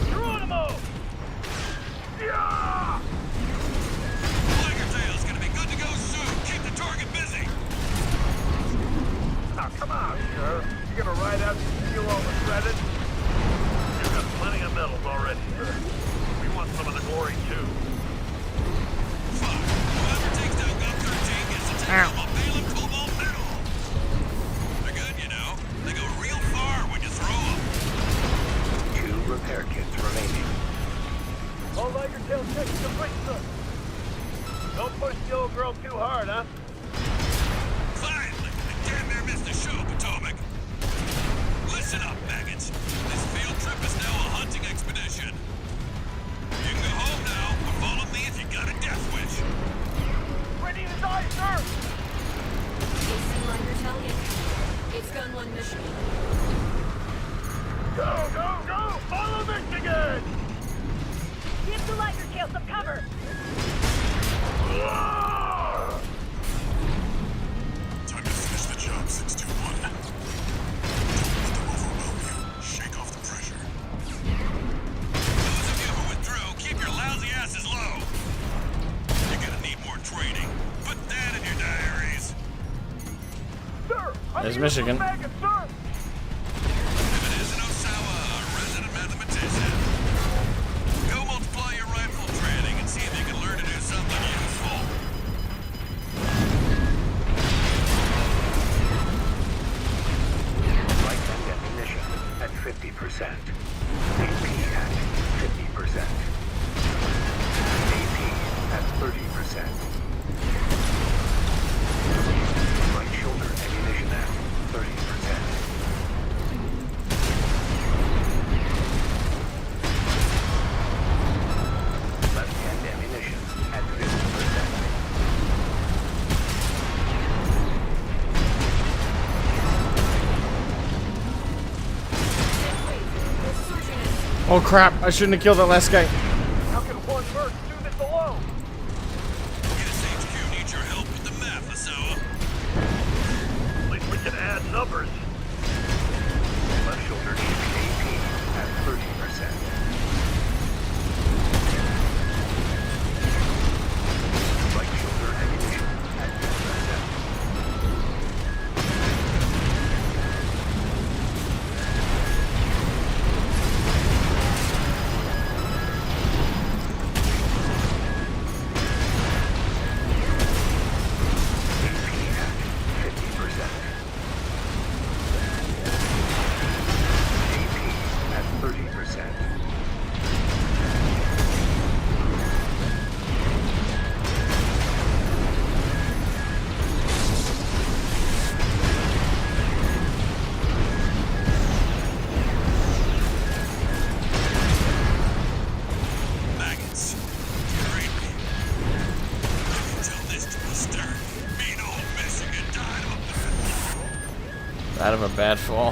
Geronimo! Yeah! Liger Tail's gonna be good to go soon. Keep the target busy. Now, come on, sir. You gonna ride out and steal all the credit? You've got plenty of medals already, sir. We want some of the glory, too. Fine. Whoever takes down Gun 13 gets to take home a Balaam Cobalt medal. They're good, you know. They go real far when you throw them. 2 repair kits remaining. All Liger Tail checks complete, sir. Don't push the old girl too hard, huh? Finally! I damn near missed the show, Potomac. Listen up, maggots. This field trip is now a hunting expedition. You can go home now, or follow me if you got a death wish. Ready to die, sir! AC Liger Tail incoming. It's Gun 1 Michigan. Go, go, go! Follow Michigan! Give the Liger Tail some cover. Time to finish the job, 621. Don't let them overwhelm you. Shake off the pressure. Those of you who withdrew, keep your lousy asses low. You're gonna need more training. Put that in your diaries. Sir! There's Michigan. Maggot, sir! If it isn't Osawa, a resident mathematician, go multiply your rifle training and see if you can learn to do something useful. Light and ammunition at 50%. AP at 50%. AP at 30%. Right shoulder ammunition at 30%. Left hand ammunition at 50%. Oh crap, I shouldn't have killed that last guy. How can one Merc do this alone? SHQ needs your help with the math, Asawa. numbers. Left shoulder AP at 30%. Right shoulder ammunition at 10%. Out of a bad fall.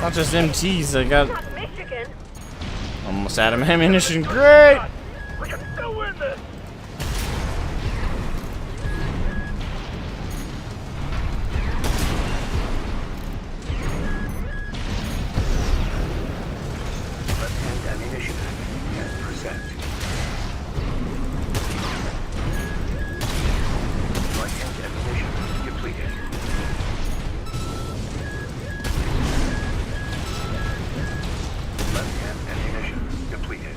Not just MTs, I got almost out of ammunition. Great! We can still win this! Left-hand ammunition, 10%. Right-hand ammunition depleted. Left-hand ammunition depleted.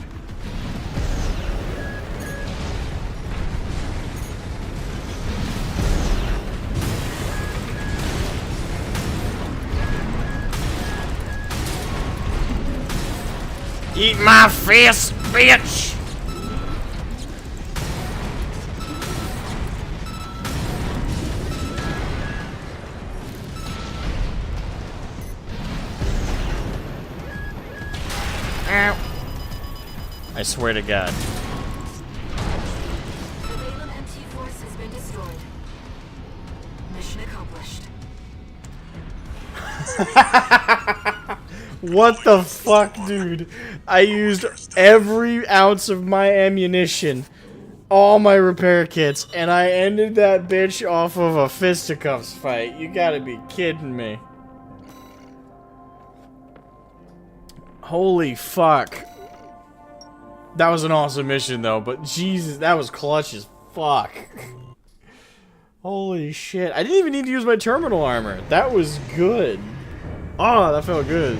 Eat my fist, bitch! Ow. I swear to God. The Balaam MT force has been destroyed. Mission accomplished. What the fuck, dude? I used every ounce of my ammunition, all my repair kits, and I ended that bitch off of a fisticuffs fight. You gotta be kidding me. Holy fuck. That was an awesome mission, though, but Jesus, that was clutch as fuck. Holy shit. I didn't even need to use my terminal armor. That was good. Oh, that felt good.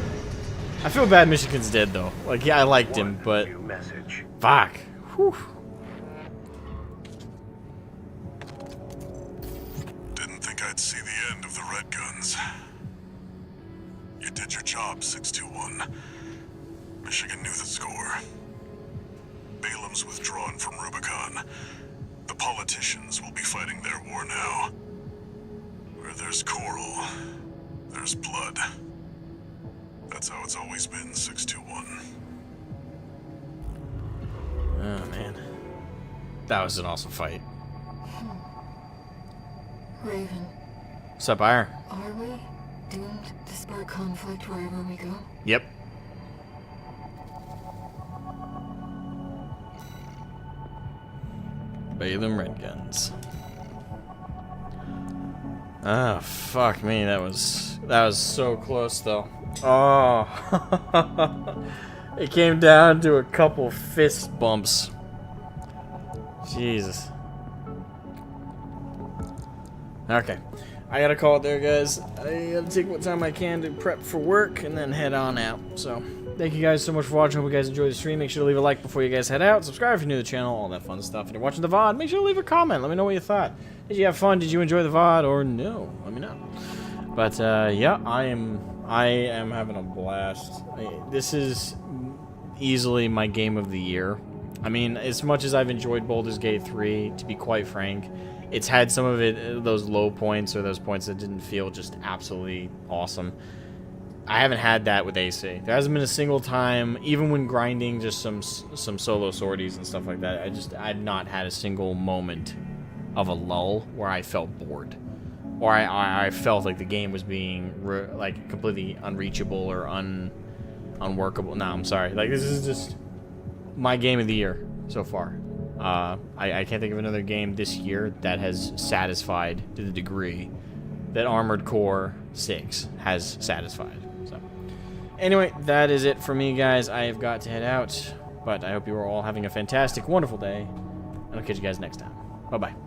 I feel bad Michigan's dead, though. Like, yeah, I liked him, but... Fuck. Whew. Didn't think I'd see the end of the Red Guns. You did your job, 621. Michigan knew the score. Balaam's withdrawn from Rubicon. The politicians will be fighting their war now. Where there's coral, there's blood. That's how it's always been, 621. Oh, man. That was an awesome fight. Raven. What's up, Iron? Are we doomed to spark conflict wherever we go? Yep. Balaam Red Guns. Ah, fuck me. That was so close, though. Oh. It came down to a couple fist bumps. Jesus. Okay. I gotta call it there, guys. I gotta take what time I can to prep for work and then head on out. So, thank you guys so much for watching. Hope you guys enjoyed the stream. Make sure to leave a like before you guys head out. Subscribe if you're new to the channel, all that fun stuff. If you're watching the VOD, make sure to leave a comment. Let me know what you thought. Did you have fun? Did you enjoy the VOD or no? Let me know. But, yeah, I am having a blast. This is easily my game of the year. I mean, as much as I've enjoyed Baldur's Gate 3, to be quite frank, it's had some of it, those low points or those points that didn't feel just absolutely awesome. I haven't had that with AC. There hasn't been a single time, even when grinding just some solo sorties and stuff like that, I've not had a single moment of a lull where I felt bored. Or I felt like the game was being like completely unreachable or unworkable. No, I'm sorry. Like, this is just my game of the year so far. I can't think of another game this year that has satisfied to the degree that Armored Core 6 has satisfied. So, anyway, that is it for me, guys. I have got to head out, but I hope you are all having a fantastic, wonderful day, and I'll catch you guys next time. Bye-bye.